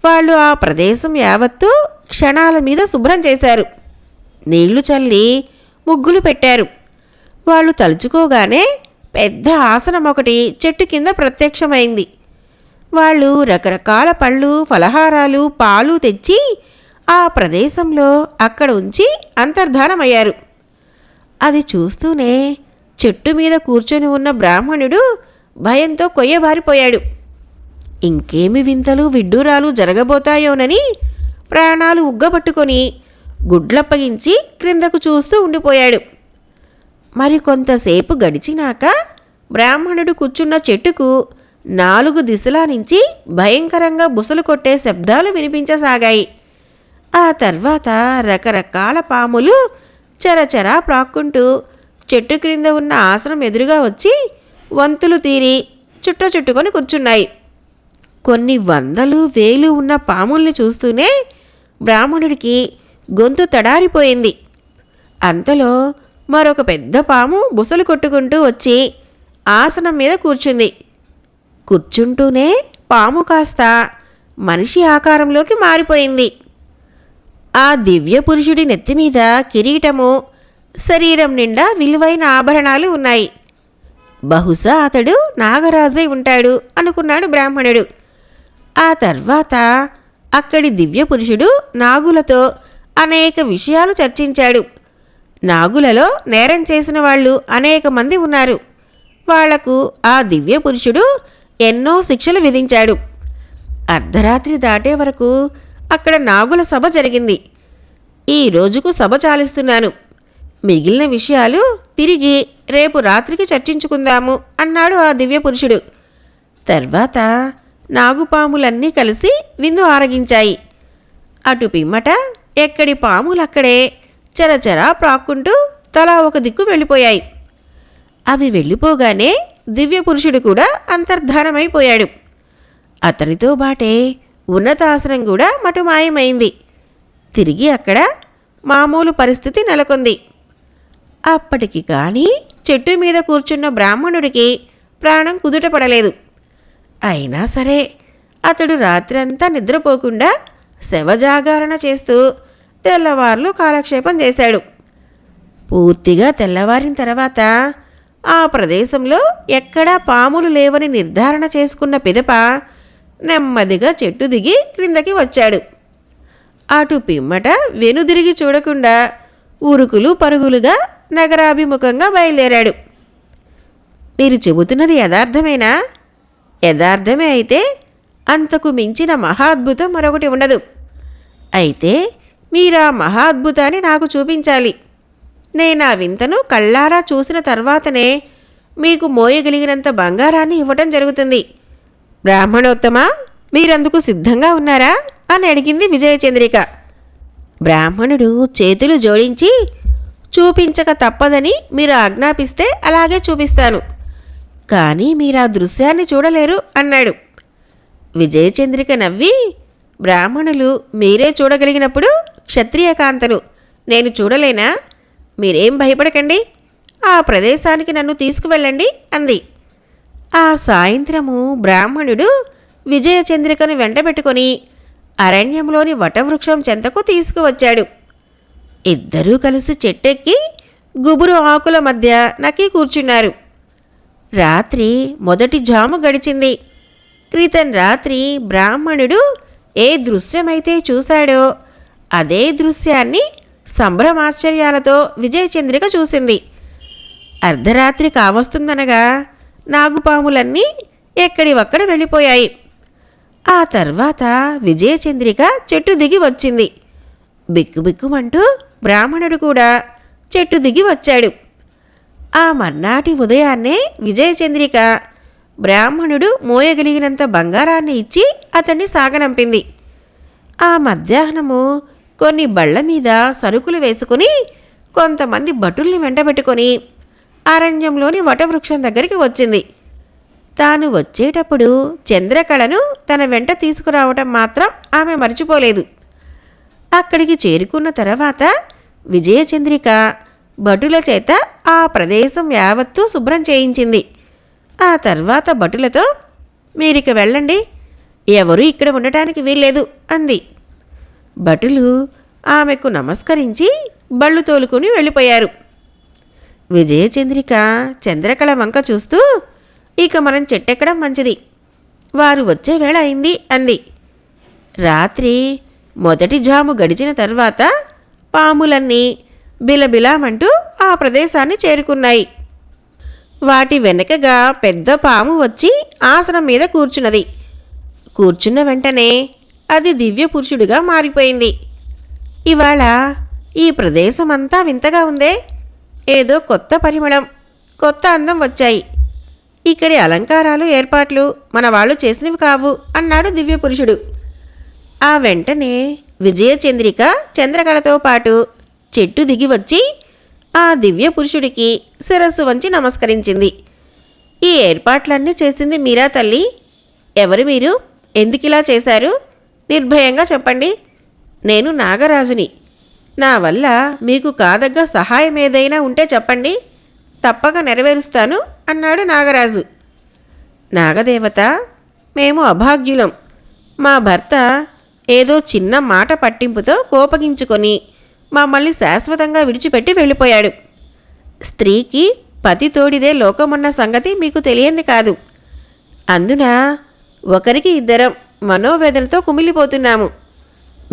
వాళ్ళు ఆ ప్రదేశం యావత్తూ క్షణాల మీద శుభ్రం చేశారు. నీళ్లు చల్లి ముగ్గులు పెట్టారు. వాళ్ళు తలుచుకోగానే పెద్ద ఆసనం ఒకటి చెట్టు కింద ప్రత్యక్షమైంది. వాళ్ళు రకరకాల పళ్ళు, ఫలహారాలు, పాలు తెచ్చి ఆ ప్రదేశంలో అక్కడ ఉంచి అంతర్ధానమయ్యారు. అది చూస్తూనే చెట్టు మీద కూర్చొని ఉన్న బ్రాహ్మణుడు భయంతో కొయ్యబారిపోయాడు. ఇంకేమి వింతలు విడ్డూరాలు జరగబోతాయోనని ప్రాణాలు ఉగ్గబట్టుకొని గుడ్లప్పగించి క్రిందకు చూస్తూ ఉండిపోయాడు. మరికొంతసేపు గడిచినాక బ్రాహ్మణుడు కూర్చున్న చెట్టుకు 4 దిశల నుంచి భయంకరంగా బుసలు కొట్టే శబ్దాలు వినిపించసాగాయి. ఆ తర్వాత రకరకాల పాములు చెరచెరా ప్రాక్కుంటూ చెట్టు క్రింద ఉన్న ఆసనం ఎదురుగా వచ్చి వంతులు తీరి చుట్టుకొని కూర్చున్నాయి. కొన్ని 100,000 ఉన్న పాముల్ని చూస్తూనే బ్రాహ్మణుడికి గొంతు తడారిపోయింది. అంతలో మరొక పెద్ద పాము బుసలు కొట్టుకుంటూ వచ్చి ఆసనం మీద కూర్చుంది. కూర్చుంటూనే పాము కాస్త మనిషి ఆకారంలోకి మారిపోయింది. ఆ దివ్య పురుషుడి నెత్తిమీద కిరీటము, శరీరం నిండా విలువైన ఆభరణాలు ఉన్నాయి. బహుశా అతడు నాగరాజై ఉంటాడు అనుకున్నాడు బ్రాహ్మణుడు. ఆ తర్వాత అక్కడి దివ్య పురుషుడు నాగులతో అనేక విషయాలు చర్చించాడు. నాగులలో నేరం చేసిన వాళ్ళు అనేక మంది ఉన్నారు. వాళ్లకు ఆ దివ్య పురుషుడు ఎన్నో శిక్షలు విధించాడు. అర్ధరాత్రి దాటే వరకు అక్కడ నాగుల సభ జరిగింది. ఈ రోజుకు సభ చాలిస్తున్నాను. మిగిలిన విషయాలు తిరిగి రేపు రాత్రికి చర్చించుకుందాము అన్నాడు ఆ దివ్య పురుషుడు. తర్వాత నాగుపాములన్నీ కలిసి విందు ఆరగించాయి. అటు పిమ్మట ఎక్కడి పాములక్కడే చెరచెరా ప్రాక్కుంటూ తలా ఒక దిక్కు వెళ్ళిపోయాయి. అవి వెళ్ళిపోగానే దివ్య పురుషుడు కూడా అంతర్ధానమైపోయాడు. అతనితో బాటే ఉన్నతాసనం కూడా మటుమాయమైంది. తిరిగి అక్కడ మామూలు పరిస్థితి నెలకొంది. అప్పటికి కానీ చెట్టు మీద కూర్చున్న బ్రాహ్మణుడికి ప్రాణం కుదుటపడలేదు. అయినా సరే అతడు రాత్రంతా నిద్రపోకుండా శవజాగరణ చేస్తూ తెల్లవార్లు కాలక్షేపం చేశాడు. పూర్తిగా తెల్లవారిన తర్వాత ఆ ప్రదేశంలో ఎక్కడా పాములు లేవని నిర్ధారణ చేసుకున్న పిదప నెమ్మదిగా చెట్టు దిగి క్రిందకి వచ్చాడు. అటు పిమ్మట వెనుదిరిగి చూడకుండా ఉరుకులు పరుగులుగా నగరాభిముఖంగా బయలుదేరాడు. మీరు చెబుతున్నది యథార్థమేనా? యథార్థమే అయితే అంతకు మించిన మహాద్భుతం మరొకటి ఉండదు. అయితే మీరా మహాద్భుతాన్ని నాకు చూపించాలి. నేనా వింతను కళ్ళారా చూసిన తర్వాతనే మీకు మోయగలిగినంత బంగారాన్ని ఇవ్వటం జరుగుతుంది. బ్రాహ్మణోత్తమా, మీరందుకు సిద్ధంగా ఉన్నారా అని అడిగింది విజయచంద్రిక. బ్రాహ్మణుడు చేతులు జోడించి, చూపించక తప్పదని మీరు ఆజ్ఞాపిస్తే అలాగే చూపిస్తాను, కానీ మీరా దృశ్యాన్ని చూడలేరు అన్నాడు. విజయచంద్రిక నవ్వి, బ్రాహ్మణులు మీరే చూడగలిగినప్పుడు క్షత్రియకాంతలు నేను చూడలేనా? మీరేం భయపడకండి, ఆ ప్రదేశానికి నన్ను తీసుకువెళ్ళండి అంది. ఆ సాయంత్రము బ్రాహ్మణుడు విజయచంద్రికను వెంటబెట్టుకొని అరణ్యంలోని వటవృక్షం చెంతకు తీసుకువచ్చాడు. ఇద్దరూ కలిసి చెట్టెక్కి గుబురు ఆకుల మధ్య నక్కి కూర్చున్నారు. రాత్రి మొదటి జాము గడిచింది. క్రితం రాత్రి బ్రాహ్మణుడు ఏ దృశ్యమైతే చూశాడో అదే దృశ్యాన్ని సంభ్రమాశ్చర్యాలతో విజయచంద్రిక చూసింది. అర్ధరాత్రి కావస్తుందనగా నాగుపాములన్నీ ఎక్కడివక్కడ వెళ్ళిపోయాయి. ఆ తర్వాత విజయచంద్రిక చెట్టు దిగి వచ్చింది. బిక్కుబిక్కుమంటూ బ్రాహ్మణుడు కూడా చెట్టు దిగి వచ్చాడు. ఆ మర్నాటి ఉదయాన్నే విజయచంద్రిక బ్రాహ్మణుడు మోయగలిగినంత బంగారాన్ని ఇచ్చి అతన్ని సాగనంపింది. ఆ మధ్యాహ్నము కొన్ని బళ్ల మీద సరుకులు వేసుకుని కొంతమంది భటుల్ని వెంటబెట్టుకొని అరణ్యంలోని వటవృక్షం దగ్గరికి వచ్చింది. తాను వచ్చేటప్పుడు చంద్రకళను తన వెంట తీసుకురావటం మాత్రం ఆమె మర్చిపోలేదు. అక్కడికి చేరుకున్న తర్వాత విజయచంద్రిక భటుల చేత ఆ ప్రదేశం యావత్తూ శుభ్రం చేయించింది. ఆ తర్వాత భటులతో, మీరిక వెళ్ళండి, ఎవరూ ఇక్కడ ఉండటానికి వీల్లేదు అంది. భటులు ఆమెకు నమస్కరించి బళ్ళు తోలుకుని వెళ్ళిపోయారు. విజయచంద్రిక చంద్రకళ వంక చూస్తూ, ఇక మనం చెట్టెక్కడం మంచిది, వారు వచ్చే వేళ అయింది అంది. రాత్రి మొదటి జాము గడిచిన తర్వాత పాములన్నీ బిలబిలామంటూ ఆ ప్రదేశాన్ని చేరుకున్నాయి. వాటి వెనకగా పెద్ద పాము వచ్చి ఆసనం మీద కూర్చున్నది. కూర్చున్న వెంటనే అది దివ్య పురుషుడిగా మారిపోయింది. ఇవాళ ఈ ప్రదేశమంతా వింతగా ఉందే, ఏదో కొత్త పరిమళం, కొత్త అందం వచ్చాయి. ఇక్కడి అలంకారాలు ఏర్పాట్లు మన వాళ్ళు చేసినవి కావు అన్నాడు దివ్య పురుషుడు. ఆ వెంటనే విజయచంద్రిక చంద్రకళతో పాటు చెట్టు దిగి వచ్చి ఆ దివ్య పురుషుడికి శిరస్సు వంచి నమస్కరించింది. ఈ ఏర్పాట్లన్నీ చేసింది మీరా తల్లి? ఎవరు మీరు? ఎందుకిలా చేశారు? నిర్భయంగా చెప్పండి. నేను నాగరాజుని. నా వల్ల మీకు కాదగ్గ సహాయం ఏదైనా ఉంటే చెప్పండి, తప్పక నెరవేరుస్తాను అన్నాడు నాగరాజు. నాగదేవత, మేము అభాగ్యులం. మా భర్త ఏదో చిన్న మాట పట్టింపుతో కోపగించుకొని మమ్మల్ని శాశ్వతంగా విడిచిపెట్టి వెళ్ళిపోయాడు. స్త్రీకి పతి తోడిదే లోకమున్న సంగతి మీకు తెలియంది కాదు. అందున ఒకరికి ఇద్దరం మనోవేదనతో కుమిలిపోతున్నాము.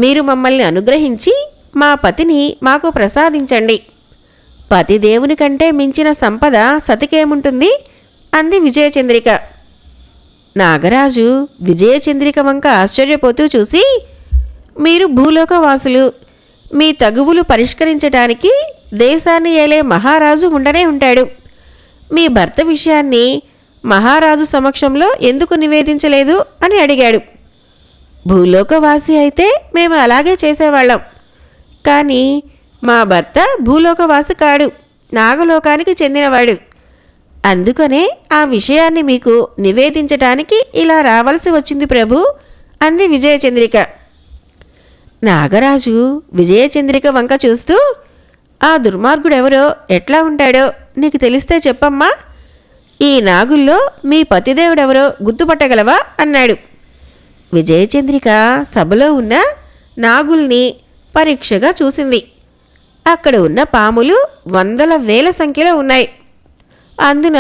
మీరు మమ్మల్ని అనుగ్రహించి మా పతిని మాకు ప్రసాదించండి. పతిదేవుని కంటే మించిన సంపద సతికేముంటుంది అంది విజయచంద్రిక. నాగరాజు విజయచంద్రిక వంక ఆశ్చర్యపోతూ చూసి, మీరు భూలోకవాసులు, మీ తగువులు పరిష్కరించడానికి దేశాన్ని ఏలే మహారాజు ఉండనే ఉంటాడు. మీ భర్త విషయాన్ని మహారాజు సమక్షంలో ఎందుకు నివేదించలేదు అని అడిగాడు. భూలోకవాసి అయితే మేము అలాగే చేసేవాళ్ళం, కానీ మా భర్త భూలోకవాసి కాడు, నాగలోకానికి చెందినవాడు. అందుకనే ఆ విషయాన్ని మీకు నివేదించటానికి ఇలా రావలసి వచ్చింది ప్రభు అంది విజయచంద్రిక. నాగరాజు విజయచంద్రిక వంక చూస్తూ, ఆ దుర్మార్గుడెవరో ఎట్లా ఉంటాడో నీకు తెలిస్తే చెప్పమ్మా. ఈ నాగుల్లో మీ పతిదేవుడెవరో గుర్తుపట్టగలవా అన్నాడు. విజయచంద్రిక సభలో ఉన్న నాగుల్ని పరీక్షగా చూసింది. అక్కడ ఉన్న పాములు వందల వేల సంఖ్యలో ఉన్నాయి. అందున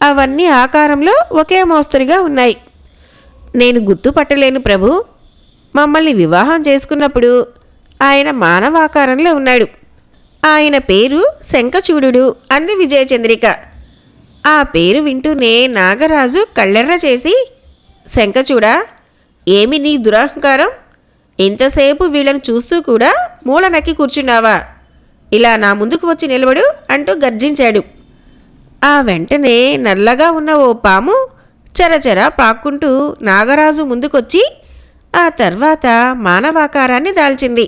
అవన్నీ ఆకారంలో ఒకే మోస్తరుగా ఉన్నాయి. నేను గుర్తుపట్టలేను ప్రభు. మమ్మల్ని వివాహం చేసుకున్నప్పుడు ఆయన మానవాకారంలో ఉన్నాడు. ఆయన పేరు శంఖచూడు అంది విజయచంద్రిక. ఆ పేరు వింటూనే నాగరాజు కళ్ళెర్ర చేసి, శంఖచూడా, ఏమి నీ దురహంకారం? ఇంతసేపు వీళ్ళను చూస్తూ కూడా మూల నక్కి కూర్చున్నావా? ఇలా నా ముందుకు వచ్చి నిలబడు అంటూ గర్జించాడు. ఆ వెంటనే నల్లగా ఉన్న ఓ పాము చరచర పాక్కుంటూ నాగరాజు ముందుకొచ్చి ఆ తర్వాత మానవాకారాన్ని దాల్చింది.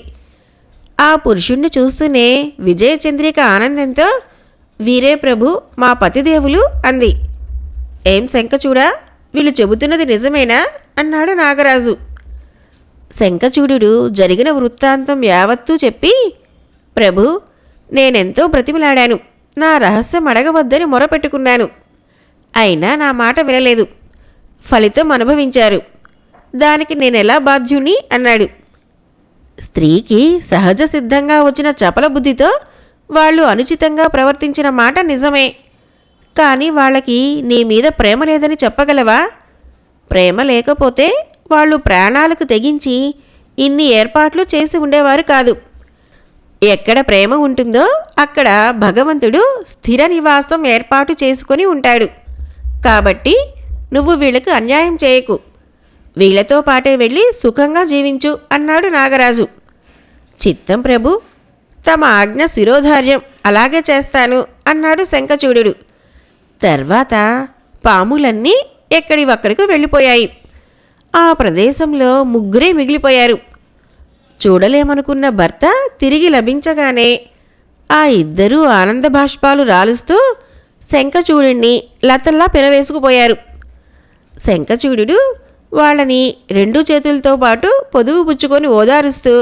ఆ పురుషుణ్ణి చూస్తూనే విజయచంద్రిక ఆనందంతో, వీరే ప్రభు, మా పతిదేవులు అంది. ఏం శంఖచూడా, వీళ్ళు చెబుతున్నది నిజమేనా అన్నాడు నాగరాజు. శంఖచూడు జరిగిన వృత్తాంతం యావత్తూ చెప్పి, ప్రభు, నేనెంతో బ్రతిమిలాడాను, నా రహస్యం అడగవద్దని మొరపెట్టుకున్నాను. అయినా నా మాట వినలేదు. ఫలితం అనుభవించారు. దానికి నేనెలా బాధ్యుణ్ణి అన్నాడు. స్త్రీకి సహజ సిద్ధంగా వచ్చిన చపల బుద్ధితో వాళ్ళు అనుచితంగా ప్రవర్తించిన మాట నిజమే. కానీ వాళ్ళకి నీ మీద ప్రేమ లేదని చెప్పగలవా? ప్రేమ లేకపోతే వాళ్ళు ప్రాణాలకు తెగించి ఇన్ని ఏర్పాట్లు చేసి ఉండేవారు కాదు. ఎక్కడ ప్రేమ ఉంటుందో అక్కడ భగవంతుడు స్థిర నివాసం ఏర్పాటు చేసుకొని ఉంటాడు. కాబట్టి నువ్వు వీళ్ళకు అన్యాయం చేయకు, వీళ్లతో పాటే వెళ్ళి సుఖంగా జీవించు అన్నాడు నాగరాజు. చిత్తం ప్రభు, తమ ఆజ్ఞ శిరోధార్యం, అలాగే చేస్తాను అన్నాడు శంఖచూడు. తర్వాత పాములన్నీ ఎక్కడివక్కడికి వెళ్ళిపోయాయి. ఆ ప్రదేశంలో ముగ్గురే మిగిలిపోయారు. చూడలేమనుకున్న భర్త తిరిగి లభించగానే ఆ ఇద్దరూ ఆనంద బాష్పాలు రాలుస్తూ శంఖచూడుణ్ణి లతల్లా పెనవేసుకుపోయారు. శంఖచూడు వాళ్ళని రెండు చేతులతో పాటు పొదువు పుచ్చుకొని ఓదారుస్తూ,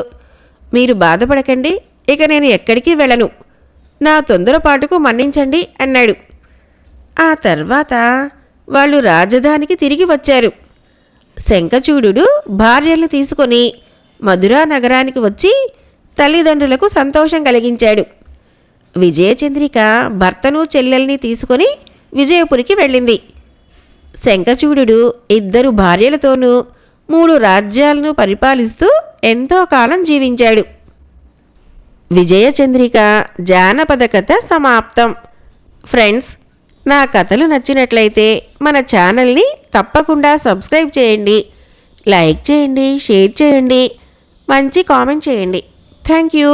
మీరు బాధపడకండి, ఇక నేను ఎక్కడికి వెళ్ళను, నా తొందరపాటుకు మన్నించండి అన్నాడు. ఆ తర్వాత వాళ్ళు రాజధానికి తిరిగి వచ్చారు. శంఖచూడు భార్యలను తీసుకొని మధురా నగరానికి వచ్చి తల్లిదండ్రులకు సంతోషం కలిగించాడు. విజయచంద్రిక భర్తను చెల్లెల్ని తీసుకొని విజయపురికి వెళ్ళింది. శంఖచూడు ఇద్దరు భార్యలతోనూ 3 రాజ్యాలను పరిపాలిస్తూ ఎంతో కాలం జీవించాడు. విజయచంద్రిక జానపద కథ సమాప్తం. ఫ్రెండ్స్, నా కథలు నచ్చినట్లయితే మన ఛానల్ని తప్పకుండా సబ్స్క్రైబ్ చేయండి, లైక్ చేయండి, షేర్ చేయండి, మంచి కామెంట్ చేయండి. Thank you.